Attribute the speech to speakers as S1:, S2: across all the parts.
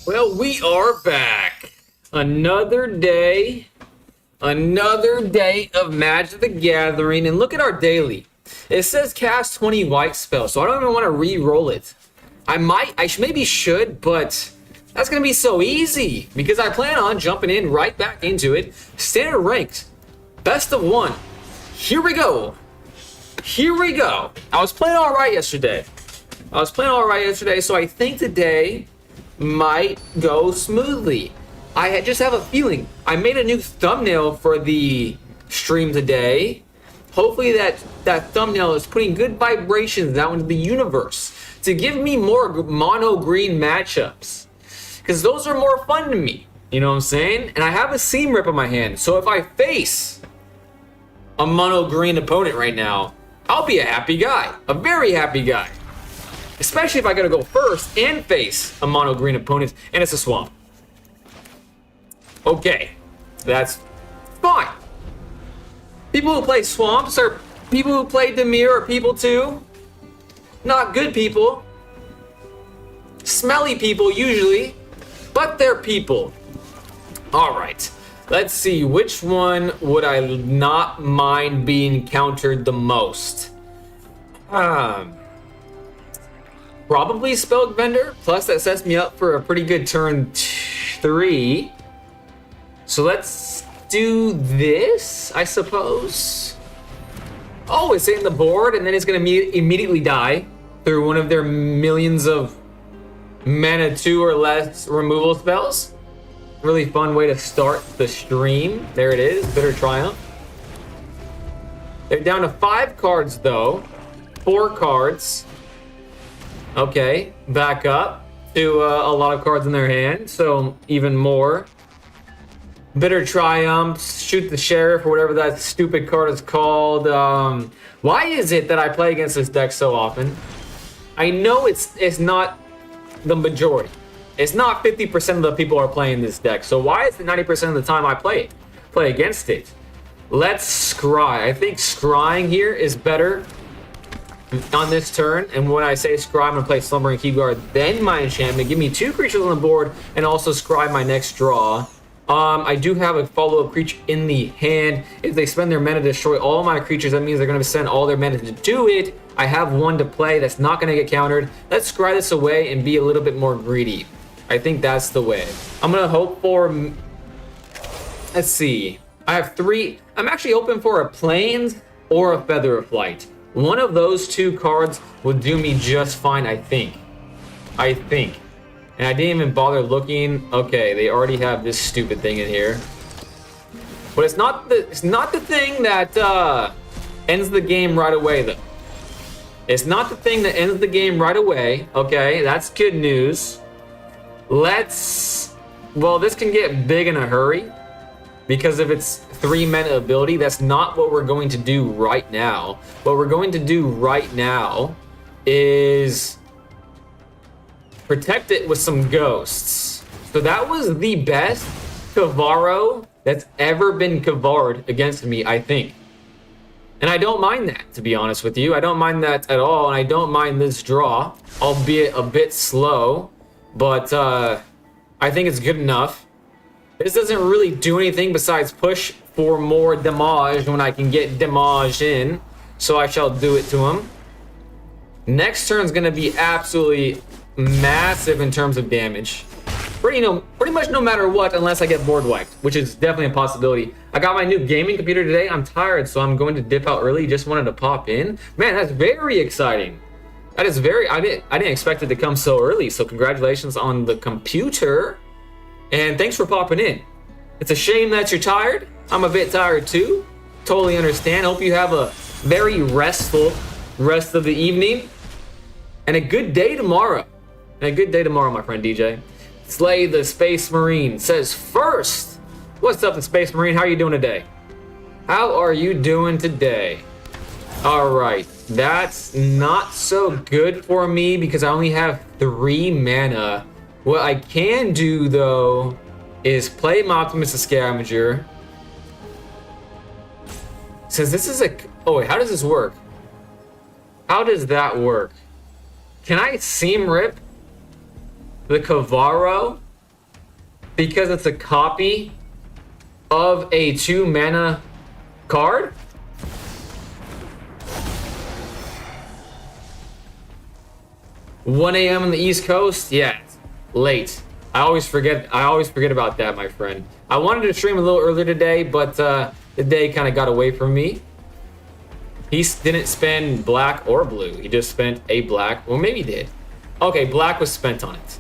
S1: Well, we are back. Another day of Magic the Gathering, and look at our daily. It says cast 20 white spells, so I don't even want to re-roll it. Maybe should, but that's gonna be so easy because I plan on jumping in right back into it. Standard ranked, best of one. Here we go. I was playing all right yesterday. So I think today might go smoothly. Just have a feeling. I made a new thumbnail for the stream today. Hopefully that thumbnail is putting good vibrations out into the universe to give me more mono green matchups, because those are more fun to me. You know what I'm saying? And I have a seam rip in my hand, so if I face a mono green opponent right now, I'll be a happy guy, a very happy guy. Especially if I gotta go first and face a mono green opponent and it's a swamp. Okay, that's fine. People who play swamps are people who play Demir are people too. Not good people. Smelly people usually, but they're people. All right, let's see, which one would I not mind being countered the most? Probably Spell Vendor, plus that sets me up for a pretty good turn 3. So let's do this, I suppose. Oh, it's in the board, and then it's going to immediately die through one of their millions of mana 2 or less removal spells. Really fun way to start the stream. There it is, Bitter Triumph. They're down to 5 cards, though. 4 cards. Okay, back up to a lot of cards in their hand, so even more. Bitter Triumphs, Shoot the Sheriff, or whatever that stupid card is called. Why is it that I play against this deck so often? I know it's not the majority. It's not 50% of the people are playing this deck, so why is it 90% of the time I play against it? Let's scry. I think scrying here is better on this turn, and when I say scry, I'm going to play Slumbering Keepguard, then my enchantment. Give me 2 creatures on the board, and also scry my next draw. I do have a follow-up creature in the hand. If they spend their mana to destroy all my creatures, that means they're going to spend all their mana to do it. I have 1 to play that's not going to get countered. Let's scry this away and be a little bit more greedy. I think that's the way. I'm going to hope for... Let's see. I have 3. I'm actually hoping for a Plains or a Feather of Flight. One of those 2 cards would do me just fine, I think. And I didn't even bother looking. Okay, they already have this stupid thing in here. But it's not the thing that ends the game right away, though. It's not the thing that ends the game right away. Okay, that's good news. Well, this can get big in a hurry because of its 3 mana ability. That's not what we're going to do right now. What we're going to do right now is protect it with some ghosts. So that was the best Kavaro that's ever been Kavar'd against me, I think. And I don't mind that, to be honest with you. I don't mind that at all, and I don't mind this draw, albeit a bit slow, but I think it's good enough. This doesn't really do anything besides push for more damage when I can get damage in, so I shall do it to him. Next turn's gonna be absolutely massive in terms of damage. Pretty much no matter what, unless I get board wiped, which is definitely a possibility. I got my new gaming computer today. I'm tired, so I'm going to dip out early. Just wanted to pop in. Man, that's very exciting. That is very... I didn't expect it to come so early, so congratulations on the computer. And thanks for popping in. It's a shame that you're tired. I'm a bit tired too. Totally understand. Hope you have a very restful rest of the evening. And a good day tomorrow. My friend DJ. Slay the Space Marine says first. What's up, the Space Marine? How are you doing today? All right. That's not so good for me because I only have 3 mana. What I can do, though, is play my Optimus the Scavenger. Since this is a... Oh, wait, how does this work? How does that work? Can I seam rip the Kavaro because it's a copy of a 2 mana card? $1 a.m. on the East Coast? Yeah, it's late. I always forget about that, my friend. I wanted to stream a little earlier today, but the day kind of got away from me. He didn't spend black or blue. He just spent a black. Well, maybe he did. Okay, black was spent on it.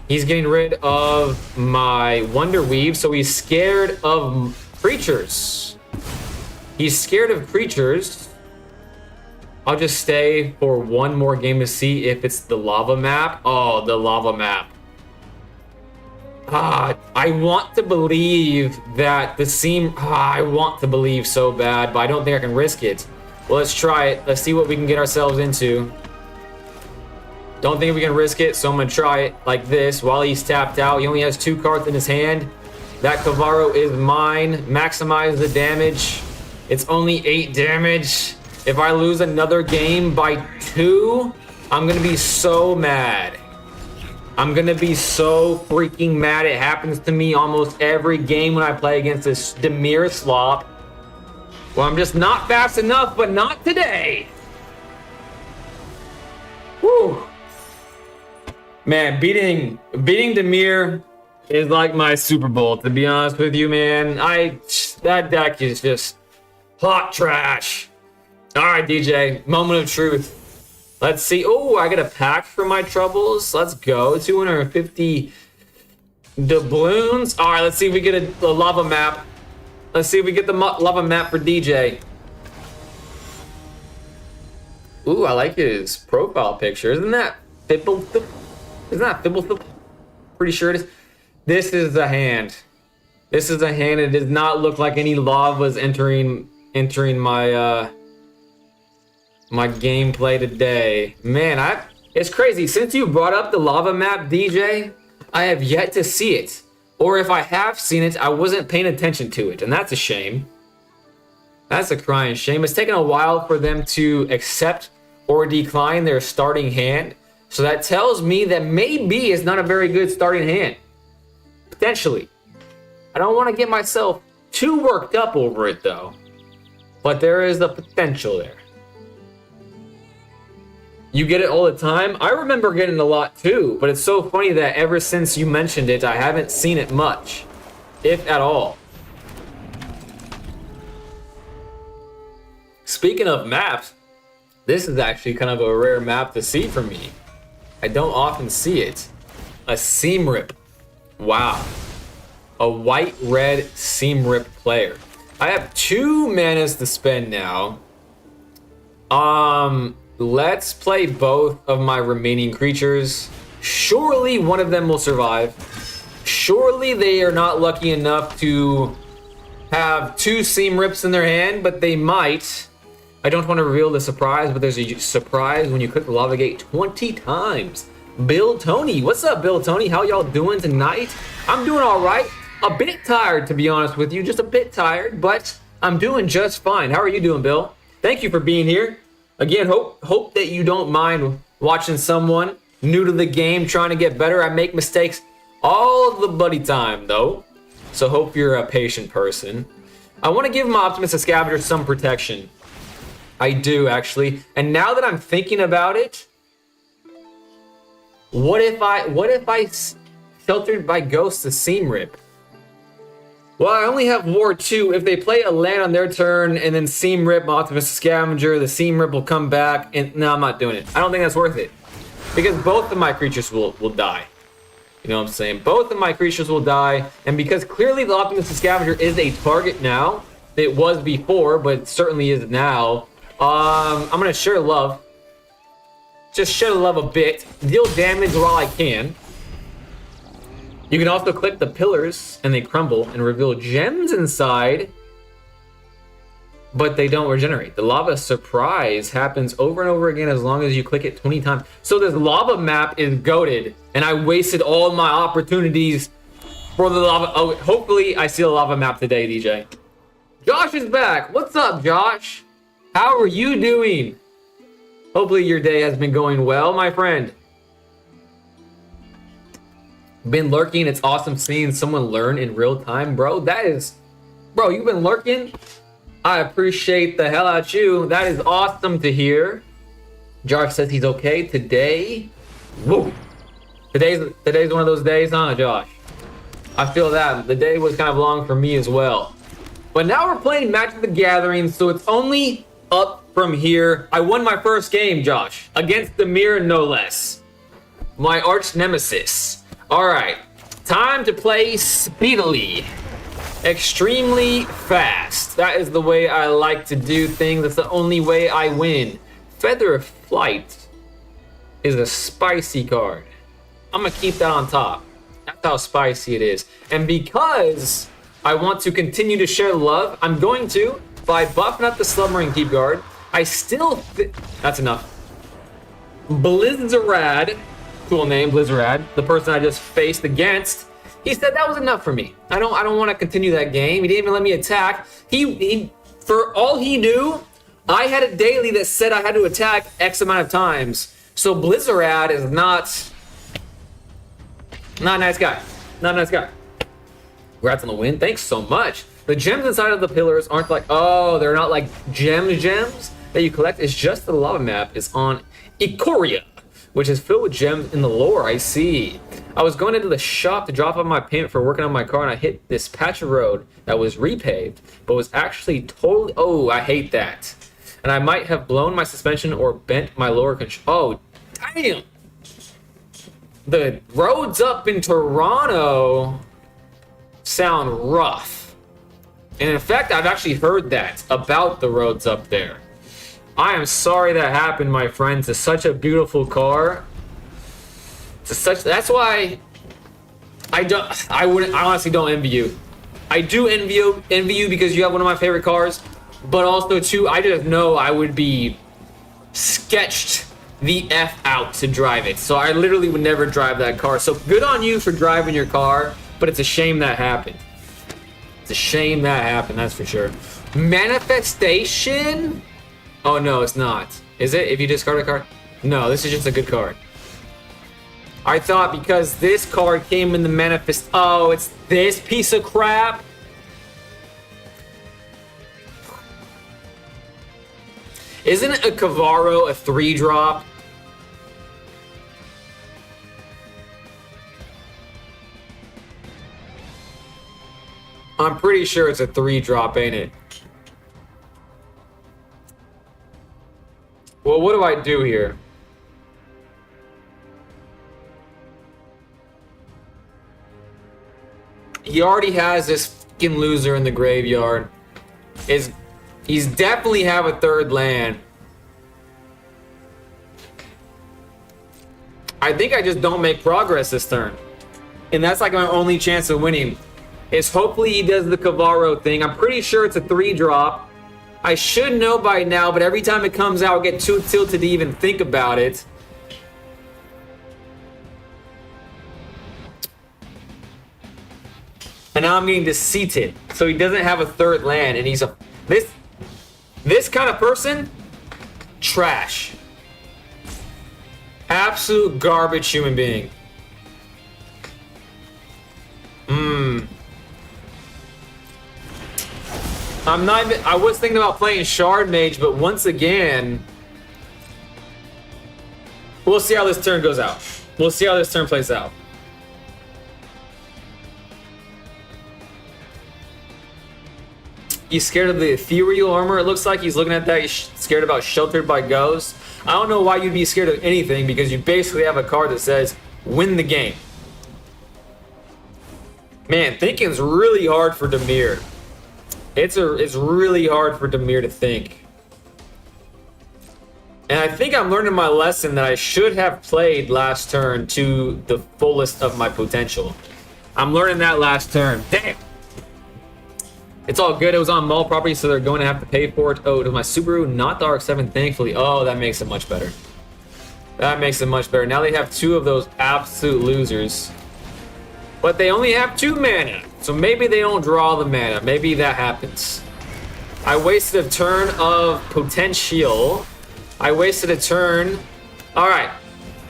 S1: He's getting rid of my Wonder Weave, so he's scared of creatures. He's scared of creatures. I'll just stay for one more game to see if it's the lava map. Oh, the lava map. I want to believe that the seam... I want to believe so bad, but I don't think I can risk it. Well, let's try it. Let's see what we can get ourselves into. Don't think we can risk it, so I'm going to try it like this while he's tapped out. He only has 2 cards in his hand. That Kavaro is mine. Maximize the damage. It's only 8 damage. If I lose another game by 2, I'm going to be so mad. I'm going to be so freaking mad. It happens to me almost every game when I play against this Demir slop. Well, I'm just not fast enough, but not today. Whew. Man, beating Demir is like my Super Bowl, to be honest with you, man. That deck is just hot trash. All right, DJ, moment of truth. Let's see. Oh, I get a pack for my troubles. Let's go. 250 doubloons. All right, let's see if we get a lava map. Let's see if we get the lava map for DJ. Ooh, I like his profile picture. Isn't that Fibble? Isn't that Fibble? Pretty sure it is. This is a hand. This is a hand. It does not look like any lava's entering my my gameplay today. Man, it's crazy. Since you brought up the lava map, DJ, I have yet to see it. Or if I have seen it, I wasn't paying attention to it, and that's a shame. That's a crying shame. It's taken a while for them to accept or decline their starting hand. So that tells me that maybe it's not a very good starting hand. Potentially. I don't want to get myself too worked up over it, though. But there is the potential there. You get it all the time? I remember getting it a lot too, but it's so funny that ever since you mentioned it, I haven't seen it much, if at all. Speaking of maps, this is actually kind of a rare map to see for me. I don't often see it. A seam rip. Wow. A white-red seam rip player. I have 2 manas to spend now. Let's play both of my remaining creatures. Surely one of them will survive. Surely they are not lucky enough to have 2 seam rips in their hand, but they might. I don't want to reveal the surprise, but there's a surprise when you click the lava gate 20 times. Bill Tony, what's up, Bill Tony? How y'all doing tonight? I'm doing all right. A bit tired, to be honest with you, just a bit tired, but I'm doing just fine. How are you doing, Bill? Thank you for being here. Again, hope that you don't mind watching someone new to the game trying to get better. I make mistakes all the bloody time, though, so hope you're a patient person. I want to give my Optimistic Scavenger some protection. I do, actually. And now that I'm thinking about it, what if I sheltered by Ghost the Seam Rip? Well, I only have War 2. If they play a land on their turn and then Seam Rip, Optimistic Scavenger, the Seam Rip will come back. And no, I'm not doing it. I don't think that's worth it. Because both of my creatures will die. You know what I'm saying? Both of my creatures will die. And because clearly the Optimistic Scavenger is a target now. It was before, but it certainly is now. I'm going to share love. Just share love a bit. Deal damage while I can. You can also click the pillars and they crumble and reveal gems inside, but they don't regenerate. The lava surprise happens over and over again as long as you click it 20 times. So this lava map is goated, and I wasted all my opportunities for the lava. Oh, hopefully I see a lava map today, DJ. Josh is back. What's up, Josh? How are you doing? Hopefully your day has been going well, my friend. Been lurking. It's awesome seeing someone learn in real time, bro. Bro, you've been lurking. I appreciate the hell out you. That is awesome to hear. Josh says he's okay today. Woo. Today's one of those days, huh, Josh? I feel that. The day was kind of long for me as well. But now we're playing Magic the Gathering, so it's only up from here. I won my first game, Josh, against Demir, no less. My arch nemesis. All right, time to play speedily. Extremely fast. That is the way I like to do things. That's the only way I win. Feather of Flight is a spicy card. I'm gonna keep that on top. That's how spicy it is. And because I want to continue to share love, I'm going to, by buffing up the Slumbering Keep Guard, I still that's enough. Blizzarad, cool name, Blizzarad, the person I just faced against, he said that was enough for me. I don't want to continue that game. He didn't even let me attack. He for all he knew, I had a daily that said I had to attack X amount of times. So Blizzarad is not a nice guy. Not a nice guy. Congrats on the win. Thanks so much. The gems inside of the pillars aren't like, oh, they're not like gems that you collect. It's just the lava map is on Ikoria, which is filled with gems in the lore. I see. I was going into the shop to drop off my payment for working on my car, and I hit this patch of road that was repaved, but was actually totally, oh, I hate that. And I might have blown my suspension or bent my lower control. Oh, damn. The roads up in Toronto sound rough. And in fact, I've actually heard that about the roads up there. I am sorry that happened, my friends. It's such a beautiful car. That's why I honestly don't envy you. I do envy you because you have one of my favorite cars, but also too, I just know I would be sketched the F out to drive it. So I literally would never drive that car. So good on you for driving your car, but it's a shame that happened. It's a shame that happened, that's for sure. Manifestation? Oh no, it's not. Is it, if you discard a card? No, this is just a good card. I thought because this card came in the manifest. Oh, it's this piece of crap. Isn't a Kavaro a 3-drop? I'm pretty sure it's a 3-drop, ain't it? Well, what do I do here? He already has this fucking loser in the graveyard. He's definitely have a third land. I think I just don't make progress this turn. And that's like my only chance of winning. Is hopefully he does the Kavaro thing. I'm pretty sure it's a 3-drop. I should know by now, but every time it comes out, I get too tilted to even think about it. And now I'm getting deceited. So he doesn't have a third land, and he's this kind of person, trash. Absolute garbage human being. I was thinking about playing Shard Mage, but once again, we'll see how this turn goes out. We'll see how this turn plays out. He's scared of the ethereal armor. It looks like he's looking at that. He's scared about Sheltered by Ghosts. I don't know why you'd be scared of anything because you basically have a card that says win the game. Man, thinking's really hard for Demir. It's really hard for Demir to think. And I think I'm learning my lesson that I should have played last turn to the fullest of my potential. I'm learning that last turn. Damn. It's all good. It was on mall property, so they're going to have to pay for it. Oh, it was my Subaru, not the RX-7, thankfully. Oh, that makes it much better. That makes it much better. Now they have 2 of those absolute losers. But they only have 2 mana. So maybe they don't draw the mana. Maybe that happens. I wasted a turn of potential. I wasted a turn. All right.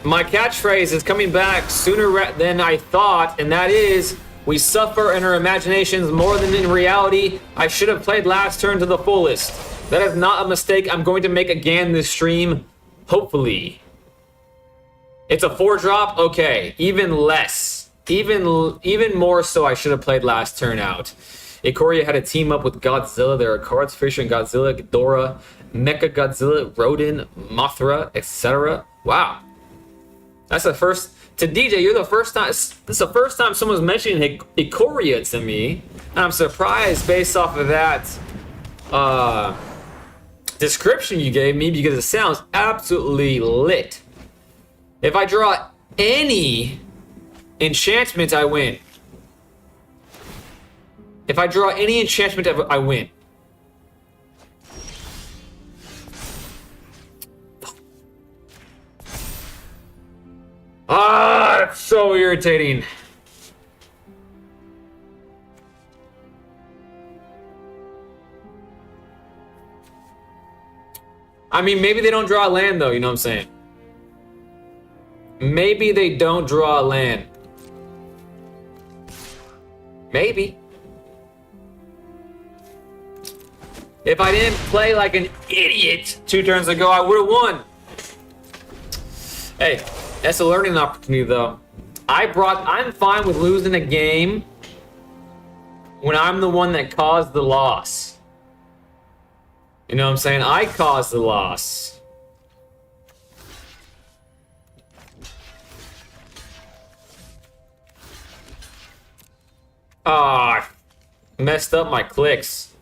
S1: My catchphrase is coming back sooner than I thought, and that is, we suffer in our imaginations more than in reality. I should have played last turn to the fullest. That is not a mistake I'm going to make again this stream, hopefully. It's a 4-drop? Okay, even less. Even more so I should have played last turn out. Ikoria had a team up with Godzilla. There are cards featuring Godzilla, Ghidorah, Mecha Godzilla, Rodin, Mothra, etc. Wow. That's the first... To DJ, you're the first time... This is the first time someone's mentioning Ikoria to me. And I'm surprised based off of that description you gave me because it sounds absolutely lit. If I draw any enchantment, I win. If I draw any enchantment, I win. Ah, that's so irritating. I mean, maybe they don't draw a land, though, you know what I'm saying? Maybe they don't draw a land. Maybe. If I didn't play like an idiot 2 turns ago, I would have won. Hey, that's a learning opportunity, though. I'm fine with losing a game when I'm the one that caused the loss. You know what I'm saying? I caused the loss. Ah, messed up my clicks.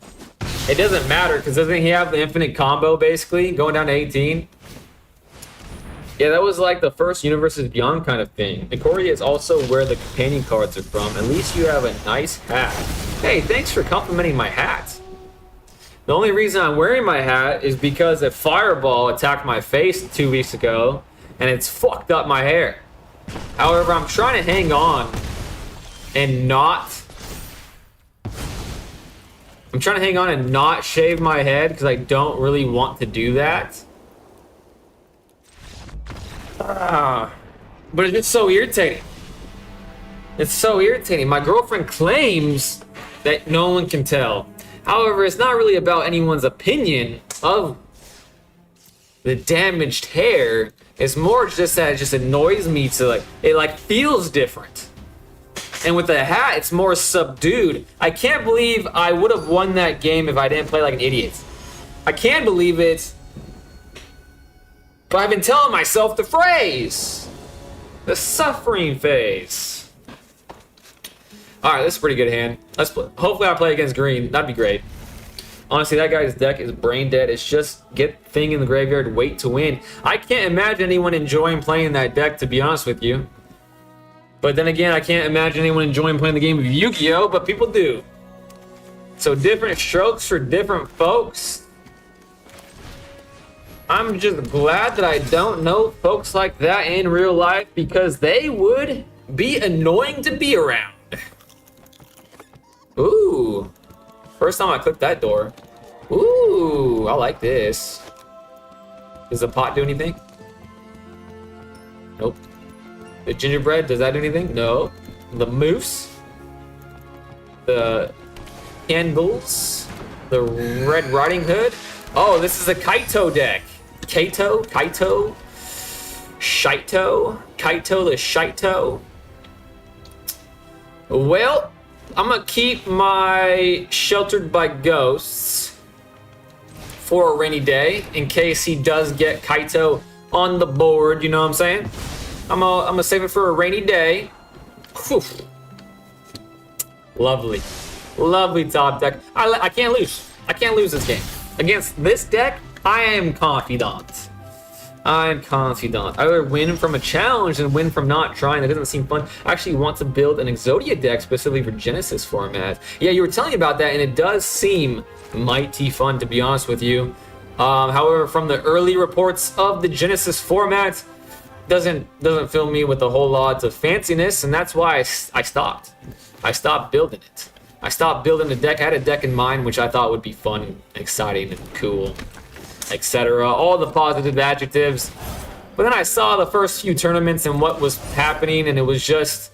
S1: It doesn't matter, because doesn't he have the infinite combo, basically, going down to 18? Yeah, that was like the first Universes Beyond kind of thing. Ikoria is also where the companion cards are from. At least you have a nice hat. Hey, thanks for complimenting my hat. The only reason I'm wearing my hat is because a fireball attacked my face 2 weeks ago, and it's fucked up my hair. However, I'm trying to hang on and not... I'm trying to hang on and not shave my head because I don't really want to do that. But it's just so irritating. It's so irritating. My girlfriend claims that no one can tell. However, it's not really about anyone's opinion of the damaged hair. It's more just that it just annoys me to like, it like feels different. And with the hat, it's more subdued. I can't believe I would have won that game if I didn't play like an idiot. I can't believe it. But I've been telling myself the phrase. The suffering phase. Alright, this is a pretty good hand. Let's play. Hopefully I play against green. That'd be great. Honestly, that guy's deck is brain dead. It's just get thing in the graveyard, wait to win. I can't imagine anyone enjoying playing that deck, to be honest with you. But then again, I can't imagine anyone enjoying playing the game of Yu-Gi-Oh, but people do. So different strokes for different folks. I'm just glad that I don't know folks like that in real life because they would be annoying to be around. Ooh. First time I clicked that door. Ooh, I like this. Does the pot do anything? Nope. The gingerbread, does that do anything? No. The moose. The candles. The Red Riding Hood. Oh, this is a Kaito deck. Kaito? Shito? Kaito the Shito. Well, I'm gonna keep my Sheltered by Ghosts for a rainy day in case he does get Kaito on the board, you know what I'm saying? I'm gonna save it for a rainy day. Whew. Lovely. Lovely top deck. I can't lose. I can't lose this game. Against this deck, I am confident. I'm confident. I either win from a challenge than win from not trying. That doesn't seem fun. I actually want to build an Exodia deck specifically for Genesis format. Yeah, you were telling me about that, and it does seem mighty fun, to be honest with you. However, from the early reports of the Genesis format, doesn't fill me with a whole lot of fanciness, and that's why I stopped. I stopped building it. I stopped building the deck. I had a deck in mind which I thought would be fun, exciting, and cool, etc. All the positive adjectives. But then I saw the first few tournaments and what was happening, and it was just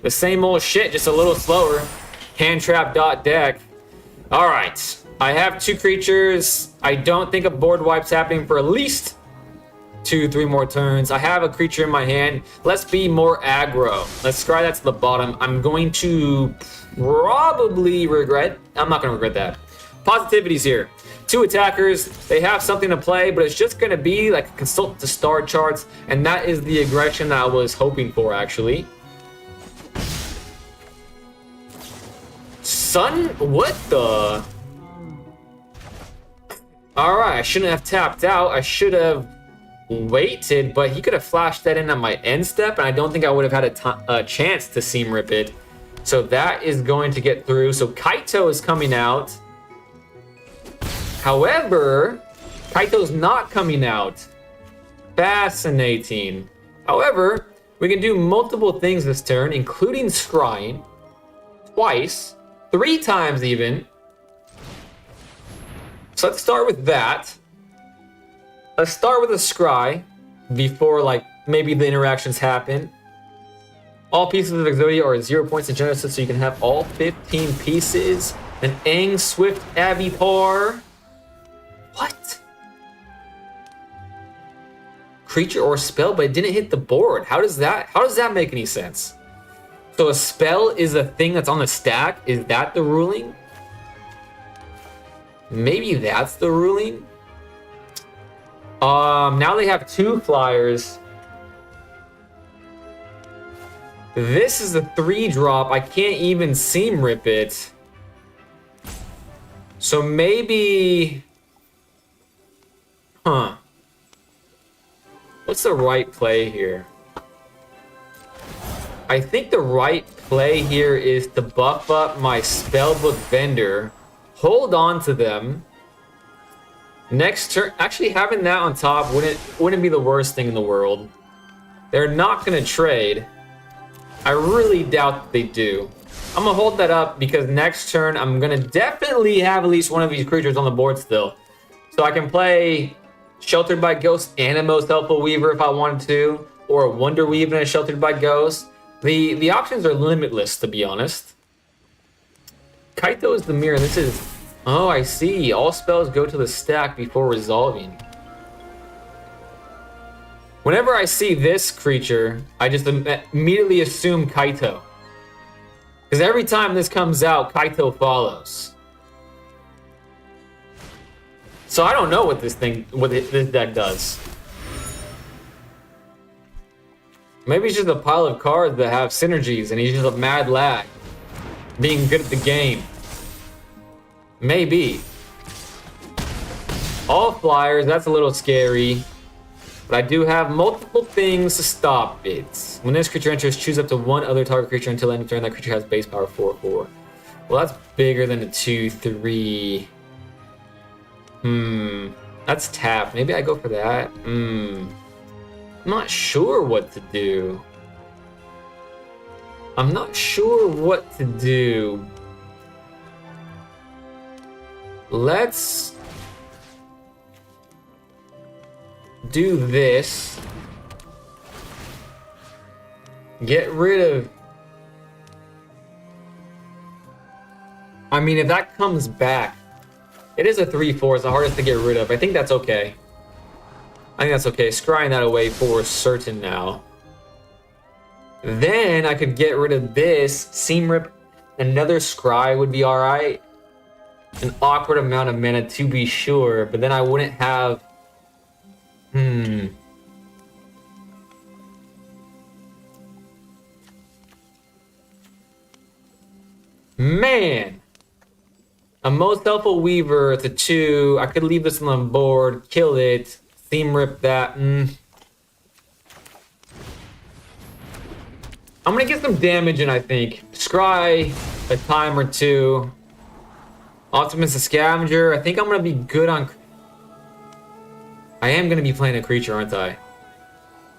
S1: the same old shit, just a little slower. Hand trap dot deck. All right, I have 2 creatures. I don't think a board wipe's happening for at least 2-3 more turns. I have a creature in my hand. Let's be more aggro. Let's scry that to the bottom. I'm going to probably regret. I'm not going to regret that. Positivity's here. 2 attackers. They have something to play, but it's just going to be like a consult to star charts, and that is the aggression that I was hoping for, actually. Son, what the? All right, I shouldn't have tapped out. I should have waited, but he could have flashed that in on my end step, and I don't think I would have had a chance to seam rip it. So that is going to get through. So Kaito is coming out. However, Kaito's not coming out. Fascinating. However, we can do multiple things this turn, including scrying twice, 3 times even. So let's start with that. Let's start with a scry before, like, maybe the interactions happen. All pieces of Exodia are 0 points in Genesis, so you can have all 15 pieces. An Aang Swift Avitar. What? Creature or spell, but it didn't hit the board. How does that make any sense? So a spell is a thing that's on the stack. Is that the ruling? Maybe that's the ruling. Now they have 2 flyers. This is a 3-drop. I can't even seam rip it. So maybe... Huh. What's the right play here? I think the right play here is to buff up my Spellbook Vendor, hold on to them. Next turn, actually having that on top wouldn't be the worst thing in the world. They're not gonna trade. I really doubt that they do. I'm gonna hold that up because next turn I'm gonna definitely have at least one of these creatures on the board still. So I can play Sheltered by Ghost and a Most Helpful Weaver if I wanted to, or a Wonder Weave and a Sheltered by Ghost. The options are limitless, to be honest. Kaito is the mirror. This is... Oh, I see. All spells go to the stack before resolving. Whenever I see this creature, I just immediately assume Kaito. Because every time this comes out, Kaito follows. So I don't know what this deck does. Maybe it's just a pile of cards that have synergies and he's just a mad lag. Being good at the game. Maybe. All flyers, that's a little scary. But I do have multiple things to stop it. When this creature enters, choose up to 1 other target creature until end of turn. That creature has base power 4/4. Well, that's bigger than a 2/3. That's tap. Maybe I go for that. I'm not sure what to do. I'm not sure what to do. Let's do this. Get rid of... I mean, if that comes back, it is a 3/4. It's the hardest to get rid of. I think that's okay. I think that's okay. Scrying that away for certain now. Then I could get rid of this. Seam rip. Another scry would be alright. An awkward amount of mana to be sure, but then I wouldn't have... Man! A Most Helpful Weaver, it's a 2. I could leave this on the board, kill it, seam rip that. I'm gonna get some damage in, I think. Scry a time or 2. Optimus the Scavenger. I think I'm gonna be good on... I am gonna be playing a creature, aren't I?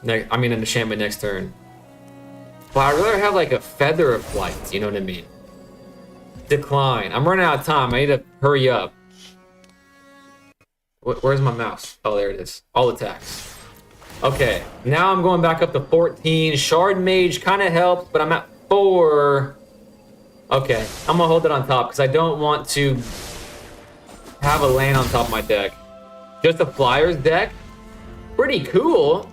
S1: I mean an enchantment next turn. But I'd rather have like a Feather of Flight, you know what I mean? Decline. I'm running out of time. I need to hurry up. Where's my mouse? Oh, there it is. All attacks. Okay, now I'm going back up to 14. Shard Mage kind of helps, but I'm at 4. Okay, I'm gonna hold it on top because I don't want to have a land on top of my deck. Just a Flyers deck? Pretty cool.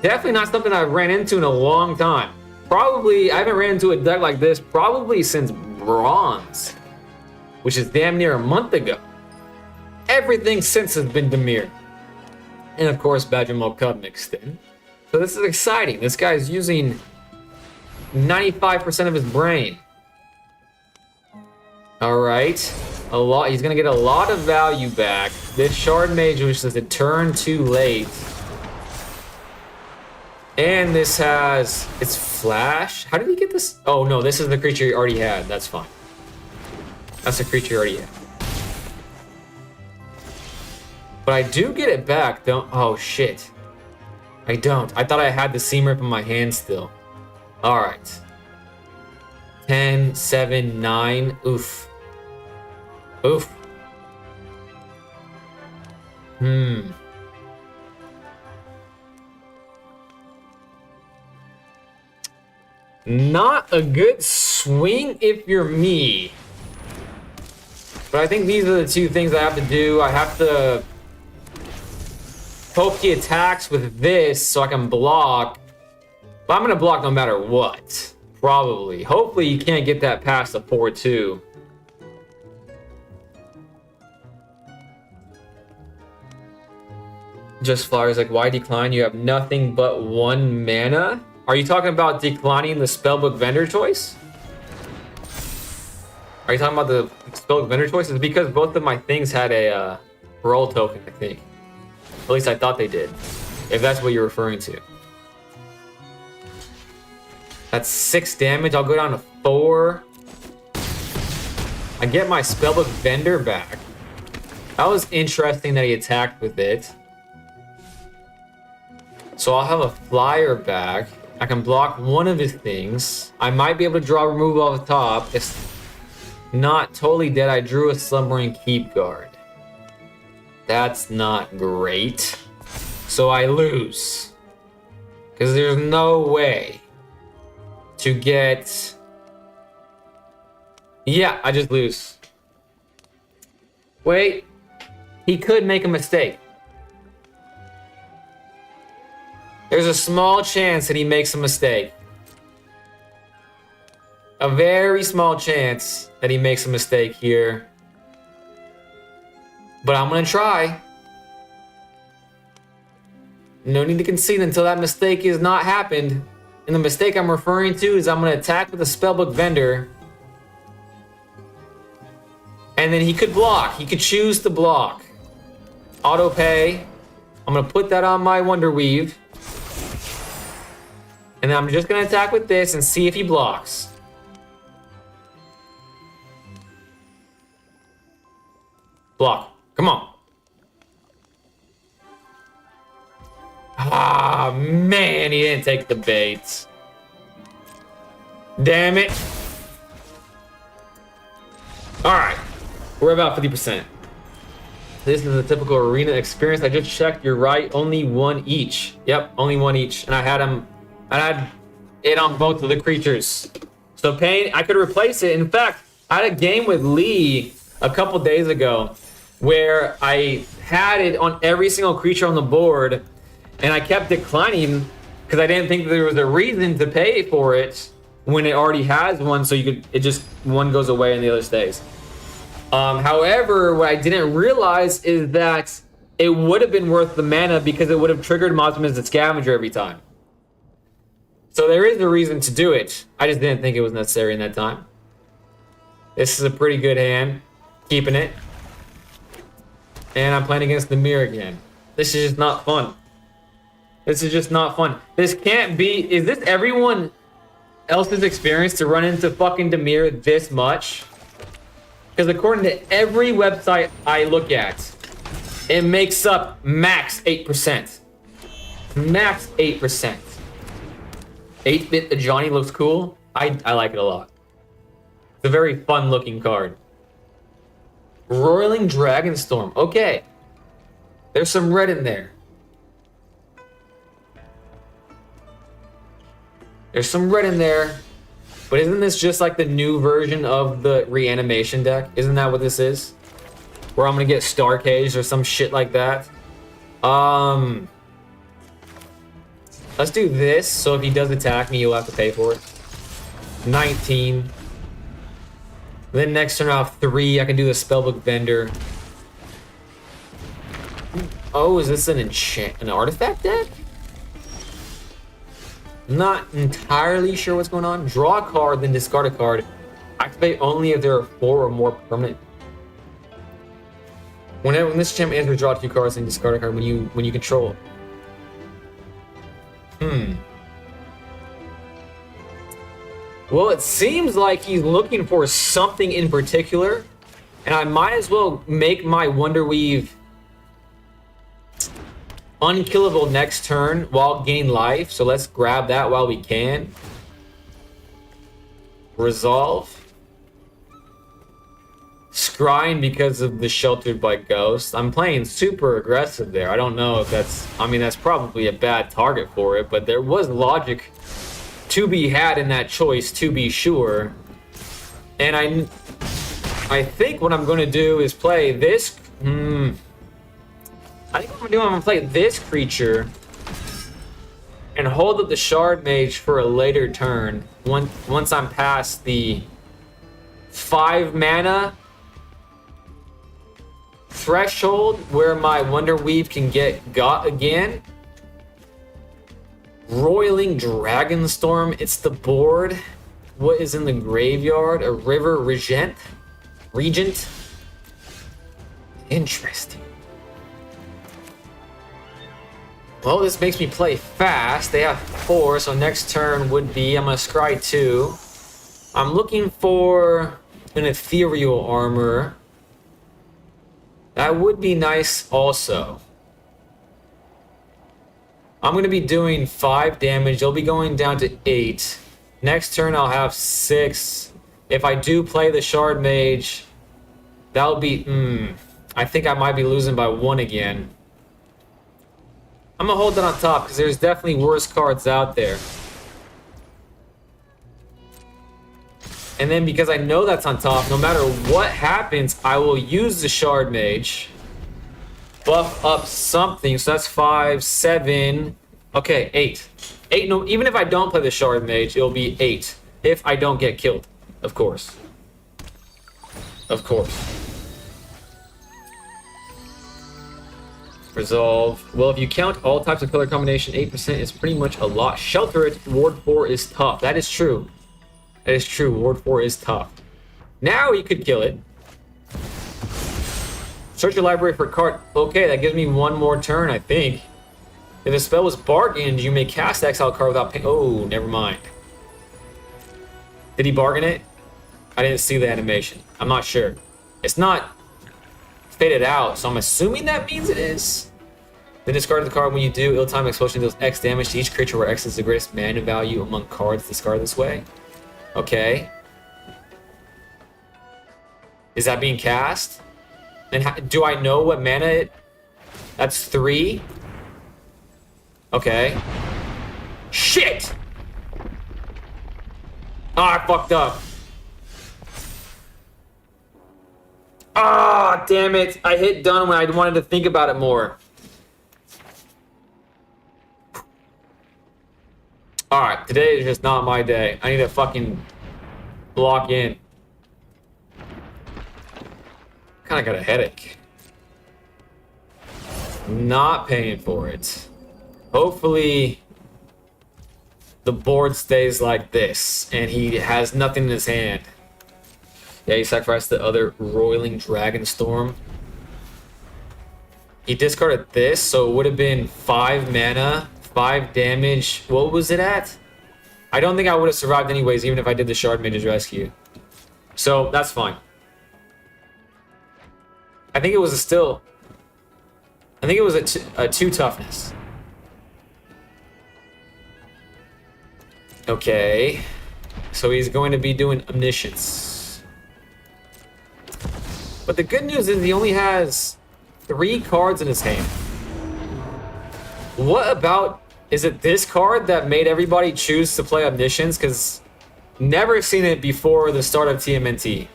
S1: Definitely not something I've ran into in a long time. Probably, I haven't ran into a deck like this probably since Bronze, which is damn near a month ago. Everything since has been Dimir. And of course, Badger Milk Cub mixed in. So this is exciting. This guy's using 95% of his brain. All right. A lot. He's going to get a lot of value back. This Shard Mage, which is a turn too late. And this has... It's Flash. How did he get this? Oh, no. This is the creature he already had. That's fine. That's the creature he already had. But I do get it back, don't... Oh, shit. I don't. I thought I had the Seam Rip in my hand still. Alright. 10, 7, 9. Oof. Oof. Not a good swing if you're me. But I think these are the two things I have to do. I have to hope he attacks with this so I can block. But I'm going to block no matter what. Probably. Hopefully you can't get that past the 4-2. Just Flyers like, why decline? You have nothing but 1 mana? Are you talking about declining the Spellbook Vendor choice? Are you talking about the Spellbook Vendor choice? It's because both of my things had a roll token, I think. At least I thought they did. If that's what you're referring to. That's 6 damage. I'll go down to 4. I get my Spellbook Vendor back. That was interesting that he attacked with it. So I'll have a Flyer back. I can block one of his things. I might be able to draw removal off the top. It's not totally dead. I drew a Slumbering Keep Guard. That's not great. So I lose. Because there's no way to get... Yeah, I just lose. Wait. He could make a mistake. There's a small chance that he makes a mistake. A very small chance that he makes a mistake here. But I'm gonna try. No need to concede until that mistake is not happened. And the mistake I'm referring to is I'm gonna attack with a Spellbook Vendor. And then he could block. He could choose to block. Auto pay. I'm gonna put that on my Wonder Weave. And then I'm just gonna attack with this and see if he blocks. Block. Come on. Ah, man, he didn't take the bait. Damn it. All right, we're about 50%. This is a typical arena experience. I just checked, you're right, only 1 each. Yep, only 1 each. And I had it on both of the creatures. So Pain, I could replace it. In fact, I had a game with Lee a couple days ago where I had it on every single creature on the board, and I kept declining because I didn't think there was a reason to pay for it when it already has one, so it just one goes away and the other stays. However, what I didn't realize is that it would have been worth the mana because it would have triggered Mosman as a scavenger every time. So there is a reason to do it. I just didn't think it was necessary in that time. This is a pretty good hand. Keeping it. And I'm playing against the mirror again. This is just not fun. This is just not fun. This can't be... Is this everyone else's experience to run into fucking Dimir this much? Because according to every website I look at, it makes up max 8%. Max 8%. 8-bit Johnny looks cool. I like it a lot. It's a very fun looking card. Roiling Dragonstorm. Okay. There's some red in there. There's some red in there. But isn't this just like the new version of the reanimation deck? Isn't that what this is? Where I'm gonna get Star Cage or some shit like that. Let's do this. So if he does attack me, you'll have to pay for it. 19. Then next turn I'll have 3. I can do the Spellbook Vendor. Oh, is this an artifact deck? Not entirely sure what's going on. Draw a card, then discard a card. Activate only if there are 4 or more permanent. When this champion enters, draw 2 cards and discard a card when you control. Well, it seems like he's looking for something in particular, and I might as well make my Wonder Weave unkillable next turn while gaining life. So let's grab that while we can. Resolve. Scrying because of the Sheltered by Ghost. I'm playing super aggressive there. I don't know if that's... I mean, that's probably a bad target for it, but there was logic to be had in that choice, to be sure. And I think what I'm going to do is play this... I think what I'm going to play this creature and hold up the Shard Mage for a later turn. Once I'm past the 5 mana threshold where my Wonder Weave can get got again. Roiling Dragonstorm, it's the board. What is in the graveyard? A River Regent? Interesting. Well, this makes me play fast. They have 4, so next turn would be... I'm going to scry 2. I'm looking for an Ethereal Armor. That would be nice also. I'm going to be doing 5 damage. They'll be going down to 8. Next turn, I'll have 6. If I do play the Shard Mage, that'll be... I think I might be losing by 1 again. I'm going to hold that on top because there's definitely worse cards out there. And then because I know that's on top, no matter what happens, I will use the Shard Mage. Buff up something. So that's 5, 7. Okay, 8. 8. No, even if I don't play the Shard Mage, it'll be 8. If I don't get killed. Of course. Of course. Resolve. Well, if you count all types of color combination, 8% is pretty much a lot. Shelter it. Ward 4 is tough. That is true. That is true. Ward 4 is tough. Now you could kill it. Search your library for a card. Okay, that gives me 1 more turn, I think. If the spell was bargained, you may cast exile card without paying. Oh, never mind. Did he bargain it? I didn't see the animation. I'm not sure. It's not faded out, so I'm assuming that means it is. Then discard the card when you do. Ill-timed explosion deals X damage to each creature where X is the greatest mana value among cards discarded this way. Okay. Is that being cast? And do I know what mana it... That's 3. Okay. Shit! Ah, I fucked up. Ah, damn it. I hit done when I wanted to think about it more. Alright, today is just not my day. I need to fucking lock in. Kinda got a headache. Not paying for it. Hopefully the board stays like this and he has nothing in his hand. Yeah, he sacrificed the other Roiling Dragonstorm. He discarded this, so it would have been 5 mana, 5 damage. What was it at? I don't think I would have survived anyways, even if I did the Shard Mage's Rescue. So, that's fine. I think it was a 2 toughness. Okay. So he's going to be doing Omniscience. But the good news is he only has 3 cards in his hand. What about Is it this card that made everybody choose to play Omniscience? Because never seen it before the start of TMNT.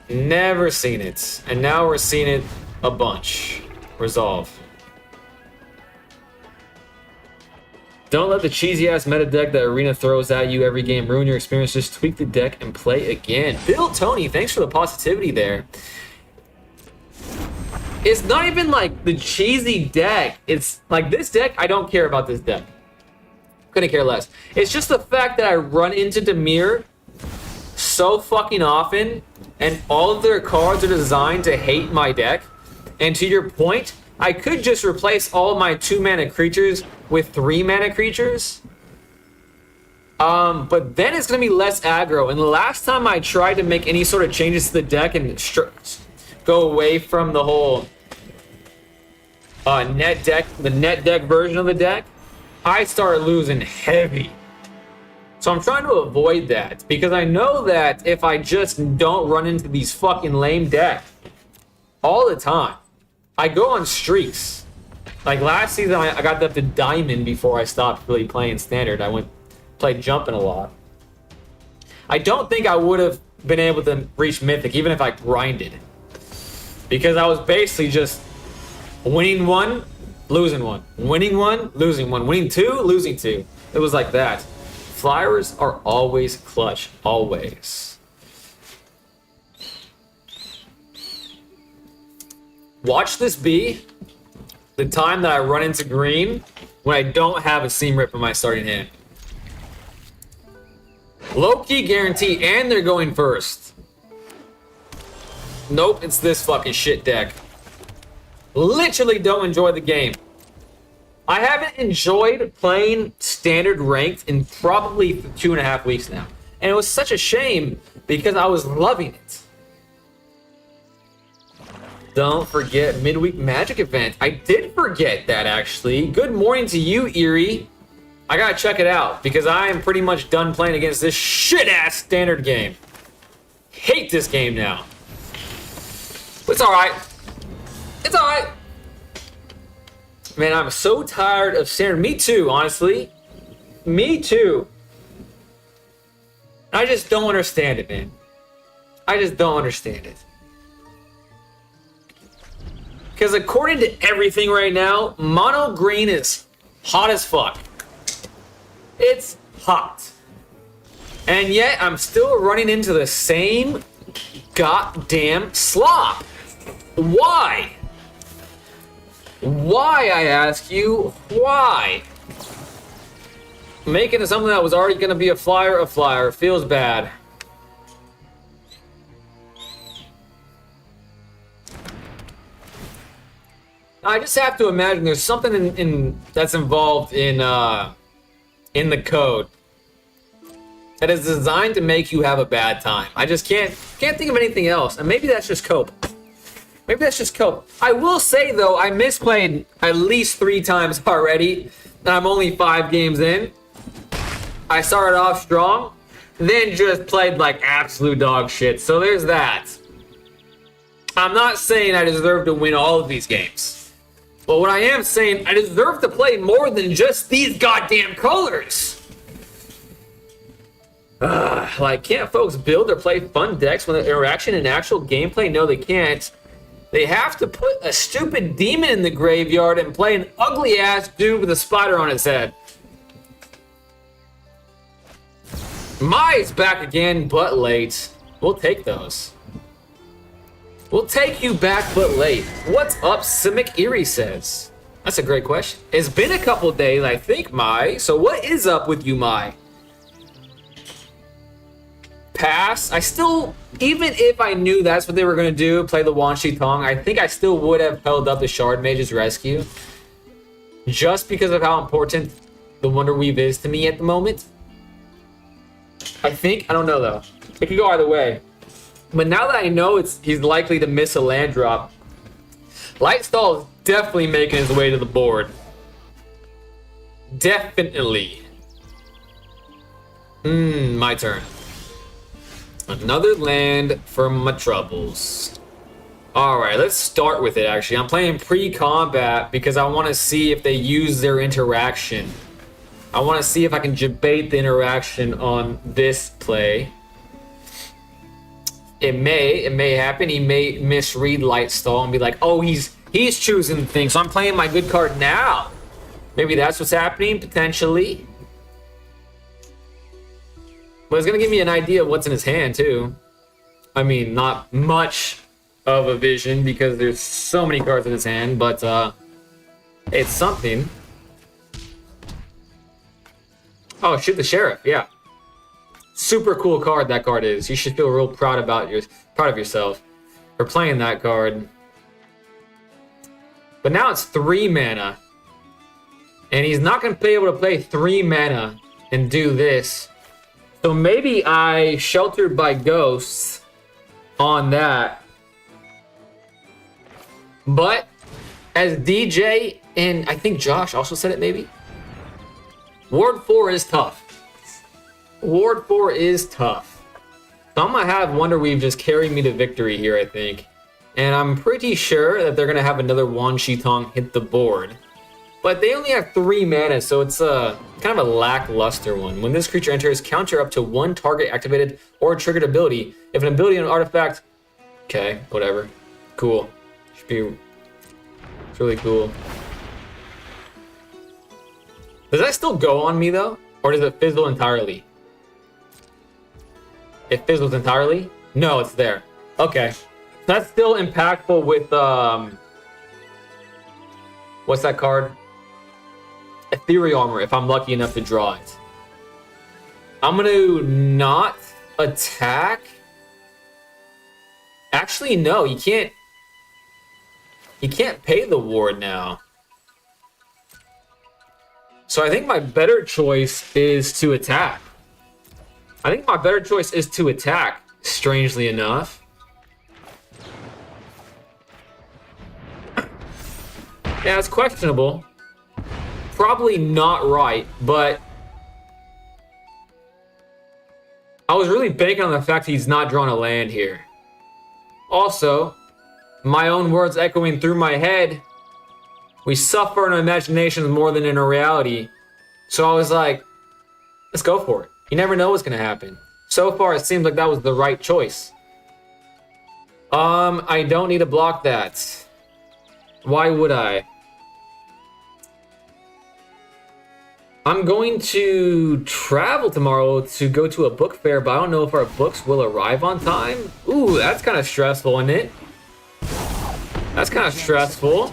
S1: Never seen it. And now we're seeing it a bunch. Resolve. Don't let the cheesy-ass meta deck that Arena throws at you every game ruin your experience. Just tweak the deck and play again. Bill Tony, thanks for the positivity there. It's not even like the cheesy deck. It's like this deck, I don't care about this deck. Couldn't care less. It's just the fact that I run into Dimir so fucking often, and all of their cards are designed to hate my deck. And to your point, I could just replace all my 2-mana creatures with 3-mana creatures. But then it's going to be less aggro. And the last time I tried to make any sort of changes to the deck and go away from the whole net deck version of the deck, I started losing heavy. So I'm trying to avoid that, because I know that if I just don't run into these fucking lame decks all the time, I go on streaks. Like last season, I got up to Diamond before I stopped really playing Standard. I played Jumping a lot. I don't think I would have been able to reach Mythic even if I grinded, because I was basically just winning one, losing one, winning one, losing one, winning two, losing two. It was like that. Flyers are always clutch, always. Watch this be the time that I run into green when I don't have a Seam Rip in my starting hand. Low-key guarantee, and they're going first. Nope, it's this fucking shit deck. Literally don't enjoy the game. I haven't enjoyed playing Standard Ranked in probably 2.5 weeks now. And it was such a shame because I was loving it. Don't forget Midweek Magic event. I did forget that, actually. Good morning to you, Erie. I gotta check it out because I am pretty much done playing against this shit-ass Standard game. Hate this game now. But it's alright. It's alright. Man, I'm so tired of Standard. Me too, honestly. Me too. I just don't understand it, man. I just don't understand it. Because according to everything right now, mono green is hot as fuck. It's hot. And yet, I'm still running into the same goddamn slop. Why? Why, I ask you? Why? Making it something that was already going to be a flyer. Feels bad. I just have to imagine there's something in that's involved in the code that is designed to make you have a bad time. I just can't think of anything else, and maybe that's just cope. Maybe that's just cope. I will say though, I misplayed at least 3 times already, and I'm only 5 games in. I started off strong, then just played like absolute dog shit. So there's that. I'm not saying I deserve to win all of these games. But what I am saying, I deserve to play more than just these goddamn colors. Like, can't folks build or play fun decks when the interaction and actual gameplay? No, they can't. They have to put a stupid demon in the graveyard and play an ugly-ass dude with a spider on his head. Mai's back again, but late. We'll take those. We'll take you back, but late. What's up, Simic Erie says? That's a great question. It's been a couple days, I think, Mai. So what is up with you, Mai? Pass. I still, even if I knew that's what they were going to do, play the Wan Shi Tong, I think I still would have held up the Shard Mage's Rescue. Just because of how important the Wonder Weave is to me at the moment. I think. I don't know, though. It could go either way. But now that I know he's likely to miss a land drop, Lightstall is definitely making his way to the board. Definitely. My turn. Another land for my troubles. All right, let's start with it, actually. I'm playing pre-combat because I want to see if they use their interaction. I want to see if I can debate the interaction on this play. It may happen. He may misread Lightstall and be like, oh, he's choosing things, so I'm playing my good card now. Maybe that's what's happening, potentially. But it's going to give me an idea of what's in his hand, too. I mean, not much of a vision because there's so many cards in his hand, but it's something. Oh, shoot the sheriff, yeah. Super cool card that card is. You should feel real proud of yourself for playing that card. But now it's 3 mana. And he's not going to be able to play 3 mana and do this. So maybe I Sheltered by Ghosts on that. But as DJ and I think Josh also said it maybe, Ward 4 is tough. Ward 4 is tough. So I'm going to have Wonder Weave just carry me to victory here, I think. And I'm pretty sure that they're going to have another Wan Shi Tong hit the board. But they only have 3 mana, so it's kind of a lackluster one. When this creature enters, counter up to 1 target activated or triggered ability. If an ability and an artifact... Okay, whatever. Cool. Should be... It's really cool. Does that still go on me, though? Or does it fizzle entirely? It fizzles entirely? No, it's there. Okay. That's still impactful with... What's that card? Ethereal Armor, if I'm lucky enough to draw it. I'm going to not attack. Actually, no, you can't. You can't pay the ward now. So I think my better choice is to attack. Strangely enough. Yeah, it's questionable. Probably not right, but I was really banking on the fact he's not drawn a land here. Also, my own words echoing through my head, we suffer in our imaginations more than in our reality. So I was like, let's go for it. You never know what's going to happen. So far, it seems like that was the right choice. I don't need to block that. Why would I? I'm going to travel tomorrow to go to a book fair, but I don't know if our books will arrive on time. Ooh, that's kind of stressful, isn't it? That's kind of stressful.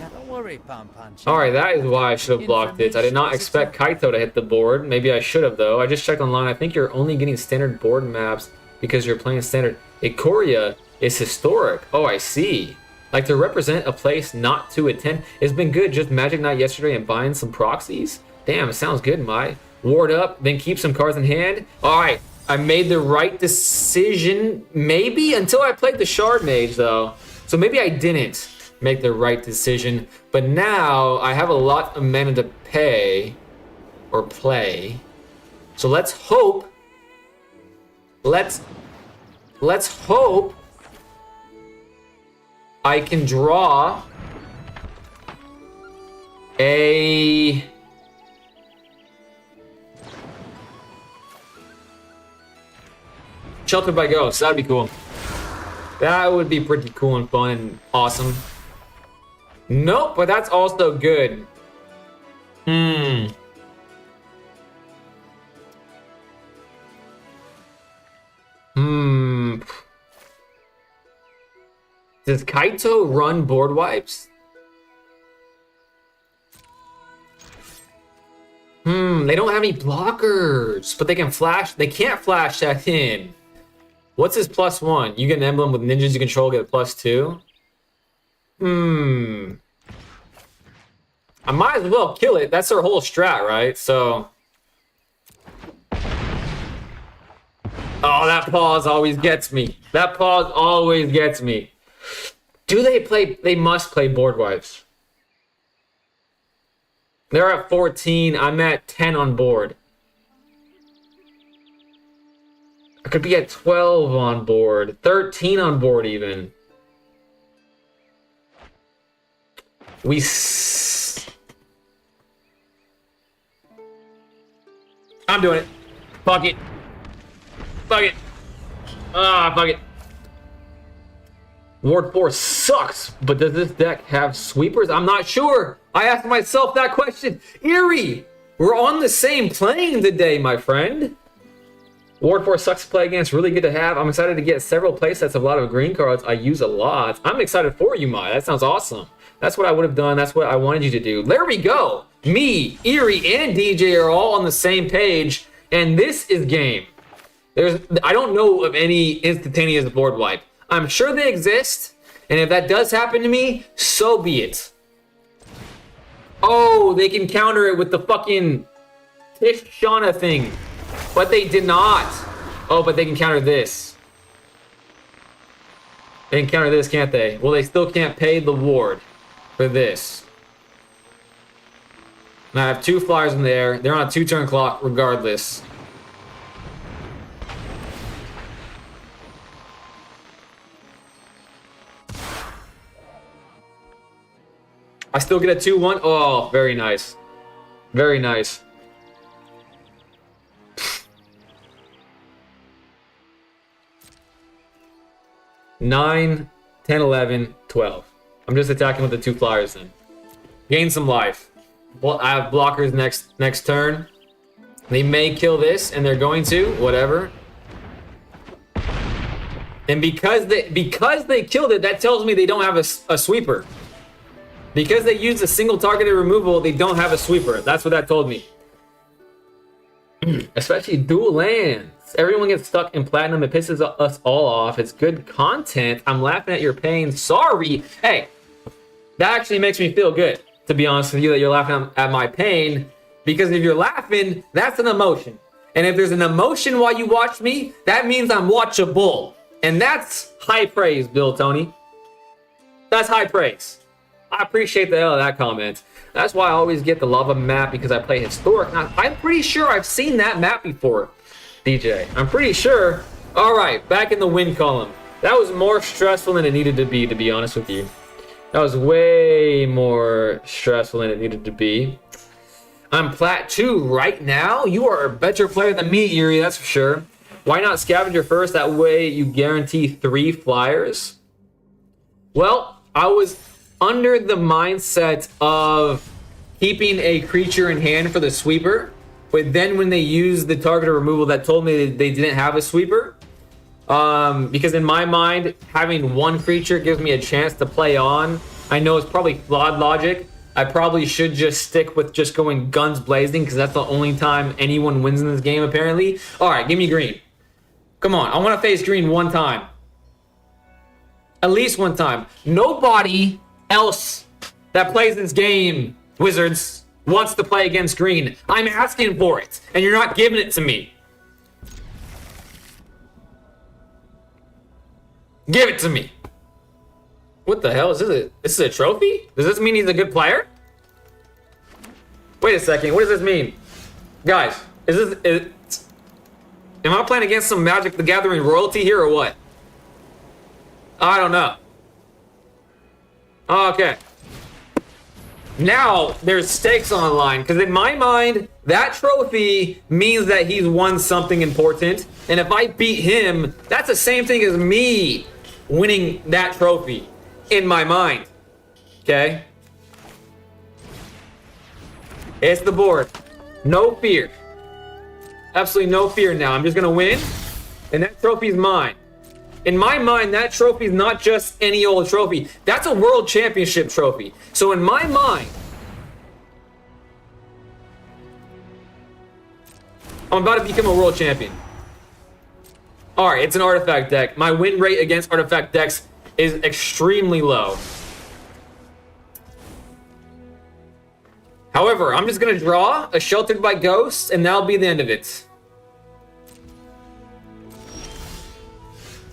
S1: Alright, that is why I should have blocked it. I did not expect Kaito to hit the board. Maybe I should have, though. I just checked online. I think you're only getting standard board maps because you're playing standard. Ikoria is historic. Oh, I see. Like, to represent a place not to attend. It's been good. Just Magic Night yesterday and buying some proxies. Damn, it sounds good, Mai. Ward up, then keep some cards in hand. Alright, I made the right decision. Maybe until I played the Shard Mage, though. So maybe I didn't make the right decision. But now I have a lot of mana to pay or play. So let's hope. Let's hope I can draw a Sheltered by Ghosts. That'd be cool. That would be pretty cool and fun and awesome. Nope, but that's also good. Does Kaito run board wipes? They don't have any blockers, but they can flash. They can't flash that in. What's his +1? You get an emblem with ninjas you control, get a +2. I might as well kill it. That's their whole strat, right? So. Oh, that pause always gets me. That pause always gets me. Do they play? They must play board wipes. They're at 14. I'm at 10 on board. I could be at 12 on board. 13 on board even. I'm doing it. Fuck it. Fuck it. Fuck it. Ward 4 sucks, but does this deck have sweepers? I'm not sure. I asked myself that question. Eerie, we're on the same plane today, my friend. Ward 4 sucks to play against, really good to have. I'm excited to get several playsets of a lot of green cards I use a lot. I'm excited for you, Mai. That sounds awesome. That's what I would have done. That's what I wanted you to do. There we go. Me, Eerie, and DJ are all on the same page, and this is game. I don't know of any instantaneous board wipe. I'm sure they exist, and if that does happen to me, so be it. Oh, they can counter it with the fucking Tish Shauna thing. But they did not. Oh, but they can counter this. They can counter this, can't they? Well, they still can't pay the ward for this. Now, I have 2 flyers in there. They're on a 2-turn clock regardless. I still get a 2-1. Oh, very nice. Very nice. Nine, 10, 11, 12. I'm just attacking with the 2 flyers then. Gain some life. Well, I have blockers next turn. They may kill this, and they're going to. Whatever. And because they killed it, that tells me they don't have a sweeper. Because they used a single targeted removal, they don't have a sweeper. That's what that told me. Especially dual lands. Everyone gets stuck in platinum. It pisses us all off. It's good content. I'm laughing at your pain. Sorry. Hey, that actually makes me feel good, to be honest with you, that you're laughing at my pain. Because if you're laughing, that's an emotion. And if there's an emotion while you watch me, that means I'm watchable. And that's high praise, Bill Tony. That's high praise. I appreciate the hell of that comment. That's why I always get the lava map, because I play historic. Now, I'm pretty sure I've seen that map before, DJ. I'm pretty sure. All right, back in the win column. That was more stressful than it needed to be honest with you. That was way more stressful than it needed to be. I'm plat 2 right now. You are a better player than me, Eerie, that's for sure. Why not scavenger first? That way you guarantee 3 flyers. Well, I was under the mindset of keeping a creature in hand for the sweeper, but then when they used the targeted removal, that told me that they didn't have a sweeper. Because in my mind, having 1 creature gives me a chance to play on. I know it's probably flawed logic. I probably should just stick with just going guns blazing, because that's the only time anyone wins in this game, apparently. All right, give me green. Come on, I want to face green 1 time. At least 1 time. Nobody else that plays this game, Wizards, wants to play against green. I'm asking for it, and you're not giving it to me. Give it to me. What the hell is this? This is a trophy? Does this mean he's a good player? Wait a second. What does this mean? Guys, am I playing against some Magic the Gathering royalty here or what? I don't know. Okay. Now there's stakes on the line, because in my mind, that trophy means that he's won something important. And if I beat him, that's the same thing as me winning that trophy in my mind. Okay? It's the board. No fear. Absolutely no fear now. I'm just going to win, and that trophy's mine. In my mind, that trophy is not just any old trophy. That's a world championship trophy. So in my mind, I'm about to become a world champion. All right, it's an artifact deck. My win rate against artifact decks is extremely low. However, I'm just going to draw a Sheltered by Ghosts, and that'll be the end of it.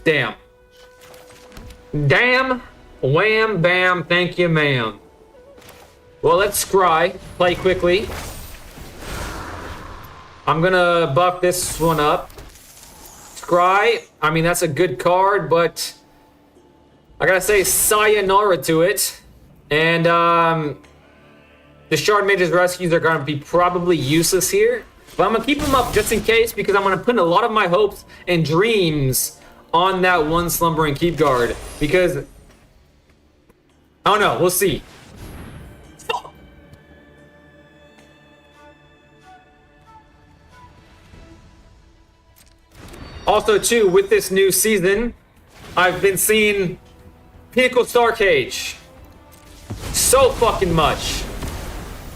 S1: Damn. Damn. Wham, bam, thank you, ma'am. Well, let's scry. Play quickly. I'm gonna buff this one up. Scry. I mean, that's a good card, but I gotta say sayonara to it. And the Shard Mage's Rescues are going to be probably useless here. But I'm going to keep them up just in case, because I'm going to put a lot of my hopes and dreams on that one Slumbering Keep Guard. Because, I don't know, we'll see. Fuck. Also, too, with this new season, I've been seeing Pinnacle Star Cage so fucking much.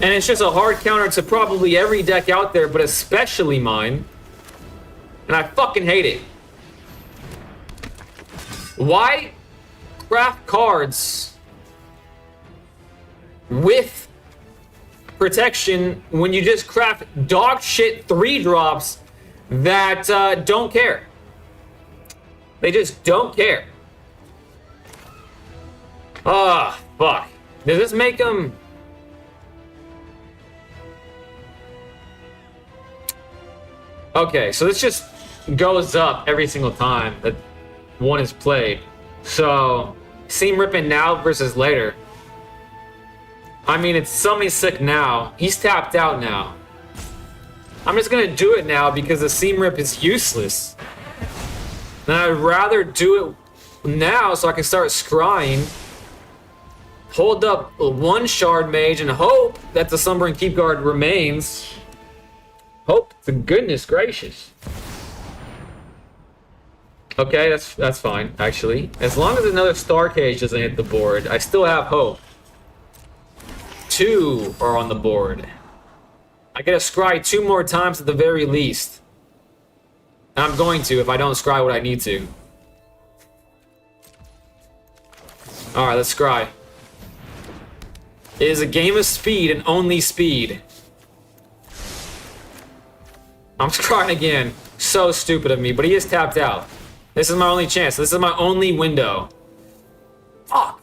S1: And it's just a hard counter to probably every deck out there, but especially mine. And I fucking hate it. Why craft cards with protection when you just craft dog shit 3-drops that don't care? They just don't care. Ah, fuck. Does this make them... Okay, so this just goes up every single time that one is played. So, Seam Ripping now versus later. I mean, it's somebody sick now. He's tapped out now. I'm just gonna do it now because the Seam Rip is useless. And I'd rather do it now so I can start scrying. Hold up one Shard Mage and hope that the Slumbering Keep Guard remains. Hope to goodness gracious. Okay, that's fine, actually. As long as another Star Cage doesn't hit the board, I still have hope. 2 are on the board. I gotta scry 2 more times at the very least. And I'm going to if I don't scry what I need to. Alright, let's scry. It is a game of speed and only speed. I'm scrying again. So stupid of me, but he is tapped out. This is my only chance. This is my only window. Fuck.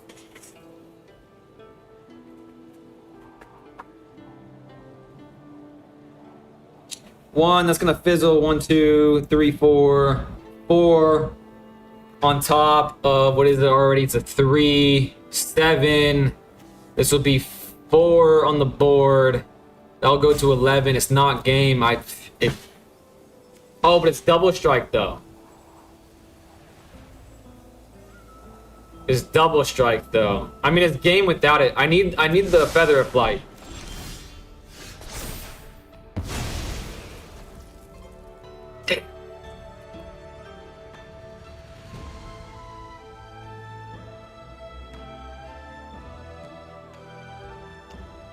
S1: One, that's gonna fizzle. 1, 2, 3, 4. 4 on top of, what is it already? It's a 3, 7. This will be 4 on the board. That'll go to 11. It's not game. Oh, but it's double strike though. It's double strike though. I mean, it's game without it. I need the Feather of Flight.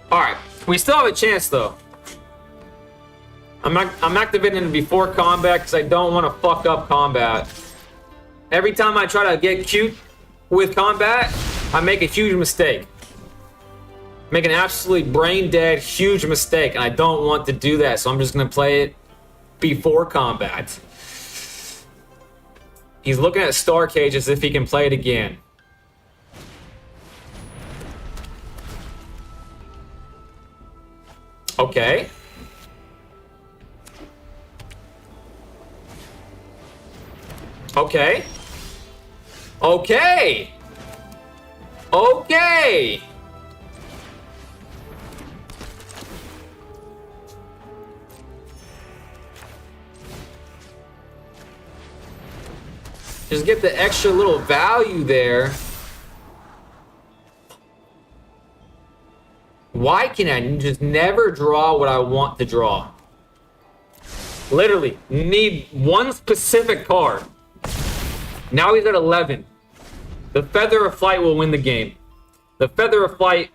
S1: All right, we still have a chance though. I'm activating it before combat because I don't want to fuck up combat. Every time I try to get cute with combat, I make a huge mistake. Make an absolutely brain dead huge mistake, and I don't want to do that, so I'm just gonna play it before combat. He's looking at Star Cage as if he can play it again. Okay. Okay. Okay. Okay. Just get the extra little value there. Why can I just never draw what I want to draw? Literally, need one specific card. Now he's at 11. The Feather of Flight will win the game. The Feather of Flight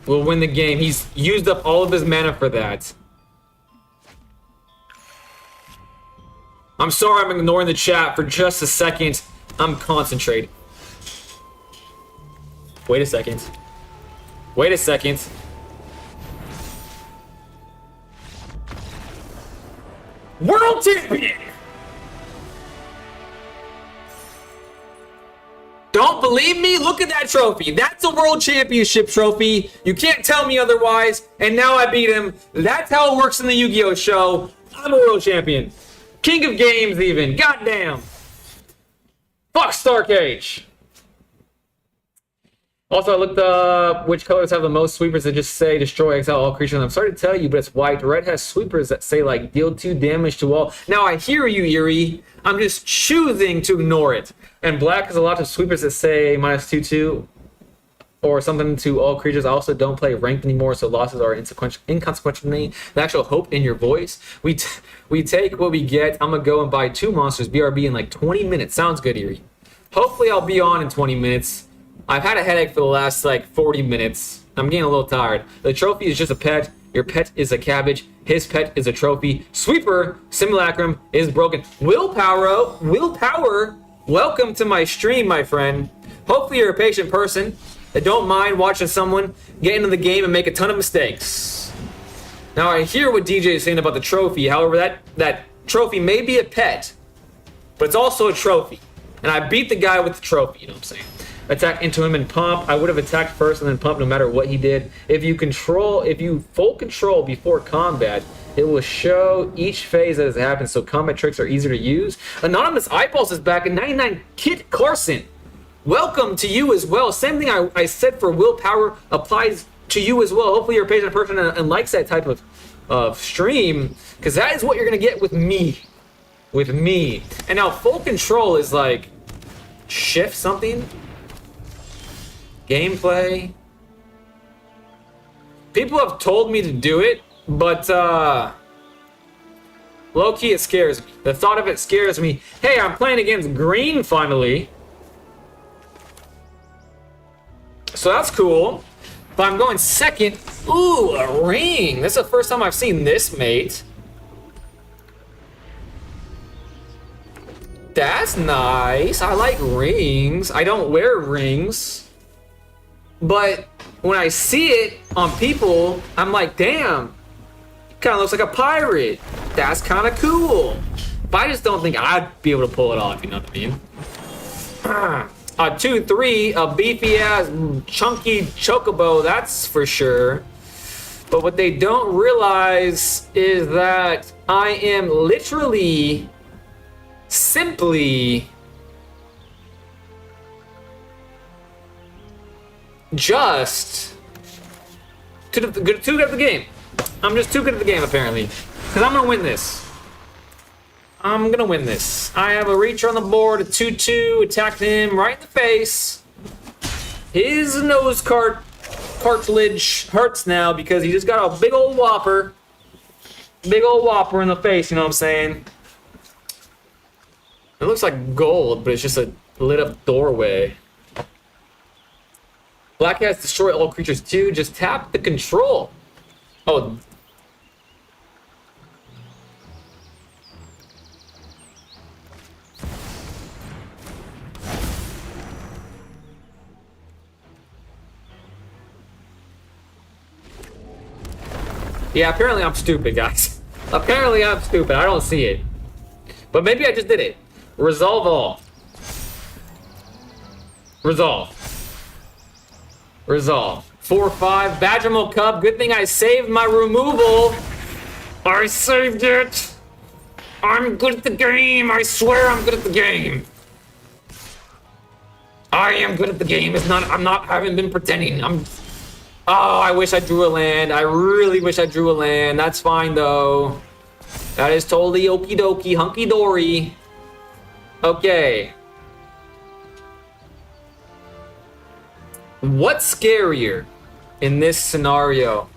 S1: will win the game. He's used up all of his mana for that. I'm sorry I'm ignoring the chat for just a second. I'm concentrating. Wait a second. Wait a second. World Champion! Don't believe me? Look at that trophy. That's a World Championship trophy. You can't tell me otherwise. And now I beat him. That's how it works in the Yu-Gi-Oh! Show. I'm a World Champion. King of games even. Goddamn. Fuck Star Cage. Also, I looked up which colors have the most sweepers that just say destroy, exile all creatures. And I'm sorry to tell you, but it's white. Red has sweepers that say like deal 2 damage to all. Now I hear you, Yuri. I'm just choosing to ignore it. And black has a lot of sweepers that say -2/2 or something to all creatures. I also don't play ranked anymore, so losses are inconsequential to me. The actual hope in your voice. We take what we get. I'm gonna go and buy 2 monsters BRB in like 20 minutes. Sounds good, Yuri. Hopefully I'll be on in 20 minutes. I've had a headache for the last like 40 minutes. I'm getting a little tired. The trophy is just a pet. Your pet is a cabbage. His pet is a trophy. Sweeper, simulacrum is broken. Willpower, welcome to my stream, my friend. Hopefully you're a patient person that don't mind watching someone get into the game and make a ton of mistakes. Now I hear what DJ is saying about the trophy. However, that trophy may be a pet, but it's also a trophy. And I beat the guy with the trophy, you know what I'm saying? Attack into him and pump. I would have attacked first and then pumped no matter what he did. If you full control before combat, it will show each phase as it happens, so combat tricks are easier to use. Anonymous Eyeballs is back, and 99 Kit Carson. Welcome to you as well. Same thing I said for willpower applies to you as well. Hopefully you're a patient person and likes that type of stream, because that is what you're going to get with me. And now full control is like shift something. Gameplay. People have told me to do it, but low-key it scares me. The thought of it scares me. Hey, I'm playing against green finally. So that's cool. But I'm going second. Ooh, a ring. This is the first time I've seen this, mate. That's nice. I like rings. I don't wear rings. But when I see it on people, I'm like, damn, kind of looks like a pirate. That's kind of cool. But I just don't think I'd be able to pull it off, you know what I mean? A 2/3, a beefy ass chunky chocobo, that's for sure. But what they don't realize is that I am literally, simply just too good at the game. I'm just too good at the game, apparently. Because I'm gonna win this. I have a reacher on the board, a 2/2, attacked him right in the face. His nose cartilage hurts now because he just got a big old whopper. Big old whopper in the face, you know what I'm saying? It looks like gold, but it's just a lit up doorway. Black has destroy all creatures too. Just tap the control. Oh. Yeah, apparently I'm stupid, guys. Apparently I'm stupid. I don't see it. But maybe I just did it. Resolve all. Resolve. 4/5. Badgermal Cub. Good thing I saved my removal. I saved it. I'm good at the game. I swear I'm good at the game. I am good at the game. I haven't been pretending. Oh, I wish I drew a land. I really wish I drew a land. That's fine though. That is totally okie dokie, hunky dory. Okay. What's scarier in this scenario?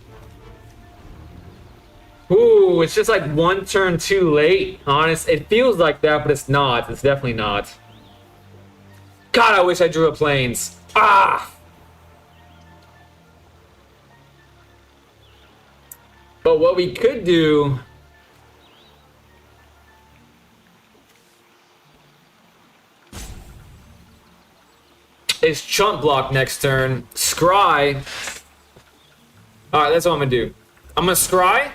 S1: Ooh, it's just like one turn too late. Honest, it feels like that, but it's not. It's definitely not. God, I wish I drew a plains. Ah! But what we could do is chump block next turn. Scry. Alright, that's what I'm gonna do. I'm gonna scry.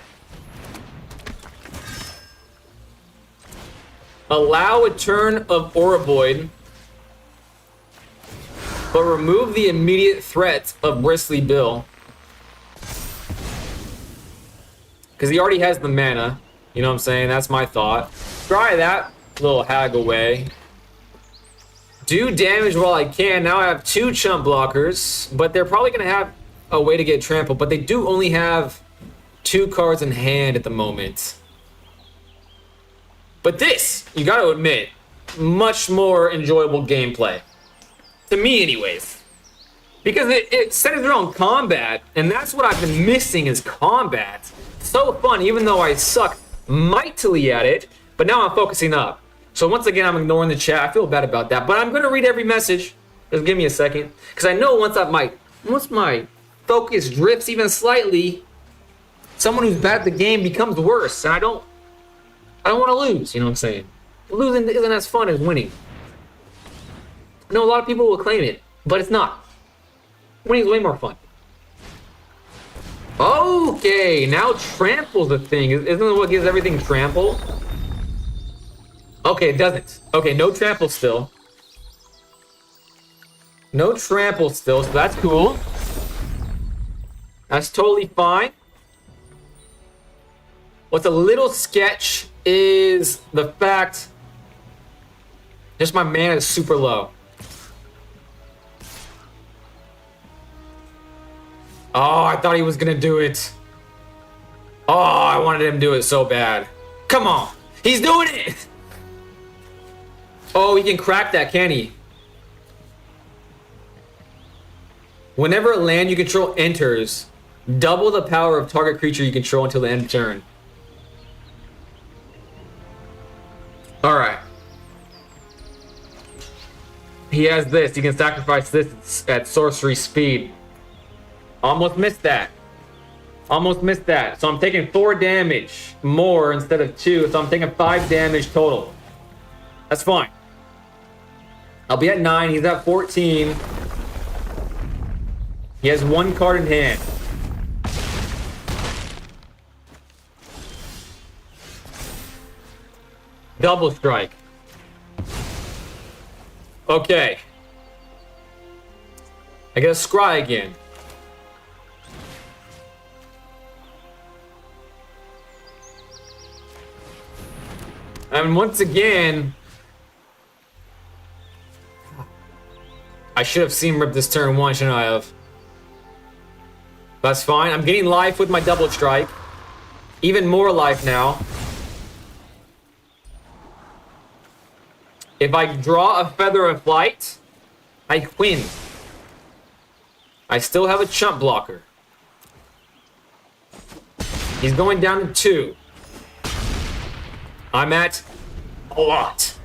S1: Allow a turn of Oroboid, but remove the immediate threat of Bristly Bill. Because he already has the mana. You know what I'm saying? That's my thought. Try that little hag away. Do damage while I can. Now I have 2 chump blockers, but they're probably going to have a way to get trampled. But they do only have 2 cards in hand at the moment. But this, you got to admit, much more enjoyable gameplay. To me, anyways. Because it centers around combat, and that's what I've been missing is combat. So fun, even though I suck mightily at it, but now I'm focusing up. So once again, I'm ignoring the chat. I feel bad about that, but I'm going to read every message. Just give me a second. Because I know once my focus drifts even slightly, someone who's bad at the game becomes worse, and I don't want to lose, you know what I'm saying? Losing isn't as fun as winning. I know a lot of people will claim it, but it's not. Winning is way more fun. Okay, now trample's the thing. Isn't it what gives everything trample? Okay, it doesn't. Okay, no trample still. No trample still, so that's cool. That's totally fine. What's a little sketch is the fact just my mana is super low. Oh, I thought he was gonna do it. Oh, I wanted him to do it so bad. Come on, he's doing it. Oh, he can crack that, can he? Whenever a land you control enters, double the power of target creature you control until the end of turn. All right. He has this. He can sacrifice this at sorcery speed. Almost missed that. Almost missed that. So I'm taking 4 damage more instead of 2. So I'm taking 5 damage total. That's fine. I'll be at 9. He's at 14. He has 1 card in hand. Double strike. Okay. I gotta scry again. And once again, I should have seen rip this turn 1, shouldn't I have? That's fine. I'm getting life with my double strike. Even more life now. If I draw a Feather of Flight, I win. I still have a chump blocker. He's going down to 2. I'm at a lot.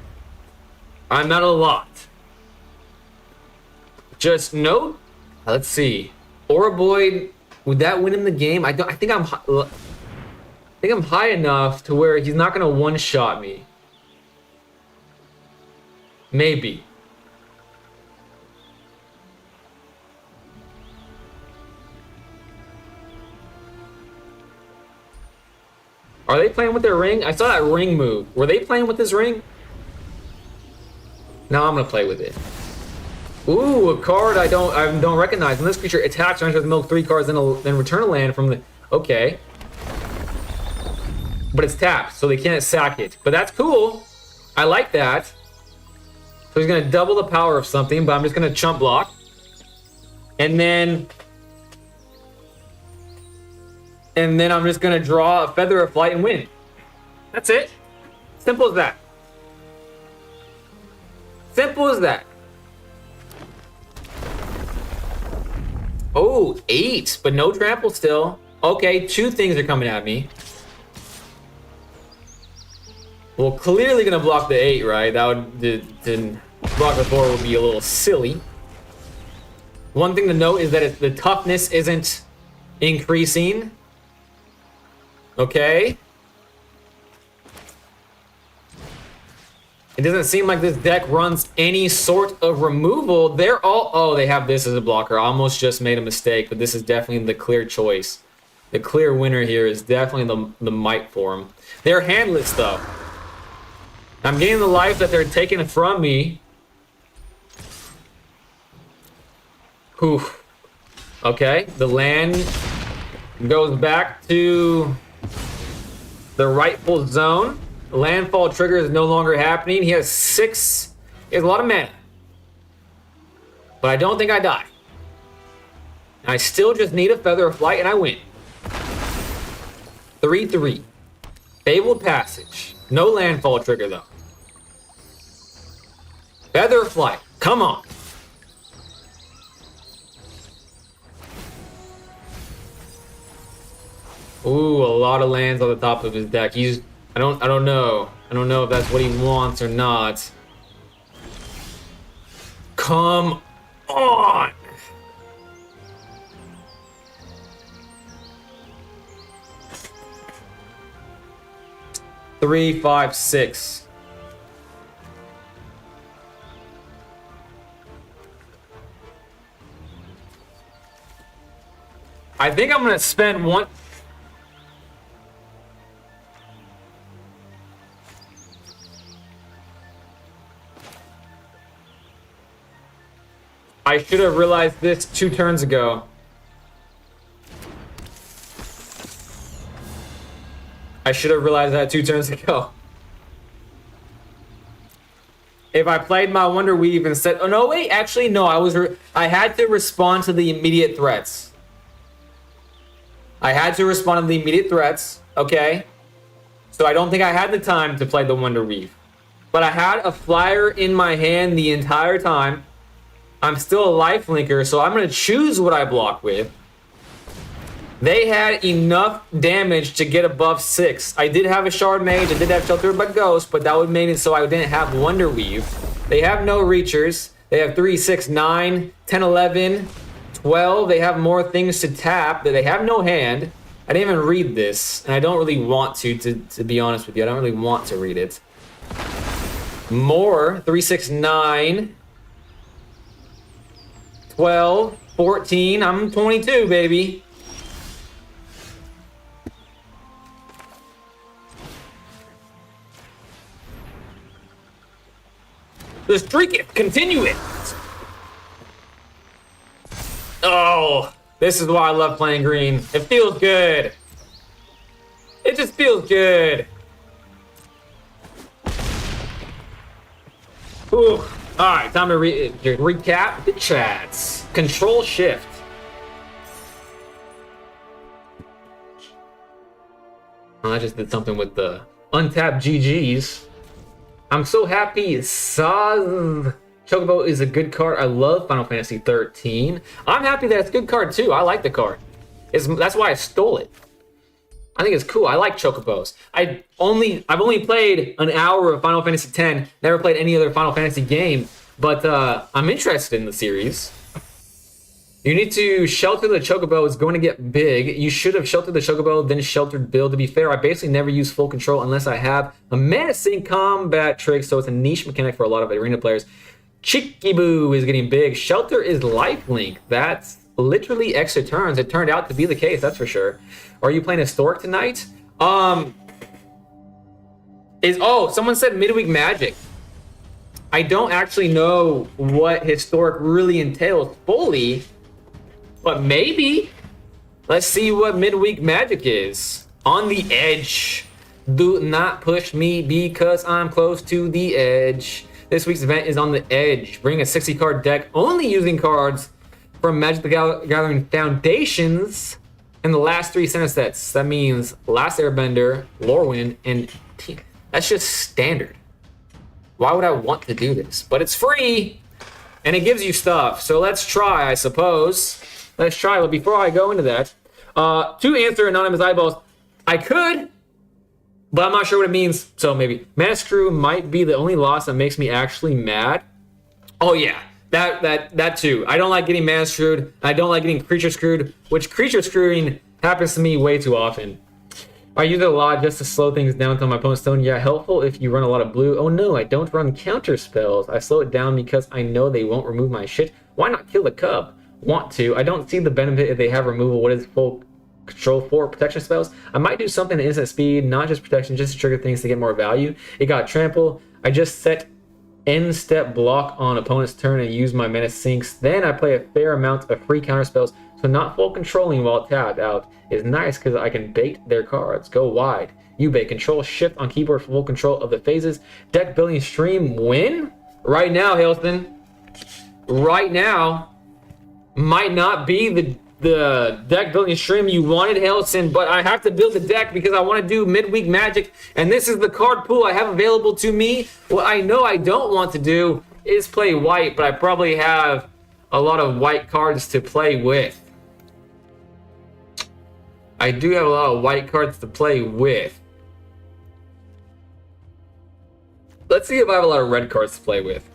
S1: I'm at a lot. Just no. Let's see. Auraboid, would that win him the game? I think I'm high enough to where he's not gonna one-shot me. Maybe. Are they playing with their ring? I saw that ring move. Were they playing with this ring? No, I'm gonna play with it. Ooh, a card I don't recognize. When this creature attacks, I have to milk 3 cards, then return a land from the. Okay. But it's tapped, so they can't sack it. But that's cool. I like that. So he's gonna double the power of something, but I'm just gonna chump block. And then I'm just gonna draw a Feather of Flight and win. That's it. Simple as that. Simple as that. Oh, 8, but no trample still. Okay, 2 things are coming at me. Well, clearly gonna block the 8, right? That would the block the 4 would be a little silly. One thing to note is that the toughness isn't increasing. Okay. It doesn't seem like this deck runs any sort of removal. They're all... Oh, they have this as a blocker. I almost just made a mistake, but this is definitely the clear choice. The clear winner here is definitely the might form. They're handless, though. I'm getting the life that they're taking from me. Oof. Okay, the land goes back to the rightful zone. Landfall trigger is no longer happening. He has 6. He has a lot of mana. But I don't think I die. I still just need a Feather of Flight and I win. 3-3. Fabled Passage. No landfall trigger though. Feather of Flight. Come on. Ooh, a lot of lands on the top of his deck. I don't know. I don't know if that's what he wants or not. Come on. Three, 5, 6. I think I'm gonna spend one. I should have realized this 2 turns ago. I should have realized that 2 turns ago. If I played my Wonder Weave instead... Oh, no, wait. Actually, no. I had to respond to the immediate threats. I had to respond to the immediate threats. Okay? So I don't think I had the time to play the Wonder Weave. But I had a flyer in my hand the entire time. I'm still a lifelinker, so I'm going to choose what I block with. They had enough damage to get above 6. I did have a Shard Mage, I did have Shelter by Ghost, but that would make it so I didn't have Wonder Weave. They have no Reachers. They have 3, 6, 9, 10, 11, 12. They have more things to tap. They have no hand. I didn't even read this, and I don't really want to be honest with you. I don't really want to read it. More. 3, 6, 9, 12, 14. I'm 22, baby. Let's drink it. Continue it. Oh, this is why I love playing green. It feels good. It just feels good. Ooh. All right, time to recap the chats. Control Shift. Oh, I just did something with the untapped GGs. I'm so happy Saz Chocobo is a good card. I love Final Fantasy 13. I'm happy that it's a good card too. I like the card. That's why I stole it. I think it's cool. I like Chocobos. I've only played an hour of Final Fantasy X. Never played any other Final Fantasy game, but I'm interested in the series. You need to shelter the Chocobo. It's going to get big. You should have sheltered the Chocobo, then sheltered Bill. To be fair, I basically never use full control unless I have a menacing combat trick, so it's a niche mechanic for a lot of arena players. Chikiboo is getting big. Shelter is lifelink. That's literally extra turns. It turned out to be the case, that's for sure. Are you playing Historic tonight? Someone said Midweek Magic. I don't actually know what Historic really entails fully, but maybe. Let's see what Midweek Magic is. On the edge. Do not push me because I'm close to the edge. This week's event is on the edge. Bring a 60-card deck only using cards from Magic the Gathering Foundations and the last 3 center sets. That means Last Airbender, Lorwyn, and Team. That's just standard. Why would I want to do this? But it's free, and it gives you stuff. So let's try, I suppose. Let's try. But before I go into that, to answer Anonymous Eyeballs, I could, but I'm not sure what it means. So maybe Mana Screw might be the only loss that makes me actually mad. Oh yeah, that too. I don't like getting Mana Screwed. I don't like getting Creature Screwed, which Creature Screwing happens to me way too often. I use it a lot just to slow things down until my opponent's stone. Yeah, helpful if you run a lot of blue. Oh no, I don't run counter spells. I slow it down because I know they won't remove my shit. Why not kill the cub? Want to. I don't see the benefit if they have removal. What is full control for? Protection spells? I might do something to instant speed, not just protection, just to trigger things to get more value. It got trample. I just set end step block on opponent's turn and use my mana sinks. Then I play a fair amount of free counter spells, so not full controlling while tapped out is nice because I can bait their cards. Go wide. You bait. Control Shift on keyboard for full control of the phases. Deck building stream win? Right now, Hailston. right now might not be the deck building stream you wanted, Helson, but I have to build a deck because I want to do midweek Magic, and this is the card pool I have available to me. What I know I don't want to do is play white, but I probably have a lot of white cards to play with. I do have a lot of white cards to play with. Let's see if I have a lot of red cards to play with.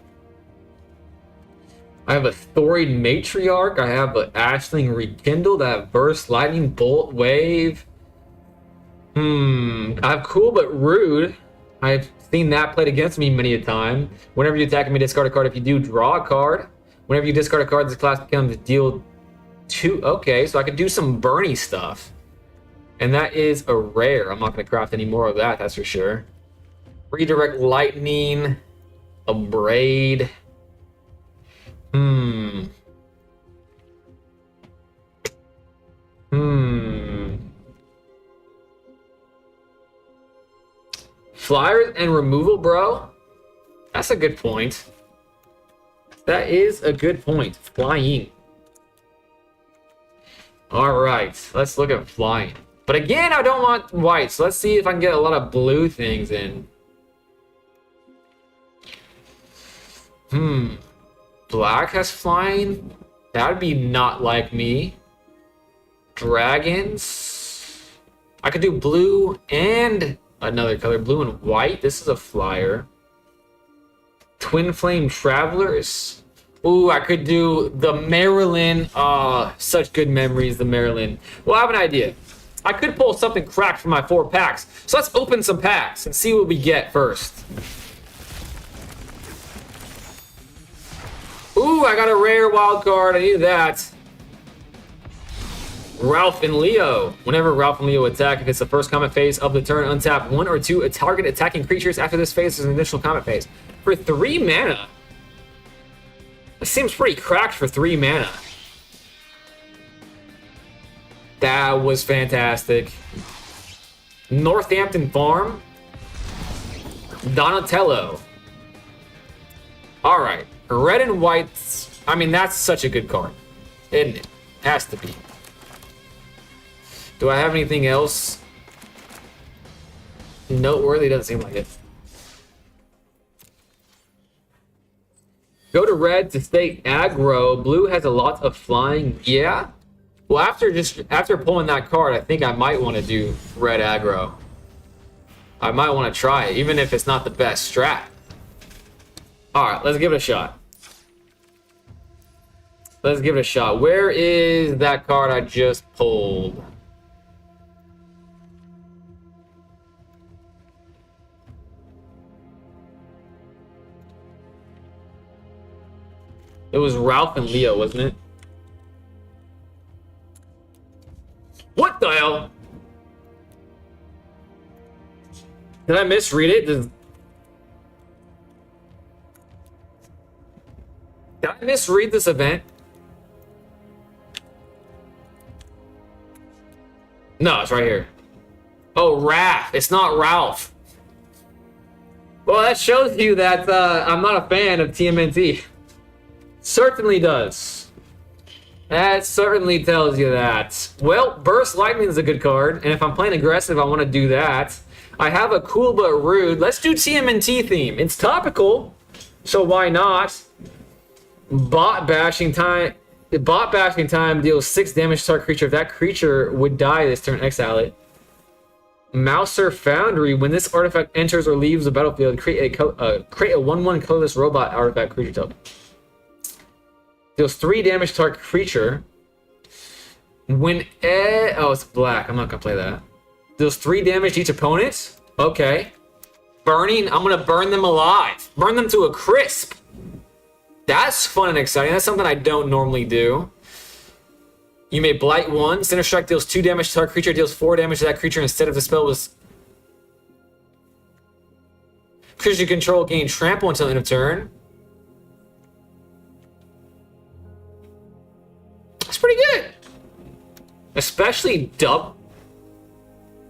S1: I have a Storied Matriarch. I have an Ashling Rekindled. I have Burst, Lightning, Bolt, Wave. I have Cool But Rude. I've seen that played against me many a time. Whenever you attack me, discard a card. If you do, draw a card. Whenever you discard a card, this class becomes deal 2. Okay, so I could do some Bernie stuff. And that is a rare. I'm not going to craft any more of that, that's for sure. Redirect Lightning. A Braid. Flyers and removal, bro? That's a good point. That is a good point. Flying. Alright, let's look at flying. But again, I don't want white, so let's see if I can get a lot of blue things in. Black has flying? That would be not like me. Dragons? I could do blue and another color. Blue and white. This is a flyer. Twin Flame Travelers. Ooh, I could do the Maryland. Such good memories, the Maryland. Well, I have an idea. I could pull something cracked from my 4 packs. So let's open some packs and see what we get first. Ooh, I got a rare wild card. I need that. Ralph and Leo. Whenever Ralph and Leo attack, if it's the first combat phase of the turn, untap 1 or 2 target attacking creatures after this phase is an initial combat phase. For 3 mana. It seems pretty cracked for 3 mana. That was fantastic. Northampton Farm. Donatello. Alright. Red and white. I mean, that's such a good card. Isn't it? Has to be. Do I have anything else noteworthy? Doesn't seem like it. Go to red to stay aggro. Blue has a lot of flying. Yeah. Well, after pulling that card, I think I might want to do red aggro. I might want to try it, even if it's not the best strat. All right, let's give it a shot. Let's give it a shot. Where is that card I just pulled? It was Ralph and Leo, wasn't it? What the hell? Did I misread it? Did I misread this event? No, it's right here. Oh, Raph. It's not Ralph. Well, that shows you that I'm not a fan of TMNT. Certainly does. That certainly tells you that. Well, Burst Lightning is a good card, and if I'm playing aggressive, I want to do that. I have a Cool But Rude. Let's do TMNT theme. It's topical, so why not? Bot Bashing Time. Bot Bashing Time deals 6 damage to target creature. If that creature would die this turn, exile it. Mouser Foundry. When this artifact enters or leaves the battlefield, create a 1/1 colorless robot artifact creature token. Deals 3 damage to target creature. When oh, it's black. I'm not gonna play that. Deals 3 damage to each opponent. Okay. Burning. I'm gonna burn them alive. Burn them to a crisp. That's fun and exciting. That's something I don't normally do. You may blight 1. Center Strike deals 2 damage to target creature. Deals 4 damage to that creature instead of the spell was. Creature you control gain trample until end of turn. That's pretty good. Especially until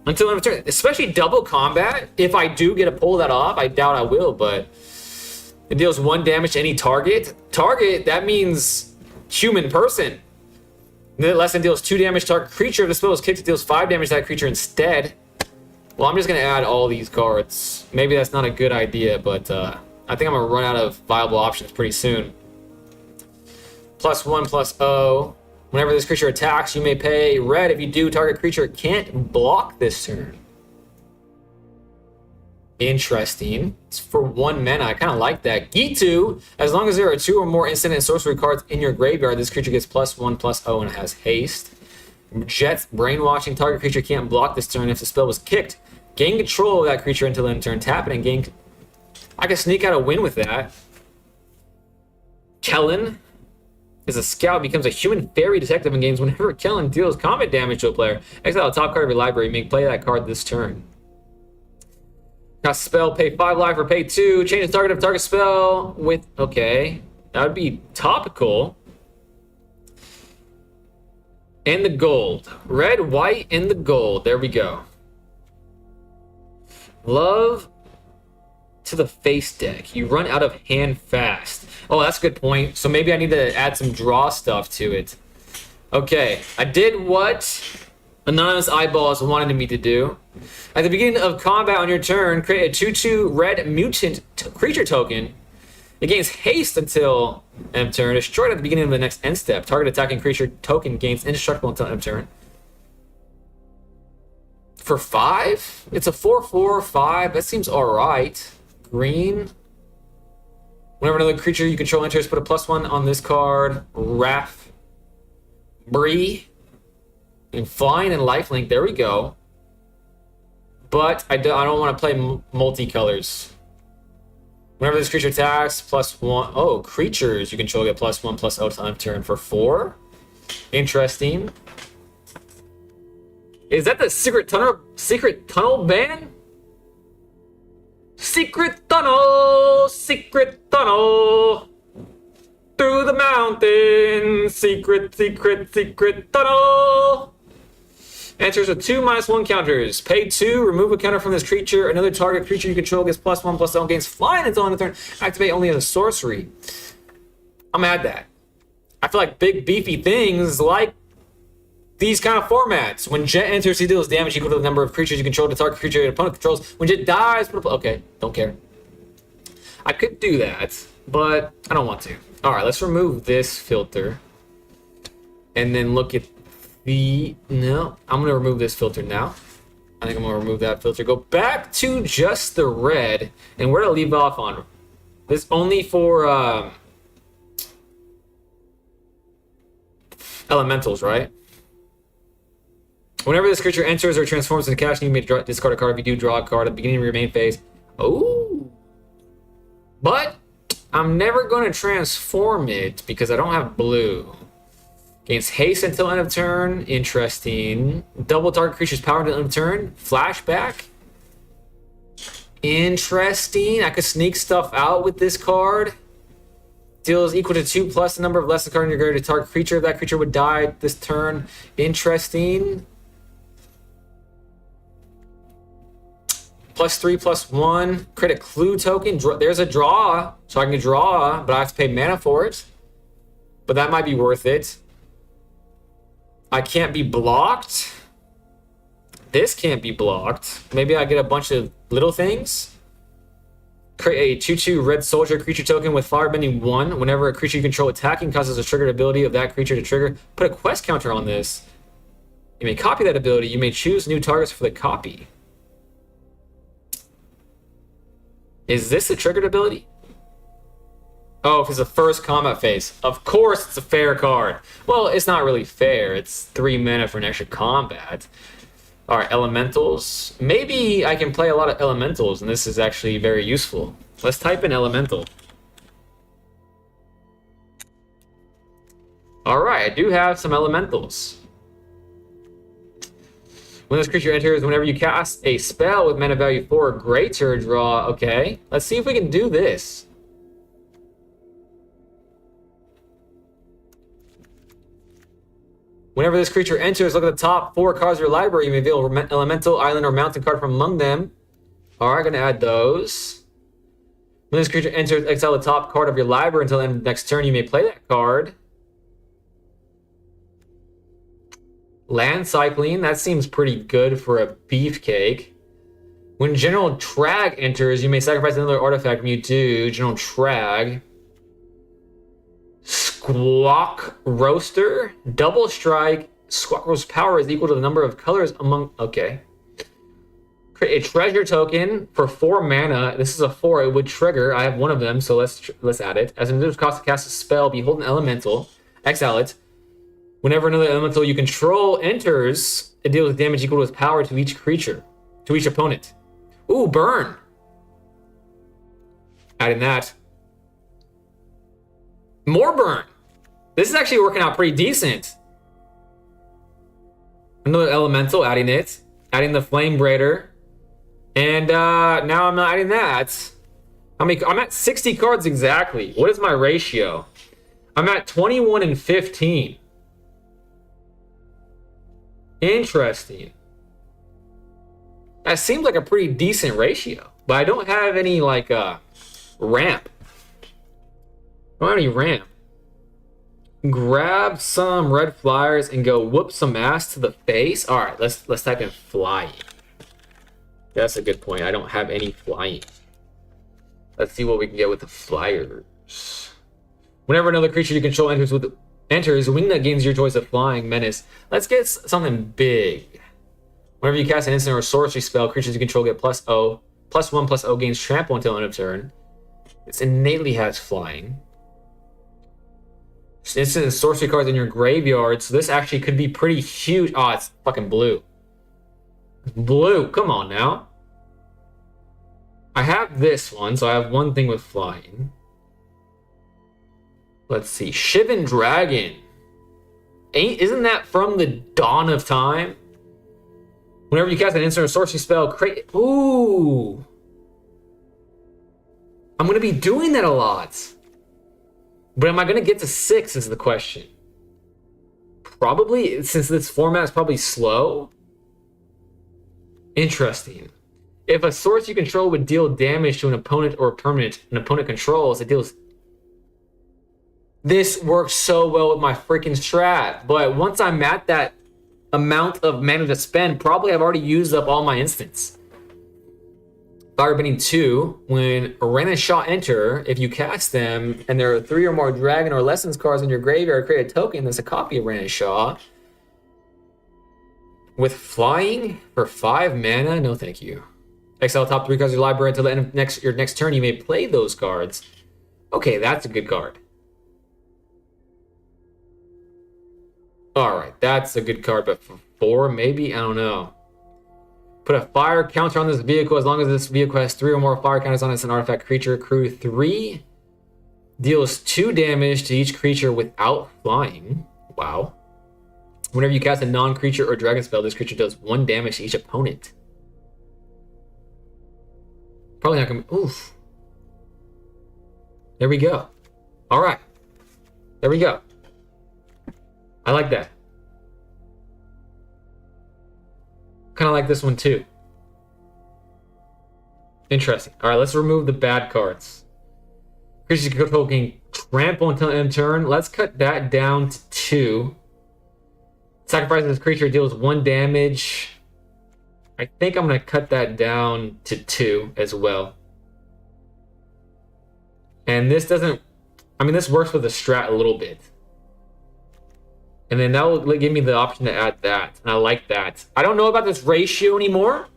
S1: end of turn. Especially double combat. If I do get to pull that off, I doubt I will, but It deals 1 damage to any target. Target, that means human person. Less than deals 2 damage to target creature. If the spell is kicked, it deals 5 damage to that creature instead. Well, I'm just going to add all these cards. Maybe that's not a good idea, but I think I'm going to run out of viable options pretty soon. +1/+0. Whenever this creature attacks, you may pay red. If you do, target creature can't block this turn. Interesting. It's for 1 mana. I kind of like that. Gitu. As long as there are 2 or more instant and sorcery cards in your graveyard, this creature gets +1/+0 and it has haste. Jet's Brainwashing. Target creature can't block this turn if the spell was kicked. Gain control of that creature until end turn. Tap it and gain. I can sneak out a win with that. Kellen is a scout, becomes a human fairy detective in games. Whenever Kellen deals combat damage to a player, exile the top card of your library. You may play that card this turn. Got spell, pay 5 life or pay 2. Change the target of target spell with. Okay, that would be topical. And the gold. Red, white, and the gold. There we go. Love to the face deck. You run out of hand fast. Oh, that's a good point. So maybe I need to add some draw stuff to it. Okay, I did what Anonymous Eyeballs wanted me to do. At the beginning of combat on your turn, create a 2/2 red mutant creature token. It gains haste until end of turn. Destroyed at the beginning of the next end step. Target attacking creature token gains indestructible until end of turn. For 5? It's a 4/4/5. That seems alright. Green. Whenever another creature you control enters, put a +1 on this card. Raph. Bree. And flying and lifelink. There we go. But I don't want to play multicolors. Whenever this creature attacks, +1. Oh, creatures you control get +1/+0 till end turn for 4. Interesting. Is that the secret tunnel ban? Secret tunnel through the mountain. Secret tunnel. Enters with 2/-1 counters. Pay 2, remove a counter from this creature. Another target creature you control gets +1/+0, gains flying until end of turn. Activate only as a sorcery. I'm gonna add that. I feel like big beefy things like these kind of formats. When Jet enters, he deals damage equal to the number of creatures you control to target creature your opponent controls. When Jet dies, okay, don't care. I could do that, but I don't want to. All right, let's remove this filter. And then look at no, I'm going to remove this filter now. I think I'm going to remove that filter. Go back to just the red. And where to leave off on? This only for elementals, right? Whenever this creature enters or transforms into cash, you may discard a card. If you do, draw a card at the beginning of your main phase. Oh! But I'm never going to transform it because I don't have blue. Gains haste until end of turn. Interesting. Double target creature's power until end of turn. Flashback. Interesting. I could sneak stuff out with this card. Deals equal to 2 plus the number of less than card in your graveyard to target creature. If that creature would die this turn. Interesting. +3/+1. Create a clue token. There's a draw. So I can draw, but I have to pay mana for it. But that might be worth it. I can't be blocked. This can't be blocked. Maybe I get a bunch of little things. Create a 2/2 red soldier creature token with firebending 1. Whenever a creature you control attacking causes a triggered ability of that creature to trigger, put a quest counter on this. You may copy that ability. You may choose new targets for the copy. Is this a triggered ability? Oh, if it's the first combat phase. Of course it's a fair card. Well, it's not really fair. It's 3 mana for an extra combat. Alright, elementals. Maybe I can play a lot of elementals, and this is actually very useful. Let's type in elemental. Alright, I do have some elementals. When this creature enters, whenever you cast a spell with mana value 4 or greater, draw. Okay, let's see if we can do this. Whenever this creature enters, look at the top 4 cards of your library. You may reveal elemental, island, or mountain card from among them. Alright, gonna add those. When this creature enters, exile the top card of your library until the end of the next turn. You may play that card. Land cycling, that seems pretty good for a beefcake. When General Trag enters, you may sacrifice another artifact. When you do, General Trag. Squawk Roaster. Double strike. Squawk Roaster's power is equal to the number of colors among... Okay. Create a treasure token for 4 mana. This is a 4. It would trigger. I have one of them, so let's add it. As an additional cost to cast a spell, behold an elemental. Exile it. Whenever another elemental you control enters, it deals damage equal to its power to each creature. To each opponent. Ooh, burn. Adding that. More burn. This is actually working out pretty decent. Another elemental, adding it. Adding the Flame Braider. And now I'm not adding that. I'm at 60 cards exactly. What is my ratio? I'm at 21 and 15. Interesting. That seems like a pretty decent ratio. But I don't have any, like, ramp. I don't have any ramp. Grab some red flyers and go whoop some ass to the face. All right, let's type in flying. That's a good point. I don't have any flying. Let's see what we can get with the flyers. Whenever another creature you control enters, wing that gains your choice of flying menace. Let's get something big. Whenever you cast an instant or sorcery spell, creatures you control get +0. +1/+0 gains trample until end of turn. It innately has flying. Instant and sorcery cards in your graveyard, so this actually could be pretty huge. Oh, it's fucking blue. Blue, come on now. I have this one, so I have one thing with flying. Let's see, Shivan Dragon. Isn't that from the dawn of time? Whenever you cast an instant or sorcery spell, create... Ooh. I'm going to be doing that a lot. But am I going to get to 6 is the question. Probably, since this format is probably slow. Interesting. If a source you control would deal damage to an opponent or a permanent an opponent controls, it deals... This works so well with my freaking strat. But once I'm at that amount of mana to spend, probably I've already used up all my instants. Firebending 2, when Renishaw enter, if you cast them and there are 3 or more Dragon or Lessons cards in your graveyard, create a token that's a copy of Renishaw. With flying for 5 mana, no thank you. Exile top 3 cards of your library until the end of your next turn. You may play those cards. Okay, that's a good card. Alright, that's a good card, but for 4 maybe? I don't know. Put a fire counter on this vehicle. As long as this vehicle has 3 or more fire counters on it, it's an artifact creature. Crew 3 deals 2 damage to each creature without flying. Wow. Whenever you cast a non-creature or dragon spell, this creature does 1 damage to each opponent. Probably not gonna... Oof. There we go. Alright. There we go. I like that. Kind of like this one too. Interesting. All right, let's remove the bad cards. Creatures you control can trample until end of turn. Let's cut that down to 2. Sacrifice this creature, deals 1 damage. I think I'm going to cut that down to 2 as well. And this doesn't... I mean, this works with the strat a little bit. And then that will give me the option to add that. And I like that. I don't know about this ratio anymore.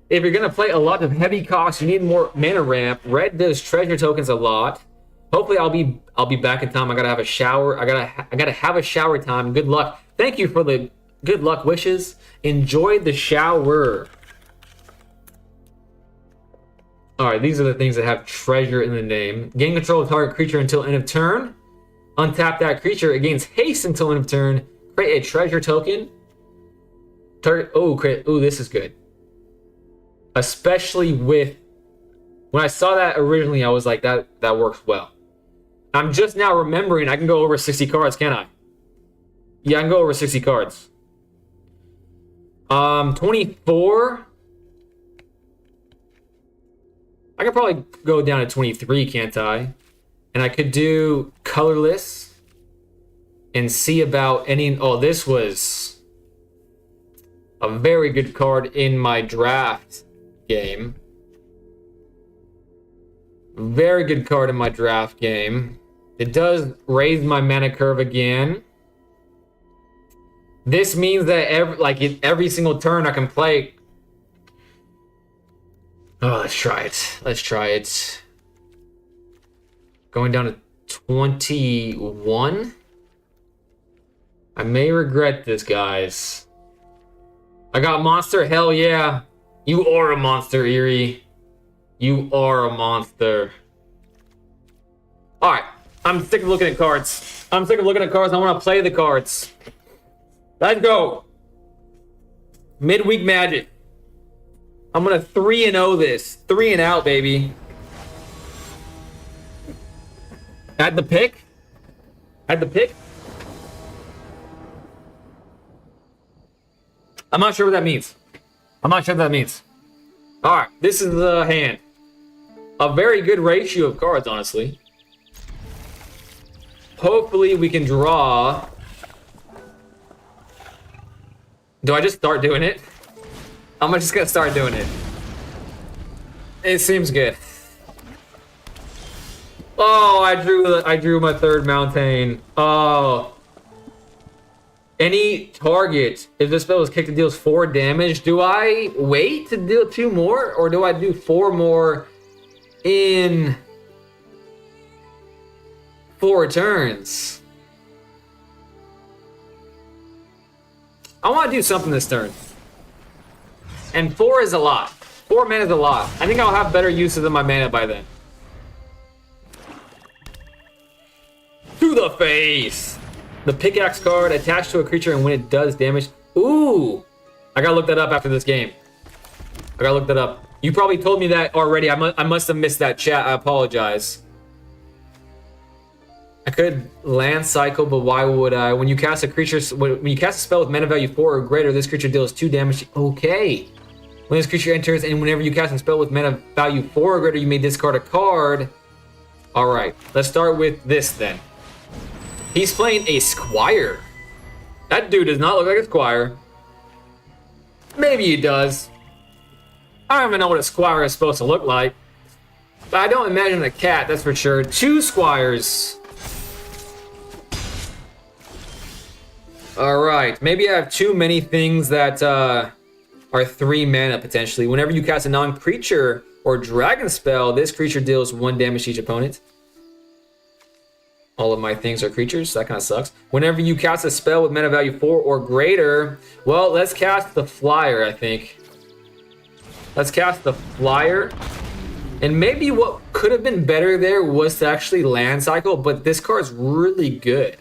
S1: If you're going to play a lot of heavy costs, you need more mana ramp. Red does treasure tokens a lot. Hopefully I'll be back in time. I gotta have a shower. I gotta have a shower time. Good luck. Thank you for the good luck wishes. Enjoy the shower. Alright, these are the things that have treasure in the name. Gain control of target creature until end of turn. Untap that creature. It gains haste until end of turn. Create a treasure token. Target. Oh, this is good. Especially with... When I saw that originally, I was like, that works well. I'm just now remembering I can go over 60 cards, can't I? Yeah, I can go over 60 cards. 24. I I could probably go down to 23, can't I? And I could do colorless and see about any... Oh, this was a very good card in my draft game. Very good card in my draft game. It does raise my mana curve again. This means that every single turn I can play. Oh, let's try it. Let's try it. Going down to 21. I may regret this, guys. I got monster. Hell yeah. You are a monster, Eerie. You are a monster. Alright. I'm sick of looking at cards. I want to play the cards. Let's go. Midweek Magic. I'm going to 3-0 this. 3 and out, baby. Add the pick. I'm not sure what that means. Alright, this is the hand. A very good ratio of cards, honestly. Hopefully we can draw. Do I just start doing it? I'm just gonna start doing it. It seems good. Oh, I drew my third mountain. Oh. Any target, if this spell is kicked, it deals 4 damage. Do I wait to deal 2 more, or do I do 4 more in 4 turns? I want to do something this turn. And 4 is a lot. 4 mana is a lot. I think I'll have better uses of my mana by then. To the face! The pickaxe card attached to a creature, and when it does damage... Ooh! I gotta look that up after this game. I gotta look that up. You probably told me that already. I must have missed that chat. I apologize. I could land cycle, but why would I? When you cast a spell with mana value 4 or greater, this creature deals 2 damage. Okay. When this creature enters, and whenever you cast a spell with mana value 4 or greater, you may discard a card. Alright, let's start with this then. He's playing a Squire. That dude does not look like a Squire. Maybe he does. I don't even know what a Squire is supposed to look like. But I don't imagine a cat, that's for sure. 2 Squires. Alright, maybe I have too many things that are 3 mana potentially. Whenever you cast a non-creature or dragon spell, this creature deals 1 damage to each opponent. All of my things are creatures, so that kind of sucks. Whenever you cast a spell with mana value 4 or greater, well, let's cast the Flyer, I think. Let's cast the Flyer. And maybe what could have been better there was to actually land cycle, but this card's really good.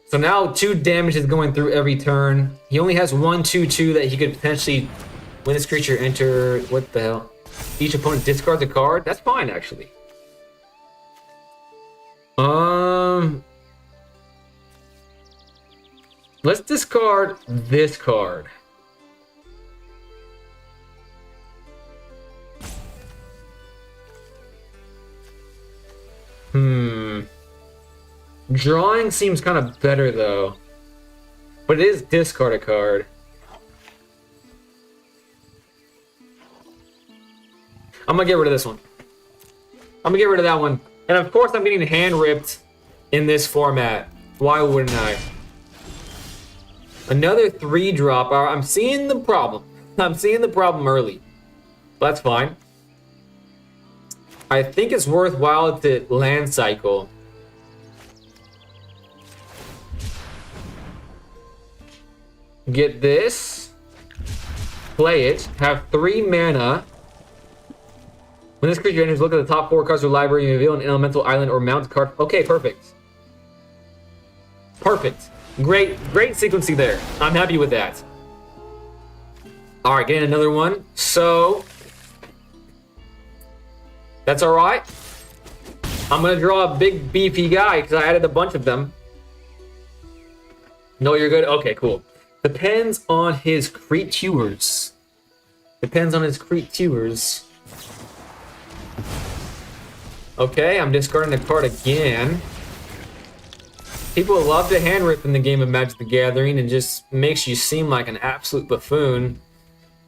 S1: So now 2 damage is going through every turn. He only has 1/2/2 that he could potentially, when this creature enter, what the hell? Each opponent discards a card? That's fine, actually. Let's discard this card. Drawing seems kind of better though. But it is discard a card. I'm gonna get rid of this one. I'm gonna get rid of that one. And of course I'm getting hand ripped in this format. Why wouldn't I? Another 3-drop. I'm seeing the problem. I'm seeing the problem early. But that's fine. I think it's worthwhile to land cycle. Get this. Play it. Have 3 mana. When this creature enters, look at the top 4 cards of the library and reveal an elemental island or mount card. Okay, perfect. Perfect. Great sequencing there. I'm happy with that. Alright, getting another one. So, that's alright. I'm going to draw a big beefy guy because I added a bunch of them. No, you're good? Okay, cool. Depends on his creatures. Okay, I'm discarding a card again. People love to hand rip in the game of Magic the Gathering and just makes you seem like an absolute buffoon.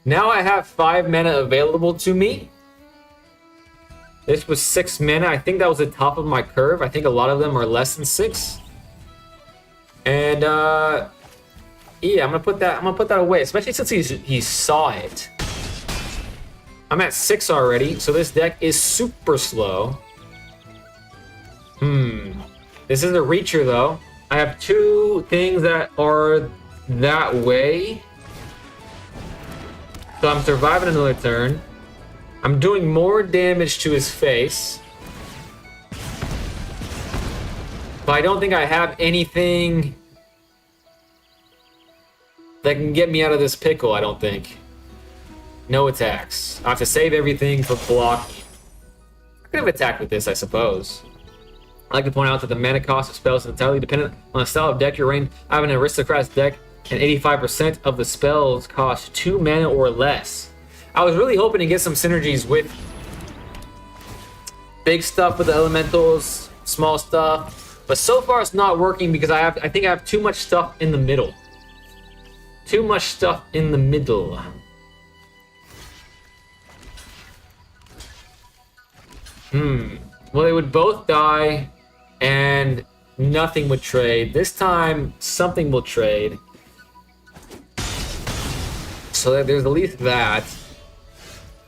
S1: Now I have 5 mana available to me. This was 6 mana. I think that was the top of my curve. I think a lot of them are less than 6. And yeah, I'm gonna put that away, especially since he saw it. I'm at 6 already, so this deck is super slow. This is a reacher though. I have 2 things that are that way. So I'm surviving another turn. I'm doing more damage to his face. But I don't think I have anything that can get me out of this pickle, I don't think. No attacks. I have to save everything for blocking. I could have attacked with this, I suppose. I like to point out that the mana cost of spells is entirely dependent on the style of deck you're in. I have an Aristocrat's deck, and 85% of the spells cost 2 mana or less. I was really hoping to get some synergies with big stuff with the elementals, small stuff, but so far it's not working because I think I have too much stuff in the middle. Too much stuff in the middle. Well, they would both die, and nothing would trade. This time, something will trade. So there's at least that.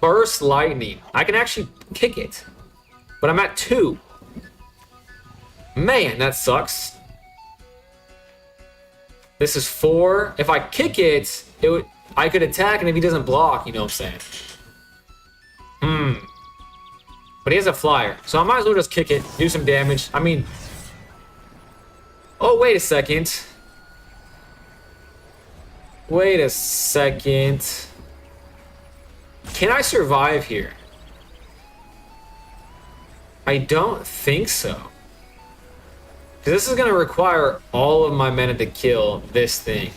S1: Burst Lightning. I can actually kick it, but I'm at 2. Man, that sucks. This is 4. If I kick it, I could attack, and if he doesn't block, you know what I'm saying? But he has a flyer, so I might as well just kick it, do some damage. I mean... Oh, wait a second. Wait a second. Can I survive here? I don't think so. Because this is going to require all of my mana to kill this thing.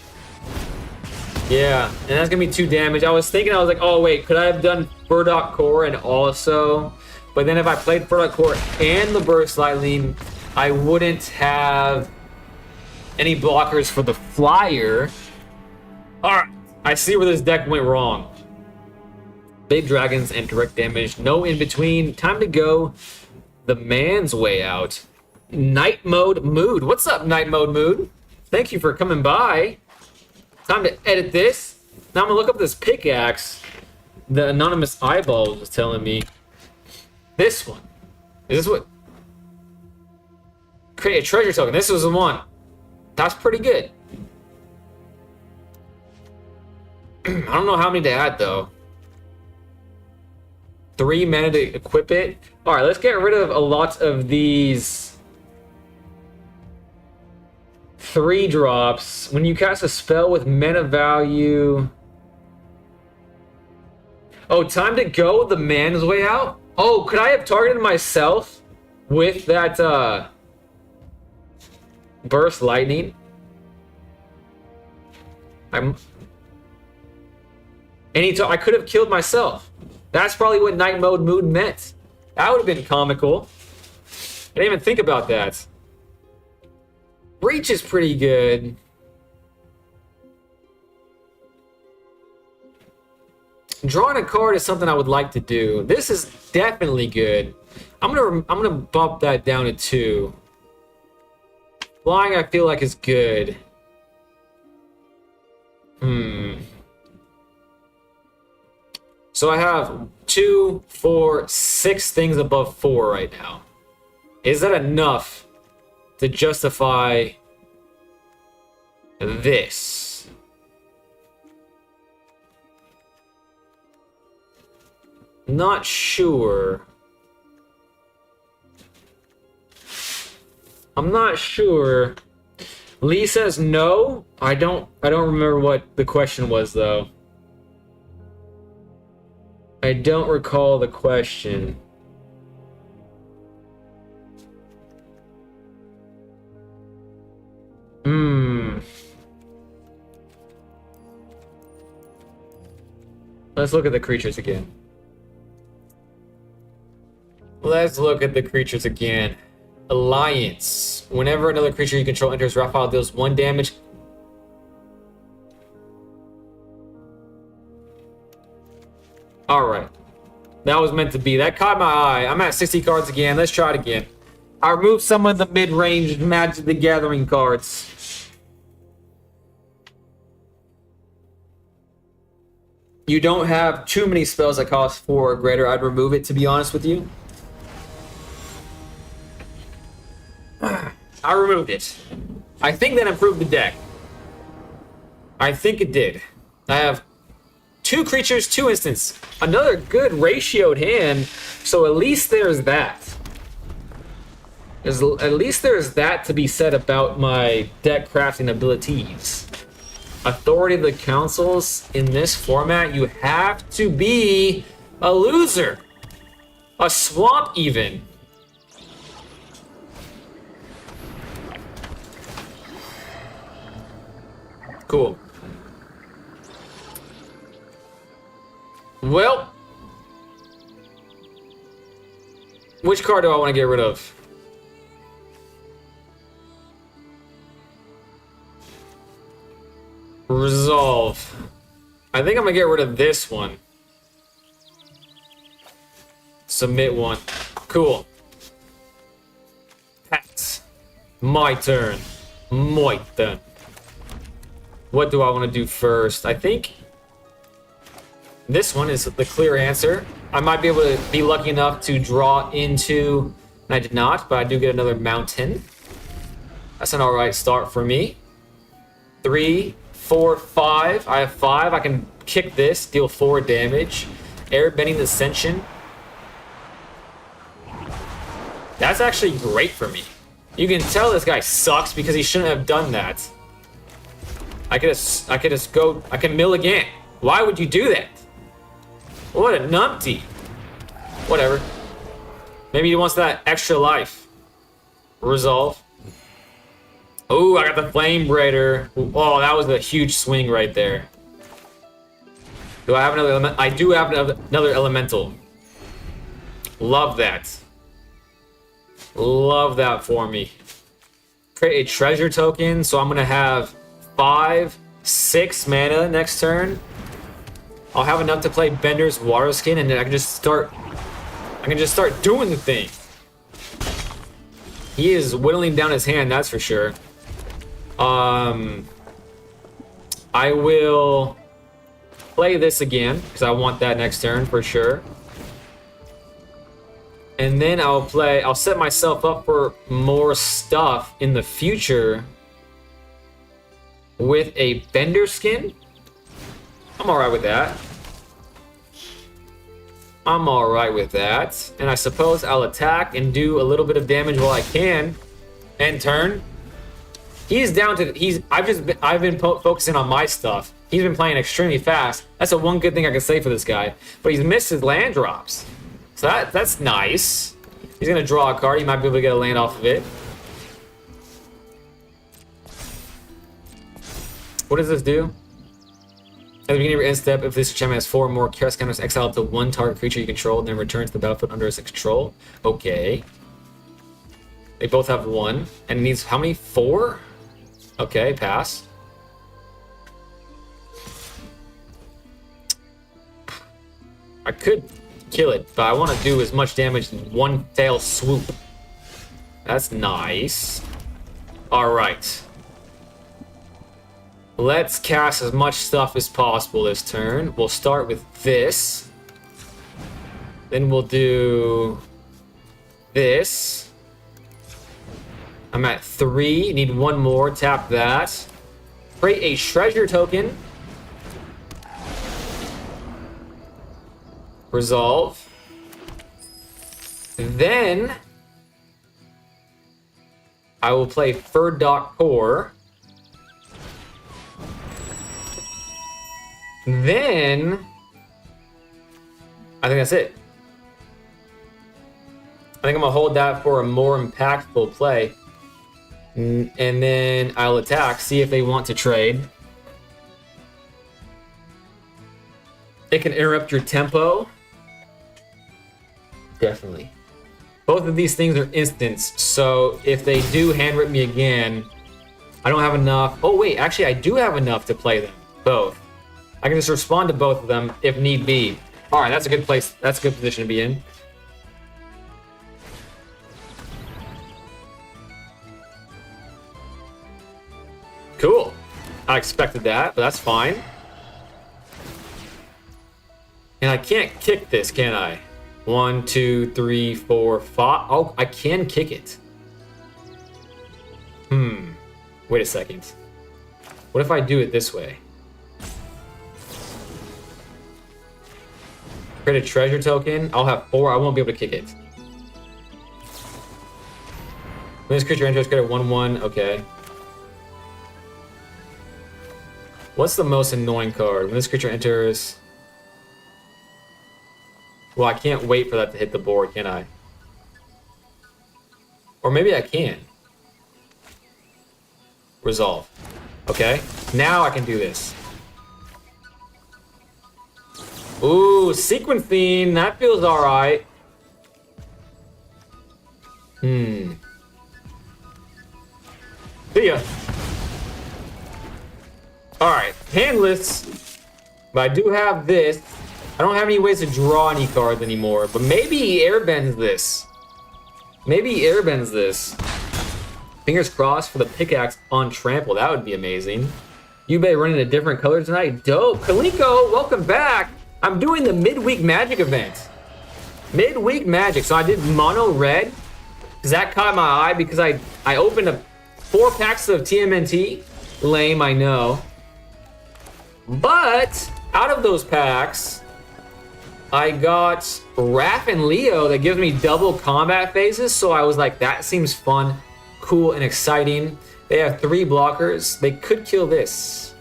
S1: Yeah, and that's going to be 2 damage. I was like, oh wait, could I have done Burdock Core and also... But then if I played Burdock Core and the Burst Lightning, I wouldn't have any blockers for the flyer. Alright, I see where this deck went wrong. Big dragons and direct damage, no in between. Time to go the man's way out. Night Mode Mood. What's up, Night Mode Mood? Thank you for coming by. Time to edit this. Now I'm gonna look up this pickaxe the anonymous eyeball was telling me. This one. Is this what? Create a treasure token. This was the one. That's pretty good. I don't know how many to add though. 3 mana to equip it. Alright, let's get rid of a lot of these 3 drops. When you cast a spell with mana value. Oh, time to go the man's way out? Oh, could I have targeted myself with that Burst Lightning? I could have killed myself. That's probably what Night Mode Mood meant. That would have been comical. I didn't even think about that. Reach is pretty good. Drawing a card is something I would like to do. This is definitely good. I'm gonna bump that down to 2. Flying I feel like is good. So I have 2, 4, 6 things above 4 right now. Is that enough to justify this? Not sure. I'm not sure. Lee says no. I don't remember what the question was though. I don't recall the question. Let's look at the creatures again. Let's look at the creatures again. Alliance. Whenever another creature you control enters raw file, deals 1 damage. Alright. That was meant to be. That caught my eye. I'm at 60 cards again. Let's try it again. I removed some of the mid-range Magic the Gathering cards. You don't have too many spells that cost 4 or greater. I'd remove it, to be honest with you. I removed it. I think that improved the deck. I think it did. I have 2 creatures, 2 instants. Another good ratioed hand, so at least there's that. At least there's that to be said about my deck crafting abilities. Authority of the Councils in this format, you have to be a loser. A swamp even. Cool. Well, which card do I want to get rid of? Resolve. I think I'm gonna get rid of this one. Submit 1. Cool. Pass. My turn. My turn. What do I want to do first? I think this one is the clear answer. I might be able to be lucky enough to draw into, and I did not, but I do get another mountain. That's an alright start for me. 3, 4, 5. I have 5. I can kick this, deal 4 damage. Airbending Ascension. That's actually great for me. You can tell this guy sucks because he shouldn't have done that. I can mill again. Why would you do that? What a numpty. Whatever. Maybe he wants that extra life. Resolve. Oh, I got the Flame Braider. Oh, that was a huge swing right there. Do I have another element? I do have another elemental. Love that. Love that for me. Create a treasure token, so I'm gonna have 5, 6 mana next turn. I'll have enough to play Bender's Water Skin, and then I can just start doing the thing. He is whittling down his hand, that's for sure. I will play this again because I want that next turn for sure. And then I'll set myself up for more stuff in the future with a Bender Skin. I'm alright with that. I'm alright with that. And I suppose I'll attack and do a little bit of damage while I can. End turn. He's down to I've been focusing on my stuff. He's been playing extremely fast. That's the one good thing I can say for this guy. But he's missed his land drops. So that's nice. He's gonna draw a card. He might be able to get a land off of it. What does this do? At the beginning of your end step, if this enchantment has 4 or more chaos counters, exile up to 1 target creature you control, then return to the battlefield under its control. Okay. They both have 1. And it needs how many? 4? Okay, pass. I could kill it, but I want to do as much damage in one fell swoop. That's nice. Alright. Let's cast as much stuff as possible this turn. We'll start with this. Then we'll do this. I'm at 3. Need 1 more. Tap that. Create a treasure token. Resolve. Then I will play Furdock Core. Then I think that's it. I think I'm gonna hold that for a more impactful play. And then I'll attack, see if they want to trade. It can interrupt your tempo. Definitely. Both of these things are instants, so if they do hand rip me again, I don't have enough. Oh wait, actually I do have enough to play them, both. I can just respond to both of them if need be. All right, that's a good place. That's a good position to be in. Cool. I expected that, but that's fine. And I can't kick this, can I? 1, 2, 3, 4, 5. Oh, I can kick it. Wait a second. What if I do it this way? Create a treasure token. I'll have 4. I won't be able to kick it. When this creature enters, create a 1/1. Okay. What's the most annoying card? When this creature enters... Well, I can't wait for that to hit the board, can I? Or maybe I can. Resolve. Okay. Now I can do this. Ooh, sequencing. That feels alright. See ya. Alright. Handless. But I do have this. I don't have any ways to draw any cards anymore, but maybe airbends this. Maybe airbends this. Fingers crossed for the pickaxe on trample. That would be amazing. Yubei running a different color tonight. Dope. Kaliko, welcome back. I'm doing the midweek magic event. Midweek magic. So I did mono red because that caught my eye because I opened up 4 packs of TMNT. Lame, I know. But out of those packs, I got Raph and Leo that gives me double combat phases, so I was like, that seems fun, cool, and exciting. They have 3 blockers. They could kill this.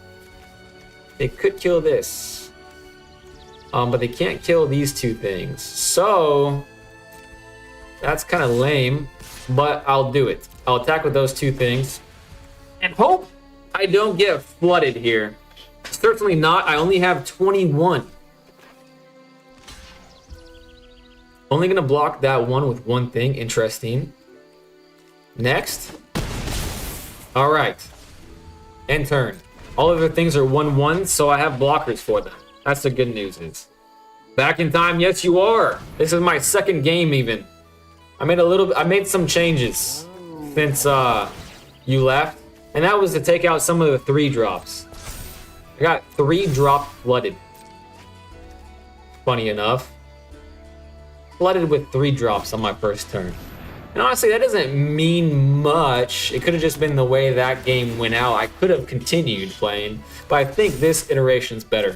S1: They could kill this. But they can't kill these 2 things. So, that's kind of lame, but I'll do it. I'll attack with those 2 things. And hope I don't get flooded here. Certainly not. I only have 21. Only gonna block that one with 1 thing. Interesting. Next. All right. End turn. All of the things are 1/1, so I have blockers for them. That's the good news is. Back in time, yes you are. This is my 2nd game even. I made some changes since you left, and that was to take out some of the 3 drops. I got 3 drop flooded. Funny enough. Flooded with 3 drops on my first turn. And honestly, that doesn't mean much. It could have just been the way that game went out. I could have continued playing, but I think this iteration's better.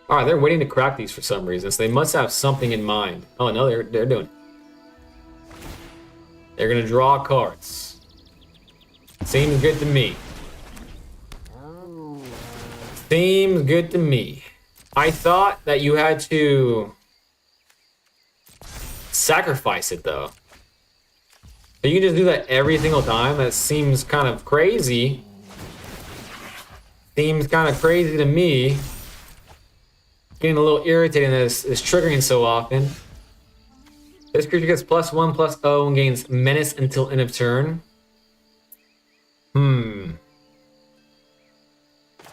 S1: All right, they're waiting to crack these for some reason, so they must have something in mind. Oh no, they're doing. They're gonna draw cards. Seems good to me. Seems good to me. I thought that you had to sacrifice it though. So you can just do that every single time? That seems kind of crazy. Seems kind of crazy to me. Getting a little irritating that it's triggering so often. This creature gets +1/+0 and gains menace until end of turn.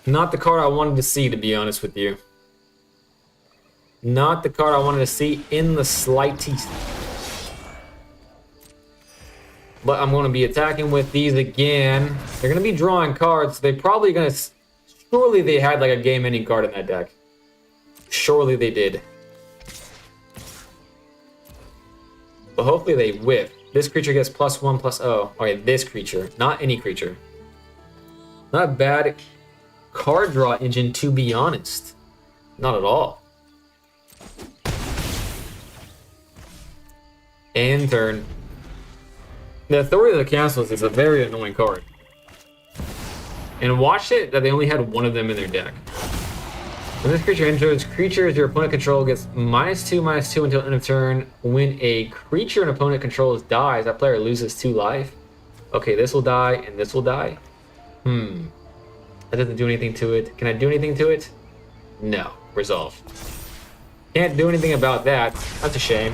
S1: Not the card I wanted to see, to be honest with you. Not the card I wanted to see in the slightest. But I'm going to be attacking with these again. They're going to be drawing cards. They're probably going to... Surely they had like a game-ending card in that deck. Surely they did. But hopefully they whiff. This creature gets +1/+0. Okay, this creature. Not any creature. Not bad card draw engine, to be honest. Not at all. End turn. The Authority of the Castles is a very annoying card. And watch it that they only had 1 of them in their deck. When this creature enters, creatures your opponent control gets -2/-2 until end of turn. When a creature an opponent controls dies, that player loses 2 life. Okay, this will die and this will die. That doesn't do anything to it. Can I do anything to it? No. Resolve. Can't do anything about that. That's a shame.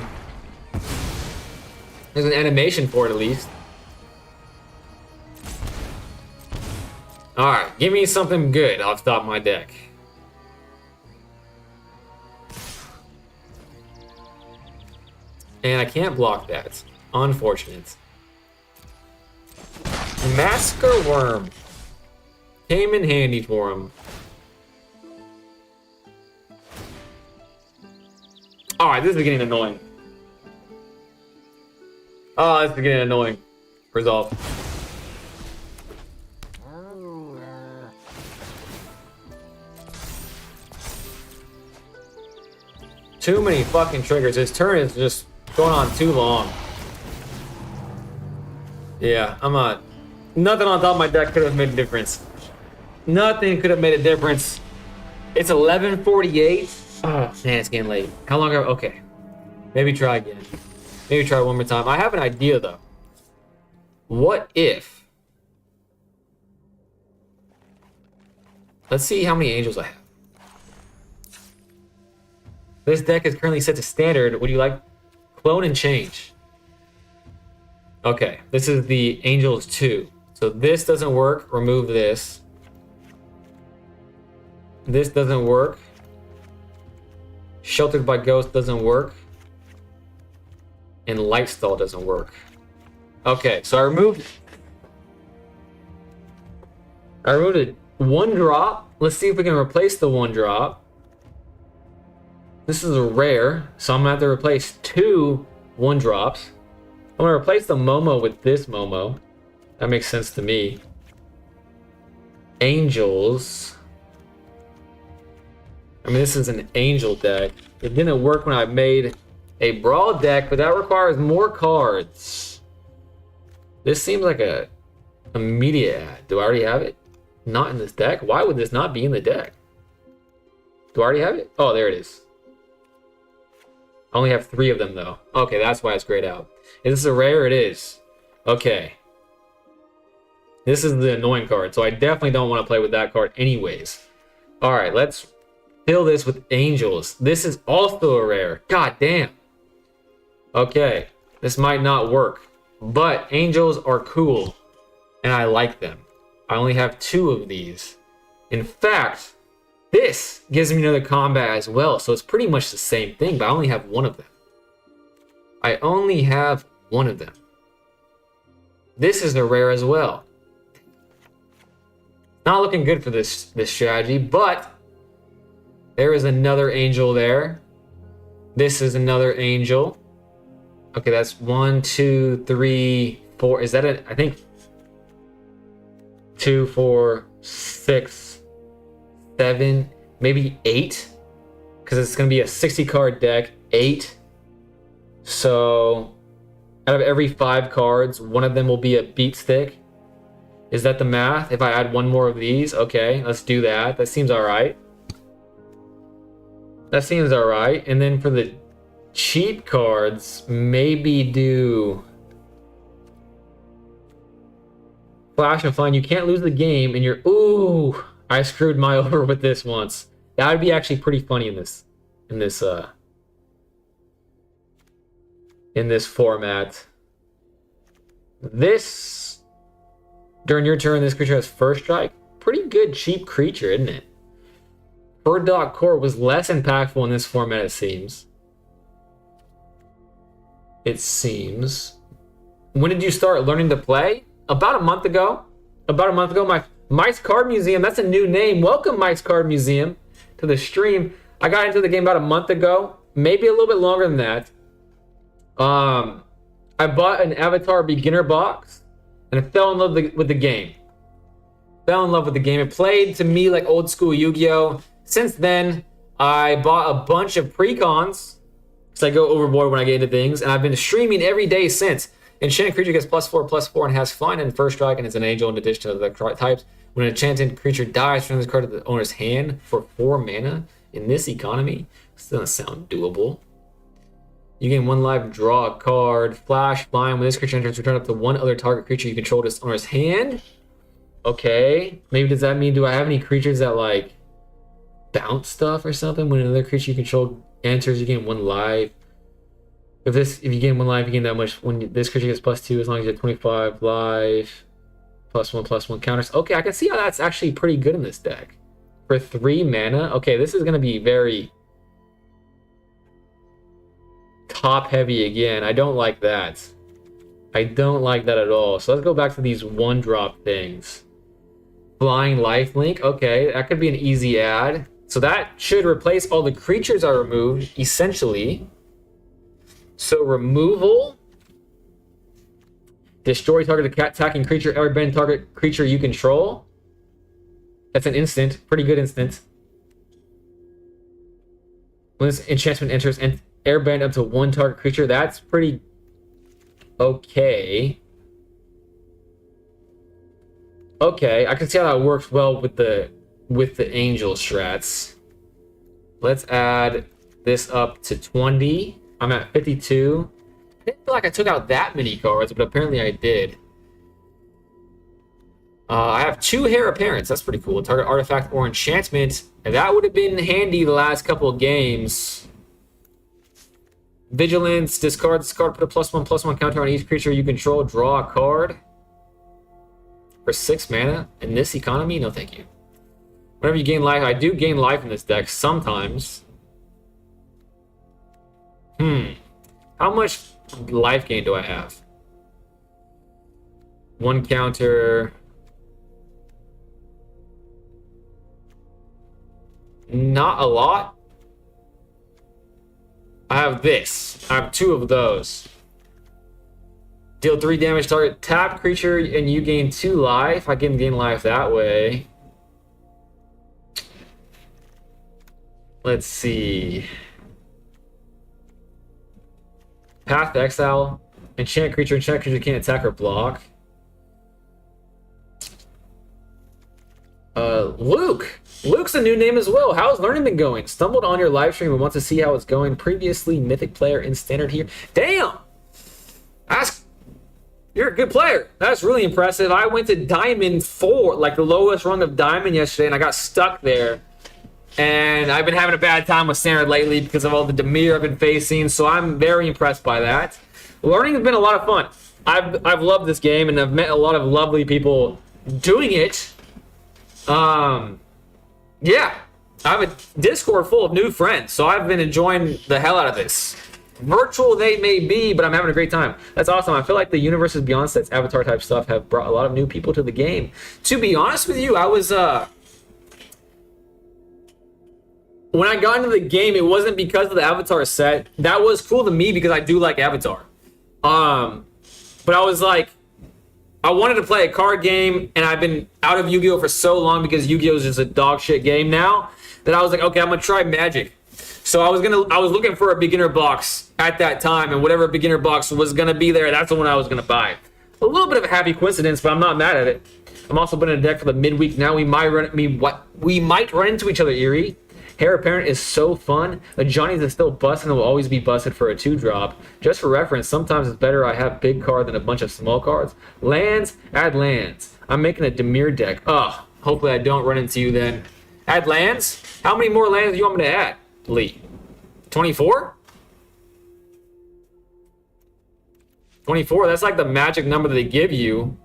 S1: There's an animation for it at least. Alright, give me something good off the top of my deck. And I can't block that. Unfortunate. Masker Worm. Came in handy for him. Alright, this is getting annoying. Oh, this is getting annoying. Resolve. Too many fucking triggers. His turn is just going on too long. Yeah, I'm not. Nothing on top of my deck could have made a difference. Nothing could have made a difference. It's 11:48. Oh, man, it's getting late. How long are... Okay. Maybe try again. Maybe try one more time. I have an idea, though. What if... Let's see how many angels I have. This deck is currently set to standard. Would you like clone and change? Okay, this is the Angels 2. So this doesn't work. Remove this. This doesn't work. Sheltered by Ghost doesn't work. And Lightstall doesn't work. Okay, so I removed a 1-drop. Let's see if we can replace the 1-drop. This is a rare, so I'm gonna have to replace 2 1-drops. I'm gonna replace the Momo with this Momo. That makes sense to me. Angels. I mean, this is an angel deck. It didn't work when I made a brawl deck, but that requires more cards. This seems like a media ad. Do I already have it? Not in this deck? Why would this not be in the deck? Do I already have it? Oh, there it is. I only have 3 of them, though. Okay, that's why it's grayed out. Is this a rare? It is. Okay. This is the annoying card, so I definitely don't want to play with that card anyways. Alright, let's fill this with angels. This is also a rare. God damn. Okay, this might not work. But angels are cool, and I like them. I only have 2 of these. In fact, this gives me another combat as well, so it's pretty much the same thing, but I only have 1 of them. I only have 1 of them. This is a rare as well. Not looking good for this strategy, but there is another angel there. This is another angel. Okay, that's 1, 2, 3, 4. Is that it? I think 2, 4, 6, 7, maybe 8. Because it's going to be a 60 card deck. 8. So out of every 5 cards, 1 of them will be a beat stick. Is that the math? If I add 1 more of these, okay, let's do that. That seems all right. That seems all right. And then for the cheap cards, maybe do Flash and Fun. You can't lose the game, and you're... Ooh, I screwed my over with this once. That would be actually pretty funny in this format. This, during your turn, this creature has first strike. Pretty good cheap creature, isn't it? Bird Dog Core was less impactful in this format, it seems. It seems. When did you start learning to play? About a month ago. About a month ago. My Mike's Card Museum, that's a new name. Welcome, Mike's Card Museum, to the stream. I got into the game about a month ago. Maybe a little bit longer than that. I bought an Avatar beginner box and I fell in love with the game. Fell in love with the game. It played to me like old school Yu-Gi-Oh! Since then, I bought a bunch of precons because I go overboard when I get into things, and I've been streaming every day since. Enchanted creature gets +4/+4 and has flying and first strike, and it's an angel in addition to the types. When an enchanted creature dies, turn this card to the owner's hand for 4 mana. In this economy, this doesn't sound doable. You gain 1 life, draw a card, flash, flying. When this creature enters, return up to 1 other target creature you control to its owner's hand. Okay, maybe does that mean, do I have any creatures that like bounce stuff or something. When another creature you control enters, you gain 1 life. If you gain 1 life, you gain that much. When this creature gets +2, as long as you have 25 life, +1/+1 counters. Okay, I can see how that's actually pretty good in this deck. For 3 mana, okay, this is gonna be very top heavy again. I don't like that. I don't like that at all. So let's go back to these 1-drop things. Flying Lifelink, okay, that could be an easy add. So that should replace all the creatures I removed, essentially. So removal. Destroy target attacking creature, airbend target creature you control. That's an instant, pretty good instant. When this enchantment enters and airbend up to 1 target creature, that's pretty okay. Okay, I can see how that works well with the angel strats. Let's add this up to 20. I'm at 52. I didn't feel like I took out that many cards, but apparently I did. I have 2 Heir Apparents. That's pretty cool. Target artifact or enchantment. And that would have been handy the last couple of games. Vigilance. Discard. Put a +1/+1 counter on each creature you control. Draw a card. For 6 mana. In this economy? No, thank you. Whenever you gain life, I do gain life in this deck sometimes. How much life gain do I have? 1 counter. Not a lot. I have this. I have 2 of those. Deal 3 damage target tap creature and you gain 2 life. I can gain life that way. Let's see. Path to Exile. Enchant creature can't attack or block. Luke. Luke's a new name as well. How's learning been going? Stumbled on your live stream and want to see how it's going. Previously mythic player in standard here. Damn! You're a good player. That's really impressive. I went to Diamond 4, like the lowest rung of Diamond yesterday, and I got stuck there. And I've been having a bad time with standard lately because of all the Dimir I've been facing, so I'm very impressed by that. Learning has been a lot of fun. I've loved this game, and I've met a lot of lovely people doing it. Yeah, I have a Discord full of new friends, so I've been enjoying the hell out of this. Virtual they may be, but I'm having a great time. That's awesome. I feel like the Universes Beyond sets, Avatar type stuff have brought a lot of new people to the game. To be honest with you, I was when I got into the game, it wasn't because of the Avatar set. That was cool to me because I do like Avatar. But I was like, I wanted to play a card game, and I've been out of Yu-Gi-Oh! For so long because Yu-Gi-Oh! Is just a dog shit game now that I was like, okay, I'm gonna try Magic. So I was looking for a beginner box at that time, and whatever beginner box was gonna be there, that's the one I was gonna buy. A little bit of a happy coincidence, but I'm not mad at it. I'm also putting a deck for the midweek now. We might run into each other, Eerie. Heir Apparent is so fun. The Johnny's is still busted and will always be busted for a 2-drop. Just for reference, sometimes it's better I have big card than a bunch of small cards. Lands, add lands. I'm making a Dimir deck. Ugh, hopefully I don't run into you then. Add lands? How many more lands do you want me to add, Lee? 24? 24, that's like the magic number that they give you.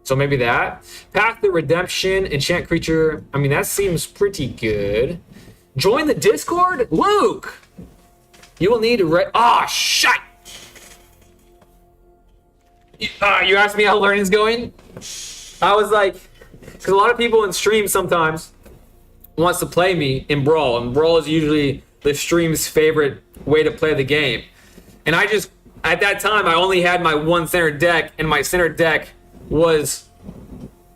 S1: So maybe that. Path to Redemption, enchant creature. I mean, that seems pretty good. Join the Discord? Luke! You will need to shit! You asked me how learning's going? I was like, because a lot of people in stream sometimes wants to play me in Brawl, and Brawl is usually the stream's favorite way to play the game. And I just, at that time, I only had my one center deck, and my center deck was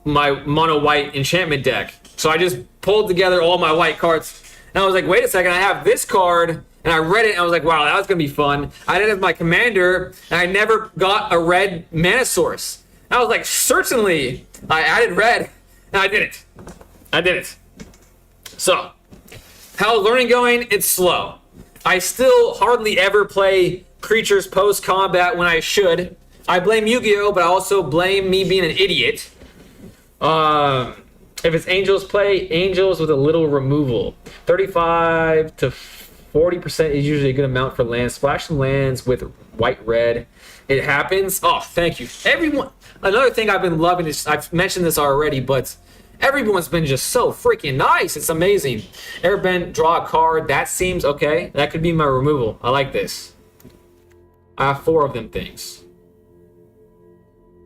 S1: my mono white enchantment deck. So I just pulled together all my white cards. And I was like, wait a second, I have this card. And I read it and I was like, wow, that was going to be fun. I did it as my commander, and I never got a red mana source. And I was like, certainly, I added red, and I did it. I did it. So, how's learning going? It's slow. I still hardly ever play creatures post-combat when I should. I blame Yu-Gi-Oh!, but I also blame me being an idiot. If it's Angels play, Angels with a little removal. 35 to 40% is usually a good amount for lands. Splash some lands with white red. It happens. Oh, thank you. Everyone. Another thing I've been loving is, I've mentioned this already, but everyone's been just so freaking nice. It's amazing. Airbend, draw a card. That seems okay. That could be my removal. I like this. I have 4 of them things.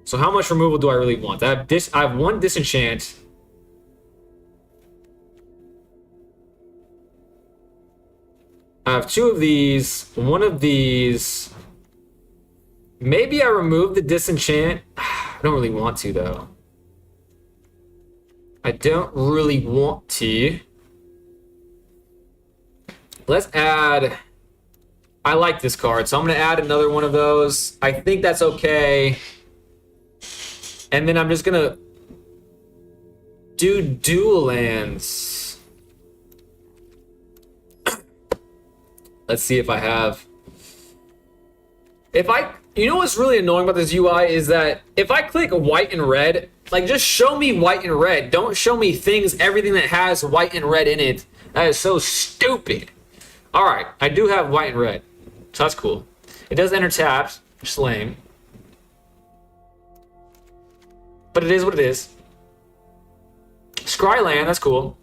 S1: So how much removal do I really want? I have 1 disenchant. I have 2 of these, 1 of these. Maybe I remove the disenchant. I don't really want to, though. I don't really want to. Let's add... I like this card, so I'm going to add another one of those. I think that's okay. And then I'm just going to do dual lands. Let's see if I have... You know what's really annoying about this UI is that if I click white and red, like, just show me white and red. Don't show me everything that has white and red in it. That is so stupid. Alright, I do have white and red. So that's cool. It does enter taps, which is lame. But it is what it is. Scryland, that's cool.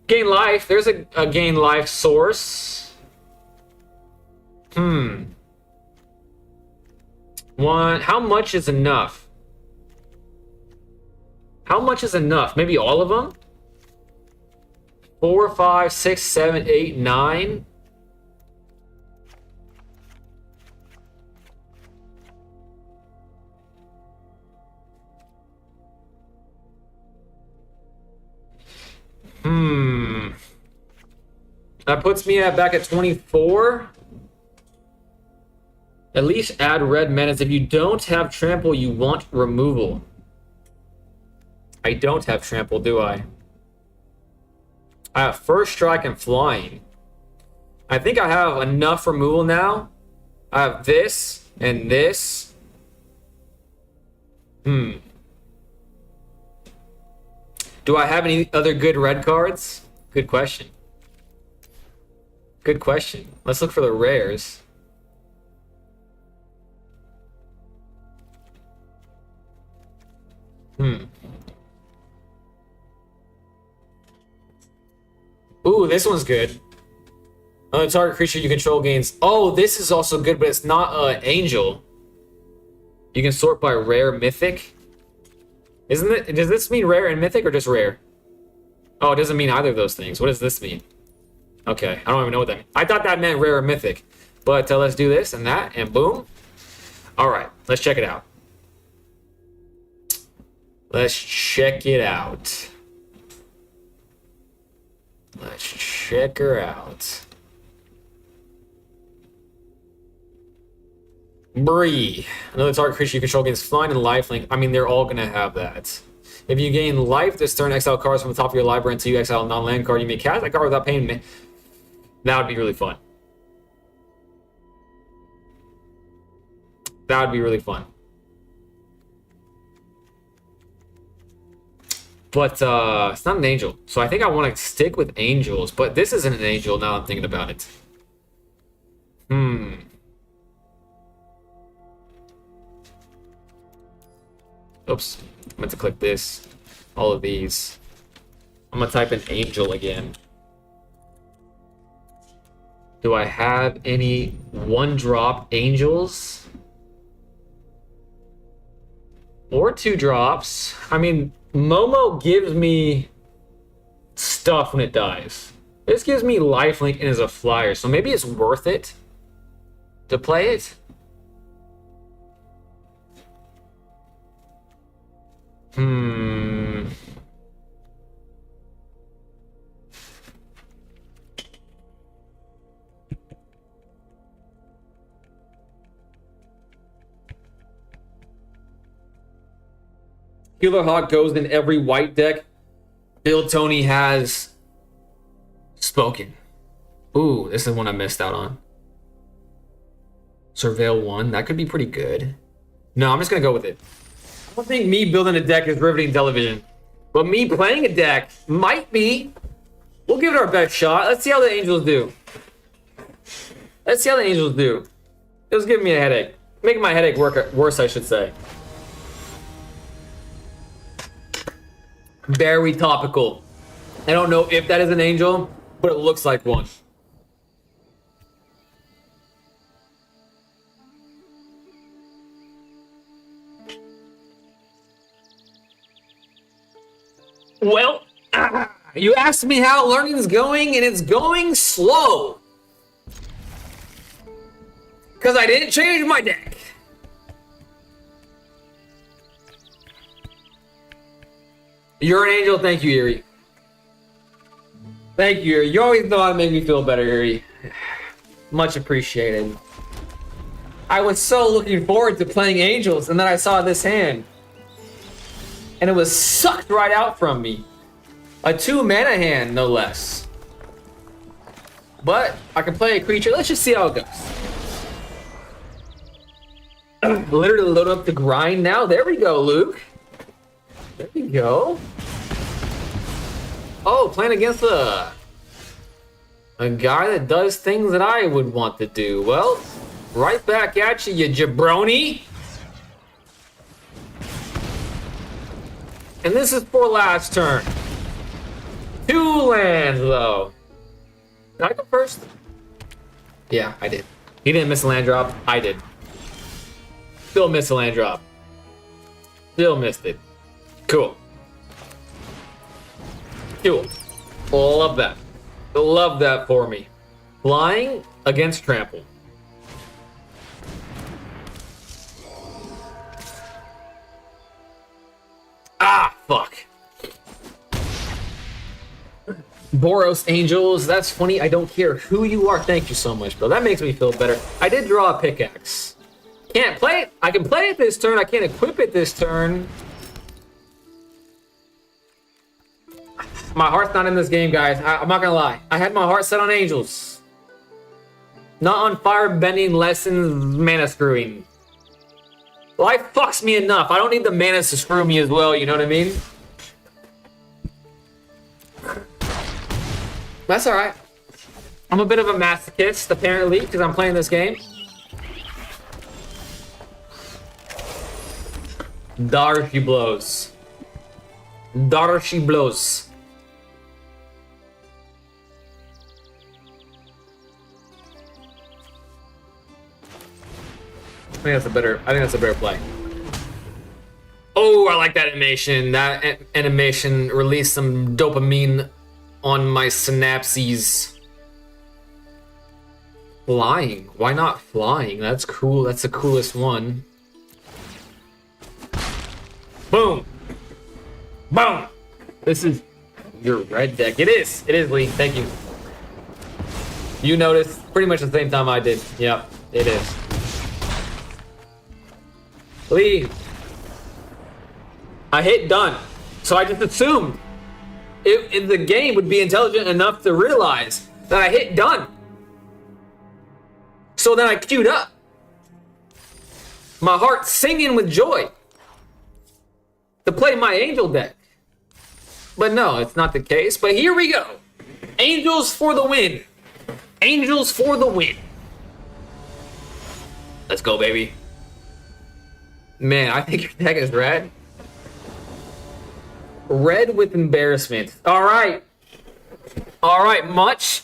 S1: Gain life. There's a gain life source. How much is enough? How much is enough? Maybe all of them? 4, 5, 6, 7, 8, 9. That puts me back at 24. At least add red menace. If you don't have trample, you want removal. I don't have trample, do I? I have first strike and flying. I think I have enough removal now. I have this and this. Do I have any other good red cards? Good question. Good question. Let's look for the rares. Ooh, this one's good. Another target creature you control gains. Oh, this is also good, but it's not angel. You can sort by rare, mythic. Isn't it? Does this mean rare and mythic or just rare? Oh, it doesn't mean either of those things. What does this mean? Okay, I don't even know what that means. I thought that meant rare or mythic. But let's do this and that, and boom. All right, let's check it out. Let's check it out. Let's check her out. Bree. Another target creature you control gains flying and lifelink. I mean, they're all going to have that. If you gain life this turn, exile cards from the top of your library until you exile a non-land card. You may cast that card without paying me. That would be really fun. That would be really fun. But it's not an angel. So I think I want to stick with angels. But this isn't an angel now I'm thinking about it. Oops. I meant to click this. All of these. I'm going to type in angel again. Do I have any 1-drop angels? Or 2 drops? I mean, Momo gives me stuff when it dies. This gives me lifelink and is a flyer, so maybe it's worth it to play it. Healer Hawk goes in every white deck. Bill Tony has spoken. Ooh, this is one I missed out on. Surveil 1, that could be pretty good. No, I'm just gonna go with it. don't think me building a deck is riveting television. But me playing a deck might be. We'll give it our best shot. Let's see how the Angels do. Let's see how the Angels do. It was giving me a headache. Making my headache worse, I should say. Very topical. I don't know if that is an angel, but it looks like one. Well, you asked me how learning is going, and it's going slow. Because I didn't change my deck. You're an angel. Thank you, Erie. Thank you, Erie. You always know how to make me feel better, Erie. Much appreciated. I was so looking forward to playing angels, and then I saw this hand. And it was sucked right out from me. A 2-mana hand, no less. But I can play a creature. Let's just see how it goes. Literally load up the grind now. There we go, Luke. There we go. Oh, playing against a guy that does things that I would want to do. Well, right back at you, you jabroni. And this is for last turn. 2 lands, though. Did I go first? Yeah, I did. He didn't miss a land drop. I did. Still missed a land drop. Still missed it. Cool. Cool. Love that. Love that for me. Flying against trample. Ah, fuck. Boros Angels, that's funny. I don't care who you are. Thank you so much, bro. That makes me feel better. I did draw a pickaxe. Can't play it. I can play it this turn. I can't equip it this turn. My heart's not in this game, guys. I'm not gonna lie. I had my heart set on Angels. Not on fire-bending lessons, mana screwing. Life fucks me enough. I don't need the mana to screw me as well, you know what I mean? That's alright. I'm a bit of a masochist, apparently, because I'm playing this game. Dar she blows. Dar she blows. I think that's a better play. Oh, I like that animation. That animation released some dopamine on my synapses. Flying. Why not flying? That's cool. That's the coolest one. Boom. Boom. This is your red deck. It is, Lee. Thank you. You noticed pretty much the same time I did. Yep, it is. Lee, I hit done, so I just assumed if the game would be intelligent enough to realize that I hit done. So then I queued up. My heart singing with joy to play my angel deck. But no, it's not the case. But here we go. Angels for the win. Angels for the win. Let's go, baby. Man, I think your deck is red. Red with embarrassment. All right. All right, much.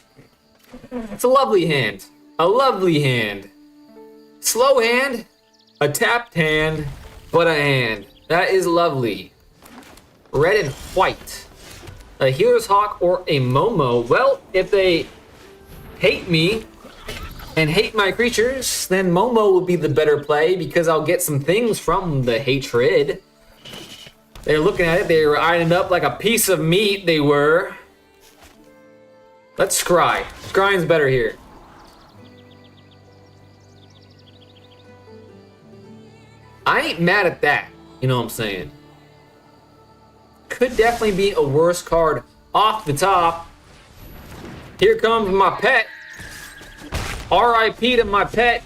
S1: It's a lovely hand. A lovely hand. Slow hand. A tapped hand. But a hand. That is lovely. Red and white. A Healer's Hawk or a Momo. Well, if they hate me and hate my creatures, then Momo will be the better play because I'll get some things from the hatred. They're looking at it. They were eyeing it up like a piece of meat, they were. Let's scry. Scrying's better here. I ain't mad at that. You know what I'm saying? Could definitely be a worse card off the top. Here comes my pet. RIP to my pet,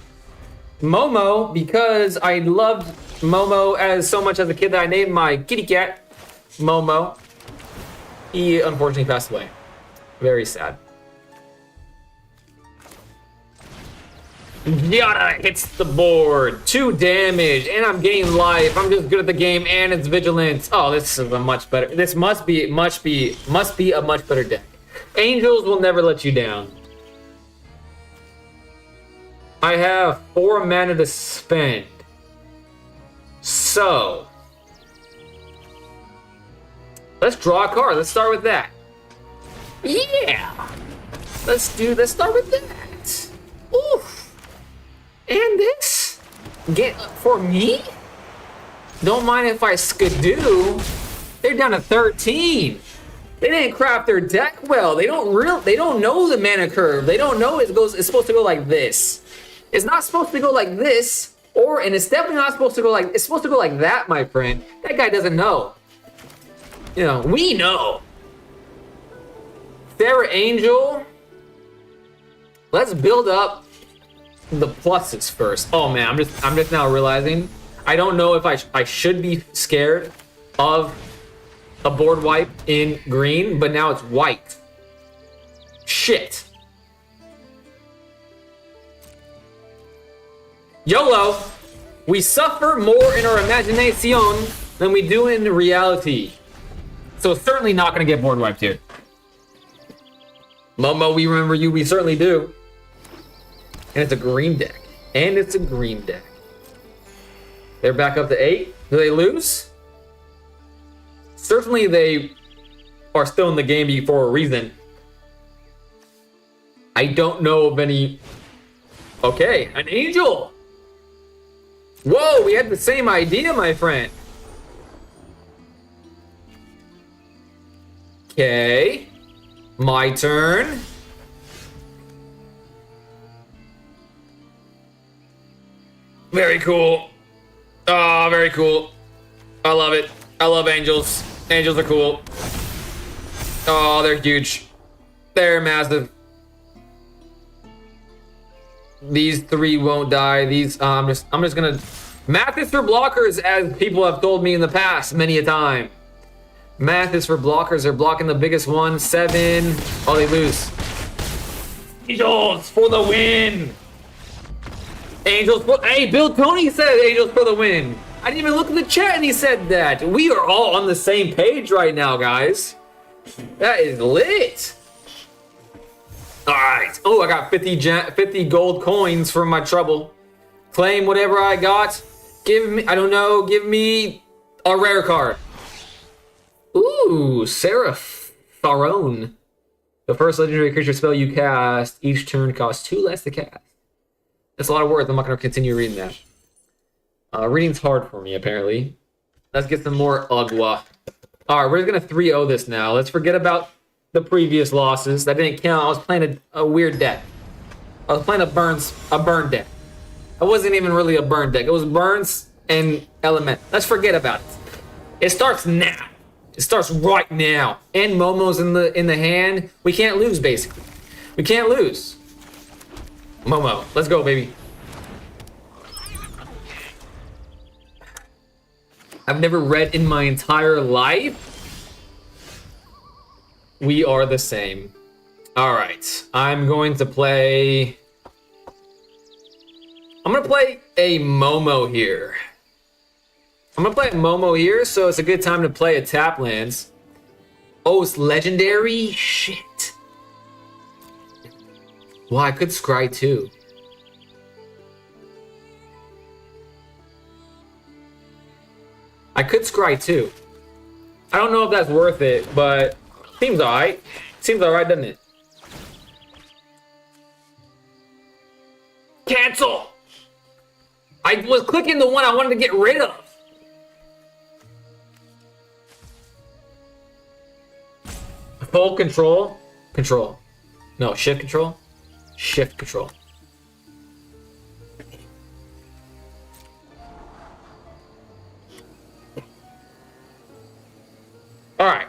S1: Momo, because I loved Momo as so much as a kid that I named my kitty cat Momo. He unfortunately passed away. Very sad. Yada hits the board. 2 damage, and I'm gaining life. I'm just good at the game, and it's vigilance. Oh, this is a much better. This must be a much better deck. Angels will never let you down. I have 4 mana to spend. So let's draw a card. Let's start with that. Yeah. Let's start with that. Oof. And this? Get for me? Don't mind if I skidoo. They're down to 13. They didn't craft their deck well. They don't know the mana curve. They don't know it's supposed to go like this. It's not supposed to go like this, and it's definitely not supposed to go like, it's supposed to go like that, my friend. That guy doesn't know. You know, we know. Sarah Angel. Let's build up the pluses first. Oh man, I'm just now realizing I don't know if I should be scared of a board wipe in green, but now it's white. Shit. YOLO. We suffer more in our imagination than we do in reality. So certainly not gonna get board wiped here. Momo, we remember you, we certainly do. And it's a green deck. They're back up to 8. Do they lose? Certainly they are still in the game for a reason. I don't know of any... Okay, an angel! Whoa, we had the same idea, my friend. Okay. My turn. Very cool. Oh, very cool. I love it. I love angels. Angels are cool. Oh, they're huge. They're massive. These 3 won't die. These, I'm just gonna... Math is for blockers, as people have told me in the past many a time. Math is for blockers. They're blocking the biggest one. 7. Oh, they lose. Angels for the win. Angels for... Hey, Bill Tony said angels for the win. I didn't even look at the chat and he said that. We are all on the same page right now, guys. That is lit. All right. Oh, I got 50 gold coins for my trouble. Claim whatever I got. Give me... I don't know. Give me a rare card. Ooh, Sarah Faron. The first legendary creature spell you cast each turn costs 2 less to cast. That's a lot of words. I'm not going to continue reading that. Reading's hard for me, apparently. Let's get some more Ugwa. All right, we're going to 3-0 this now. Let's forget about the previous losses. That didn't count. I was playing a weird deck. I was playing a burn deck. It wasn't even really a burn deck. It was burns and element. Let's forget about it. It starts now. It starts right now. And Momo's in the hand. We can't lose, basically. We can't lose. Momo, let's go, baby. I've never read in my entire life. We are the same. All right, I'm going to play a Momo here. So it's a good time to play a tap lands. Oh, it's legendary? Shit. Well, I could scry too. I don't know if that's worth it, but seems alright. Seems alright, doesn't it? Cancel! I was clicking the one I wanted to get rid of. Full control? Control. No, shift control? Shift control. Alright.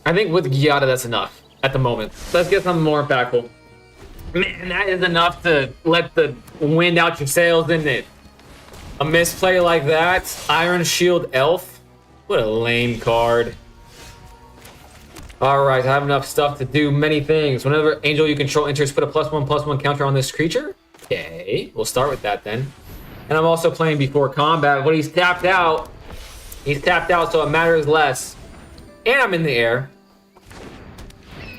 S1: I think with Giada that's enough at the moment. Let's get something more impactful. Man, that is enough to let the wind out your sails, isn't it? A misplay like that. Iron Shield Elf. What a lame card. Alright, I have enough stuff to do many things. Whenever angel you control enters, put a +1/+1 counter on this creature. Okay, we'll start with that then. And I'm also playing before combat. When he's tapped out, so it matters less. And I'm in the air.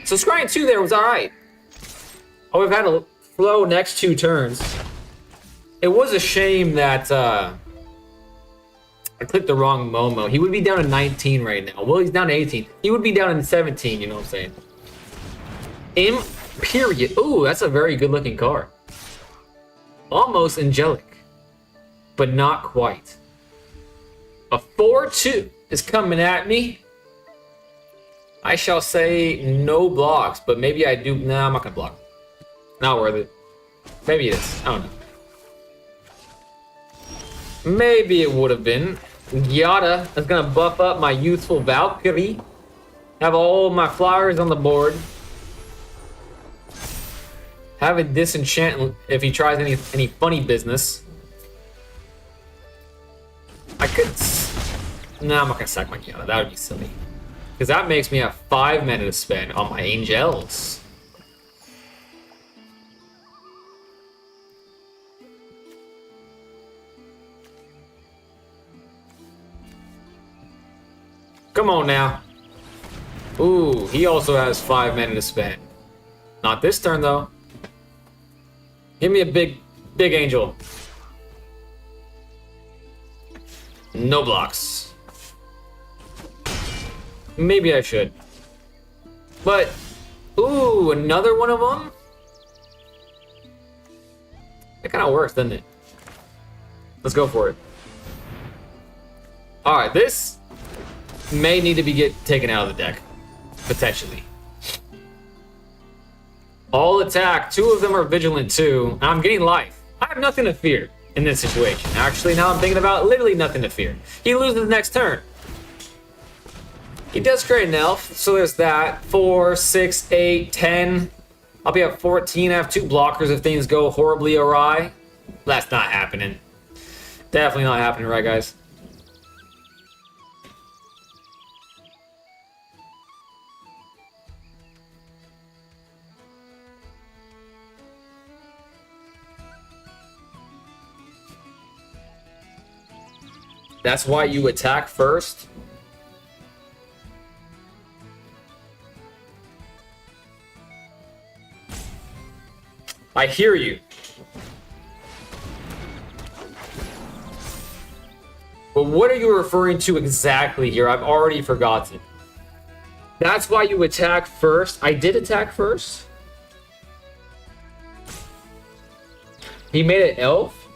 S1: So scrying 2 there was alright. Oh, we've had a flow next 2 turns. It was a shame that I clicked the wrong Momo. He would be down to 19 right now. Well, he's down to 18. He would be down in 17, you know what I'm saying? Period. Ooh, that's a very good looking card. Almost angelic, but not quite. A 4/2 is coming at me. I shall say no blocks, but maybe I do. Nah, I'm not gonna block. Not worth it. Maybe it is. I don't know. Maybe it would have been. Gyata is gonna buff up my youthful Valkyrie. Have all my flowers on the board. Have a disenchant if he tries any funny business. I could. No, I'm not gonna sack my Gyata. That would be silly. Because that makes me have 5 mana to spend on my angels. Come on now. Ooh, he also has 5 mana to spend. Not this turn though. Give me a big angel. No blocks. Maybe I should. But, ooh, another one of them? That kind of works, doesn't it? Let's go for it. Alright, this may need to be taken out of the deck. Potentially. All attack. 2 of them are vigilant too. I'm getting life. I have nothing to fear in this situation. Actually, now I'm thinking about literally nothing to fear. He loses next turn. He does create an elf, so there's that. 4, 6, 8, 10. I'll be at 14. I have 2 blockers if things go horribly awry. That's not happening. Definitely not happening, right, guys? That's why you attack first. I hear you. But what are you referring to exactly here? I've already forgotten. That's why you attack first. I did attack first. He made an elf.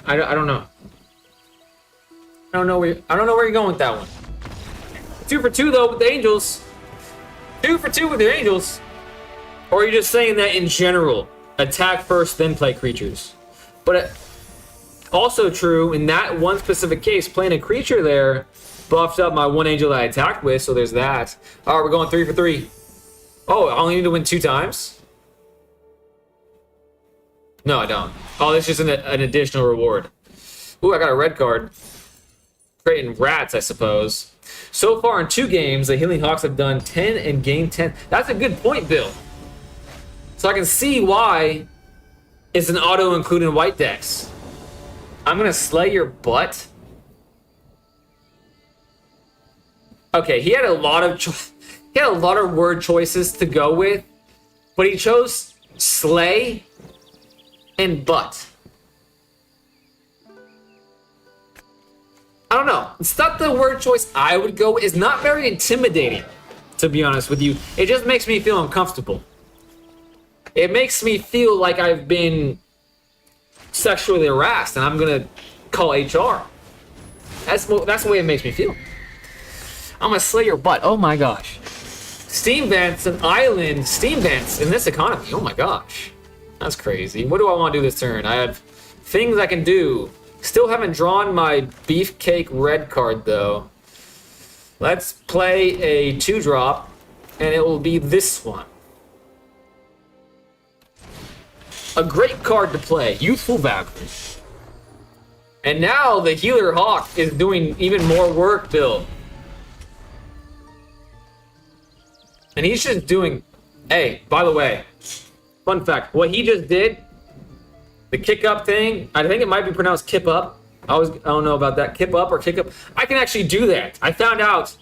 S1: I don't know. I don't know where you're going with that one. 2 for 2 though with the angels. 2 for 2 with your angels. Or are you just saying that in general? Attack first, then play creatures. But also true, in that one specific case, playing a creature there buffed up my 1 angel that I attacked with, so there's that. Alright, we're going 3 for 3. Oh, I only need to win 2 times? No, I don't. Oh, this is just an additional reward. Ooh, I got a red card. Creating rats, I suppose. So far in 2 games, the Healing Hawks have done 10 and gained 10. That's a good point, Bill. So I can see why it's an auto-include in white decks. I'm gonna slay your butt. Okay, he had a lot of word choices to go with, but he chose slay and butt. I don't know. It's not the word choice I would go with. It's not very intimidating, to be honest with you. It just makes me feel uncomfortable. It makes me feel like I've been sexually harassed and I'm gonna call HR. That's the way it makes me feel. I'm gonna slay your butt. Oh my gosh. Steam vents and island steam vents in this economy. Oh my gosh. That's crazy. What do I want to do this turn? I have things I can do. Still haven't drawn my beefcake red card though. Let's play a 2-drop and it will be this one. A great card to play, Youthful Valkyrie. And now the Healer Hawk is doing even more work, Bill. And he's just doing... Hey, by the way, fun fact, what he just did, the kick up thing, I think it might be pronounced kip up. I don't know about that. Kip up or kick up. I can actually do that. I found out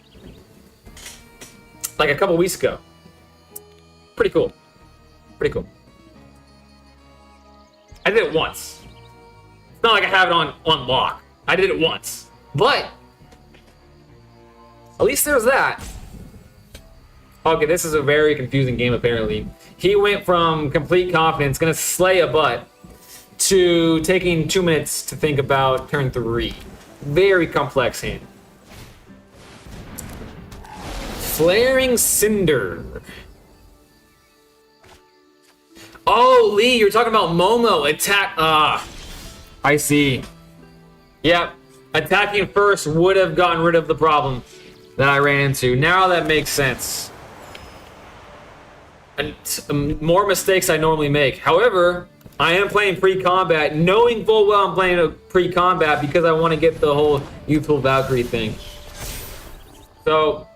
S1: like a couple weeks ago. Pretty cool. Pretty cool. I did it once. It's not like I have it on lock. I did it once. But at least there's that. Okay, this is a very confusing game apparently. He went from complete confidence, gonna slay a butt, to taking 2 minutes to think about turn 3. Very complex hand. Flaring Cinder. Oh, Lee, you're talking about Momo. Attack. I see. Yep. Attacking first would have gotten rid of the problem that I ran into. Now that makes sense. And more mistakes I normally make. However, I am playing pre-combat, knowing full well I'm playing a pre-combat because I want to get the whole Youthful Valkyrie thing. So,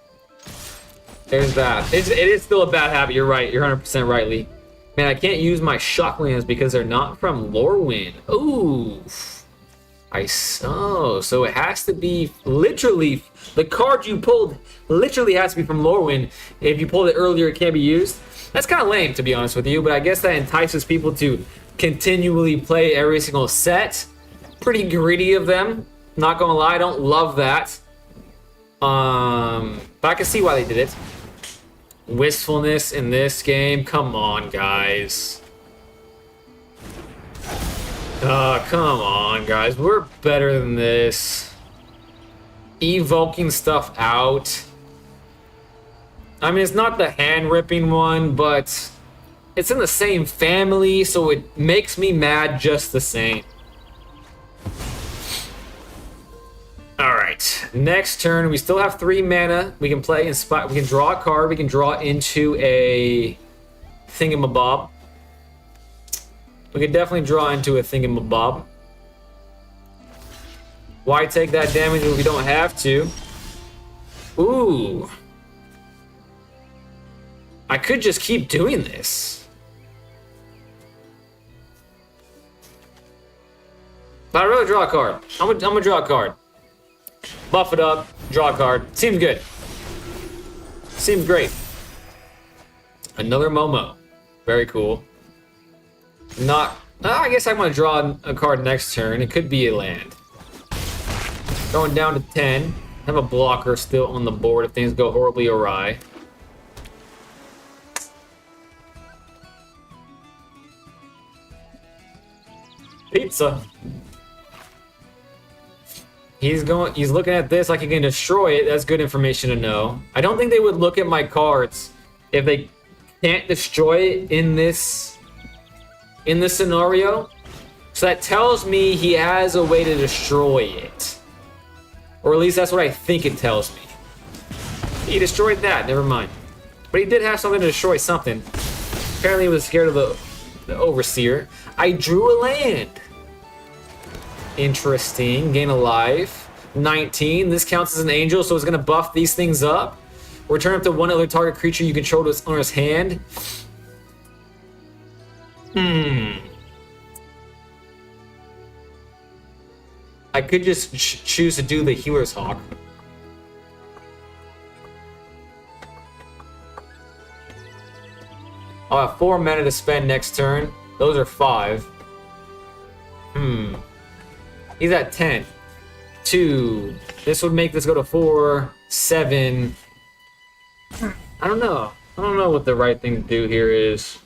S1: there's that. It is still a bad habit. You're right. You're 100% right, Lee. Man, I can't use my Shocklands because they're not from Lorwyn. Ooh. I saw. So it has to be literally, the card you pulled literally has to be from Lorwyn. If you pulled it earlier, it can't be used. That's kind of lame, to be honest with you, but I guess that entices people to continually play every single set. Pretty greedy of them. Not gonna lie, I don't love that. But I can see why they did it. Wistfulness in this game, come on, guys. Come on, guys. We're better than this. Evoking stuff out. I mean, it's not the hand-ripping one, but it's in the same family, so it makes me mad just the same. Alright, next turn, we still have 3 mana. We can play in spot. We can draw a card. We can draw into a thingamabob. We can definitely draw into a thingamabob. Why take that damage if we don't have to? Ooh. I could just keep doing this. But I'd rather draw a card. I'm gonna draw a card. Buff it up, draw a card. Seems good. Seems great. Another Momo. Very cool. Not... I guess I'm gonna draw a card next turn. It could be a land. Going down to 10. Have a blocker still on the board if things go horribly awry. Pizza. He's looking at this like he can destroy it. That's good information to know. I don't think they would look at my cards if they can't destroy it in this scenario. So that tells me he has a way to destroy it. Or at least that's what I think it tells me. He destroyed that, never mind. But he did have something to destroy something. Apparently he was scared of the Overseer. I drew a land. Interesting. Gain a life. 19. This counts as an angel, so it's going to buff these things up. Return up to one other target creature you control to its owner's hand. I could just choose to do the Healer's Hawk. I'll have 4 mana to spend next turn. Those are 5. He's at 10. 2. This would make this go to 4, 7. I don't know. I don't know what the right thing to do here is.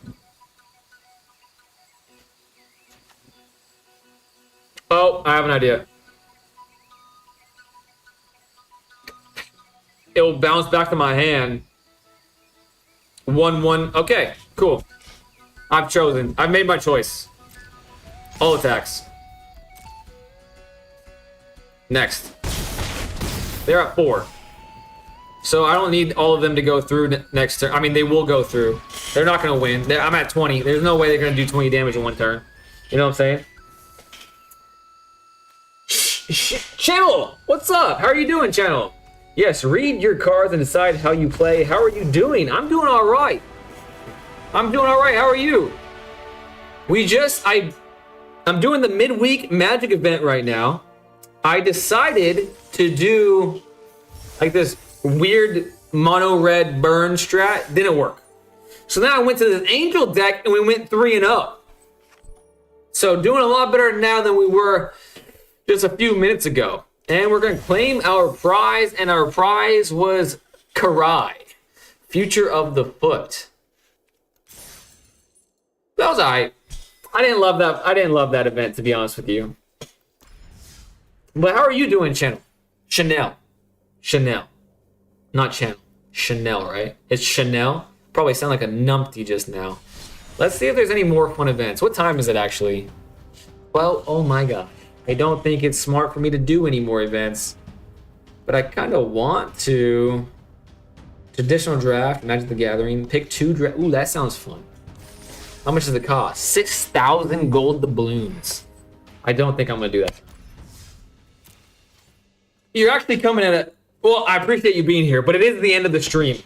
S1: Oh, I have an idea. It will bounce back to my hand. 1/1. Okay, cool. I've chosen. I've made my choice. All attacks. Next. They're at 4. So I don't need all of them to go through next turn. I mean, they will go through. They're not going to win. I'm at 20. There's no way they're going to do 20 damage in one turn. You know what I'm saying? Channel, what's up? How are you doing, Channel? Yes, read your cards and decide how you play. How are you doing? I'm doing all right. I'm doing all right. How are you? I'm doing the midweek Magic event right now. I decided to do like this weird mono red burn strat. Didn't work. So then I went to this Angel deck and we went 3-0. So doing a lot better now than we were just a few minutes ago. And we're going to claim our prize, and our prize was Karai, Future of the Foot. That was alright. I didn't love that. I didn't love that event, to be honest with you. But how are you doing, Channel? Chanel. Not Channel. Chanel, right? It's Chanel. Probably sound like a numpty just now. Let's see if there's any more fun events. What time is it actually? Well, oh my god. I don't think it's smart for me to do any more events. But I kind of want to. Traditional draft, Magic the Gathering. Pick 2 draft. Ooh, that sounds fun. How much does it cost? 6,000 gold doubloons. I don't think I'm going to do that. You're actually coming at it. Well, I appreciate you being here, but it is the end of the stream.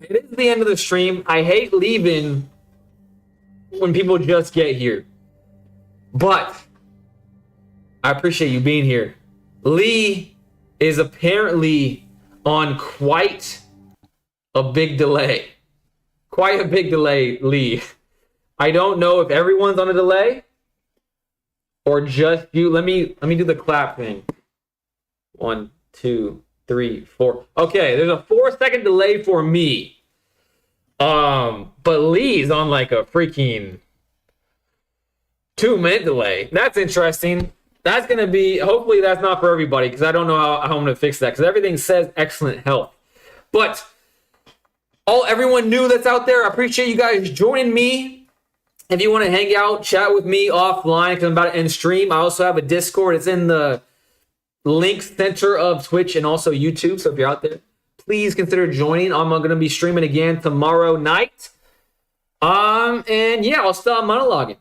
S1: It is the end of the stream. I hate leaving when people just get here. But I appreciate you being here. Lee is apparently on quite a big delay. Quite a big delay, Lee. I don't know if everyone's on a delay or just you. Let me do the clap thing. 1, 2, 3, 4. Okay, there's a 4-second delay for me. But Lee's on like a freaking 2-minute delay. That's interesting. That's gonna be, hopefully that's not for everybody, because I don't know how I'm gonna fix that, because everything says excellent health. But everyone new that's out there, I appreciate you guys joining me. If you want to hang out, chat with me offline, because I'm about to end stream. I also have a Discord. It's in the link center of Twitch and also YouTube. So if you're out there, please consider joining. I'm going to be streaming again tomorrow night. And yeah, I'll stop monologuing.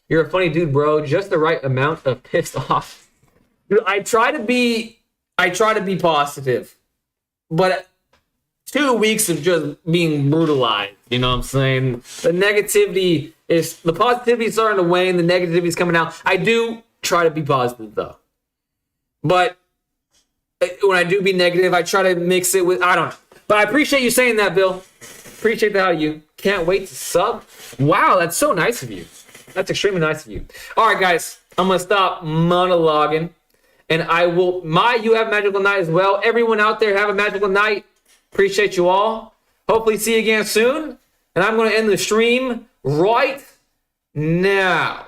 S1: You're a funny dude, bro. Just the right amount of pissed off. Dude, I try to be positive, but 2 weeks of just being brutalized, you know what I'm saying? The positivity is starting to wane, the negativity is coming out. I do try to be positive though. But when I do be negative, I try to mix it with, I don't know. But I appreciate you saying that, Bill. Appreciate that. You can't wait to sub. Wow, that's so nice of you. That's extremely nice of you. All right, guys, I'm going to stop monologuing. And you have a magical night as well. Everyone out there, have a magical night. Appreciate you all. Hopefully see you again soon. And I'm going to end the stream right now.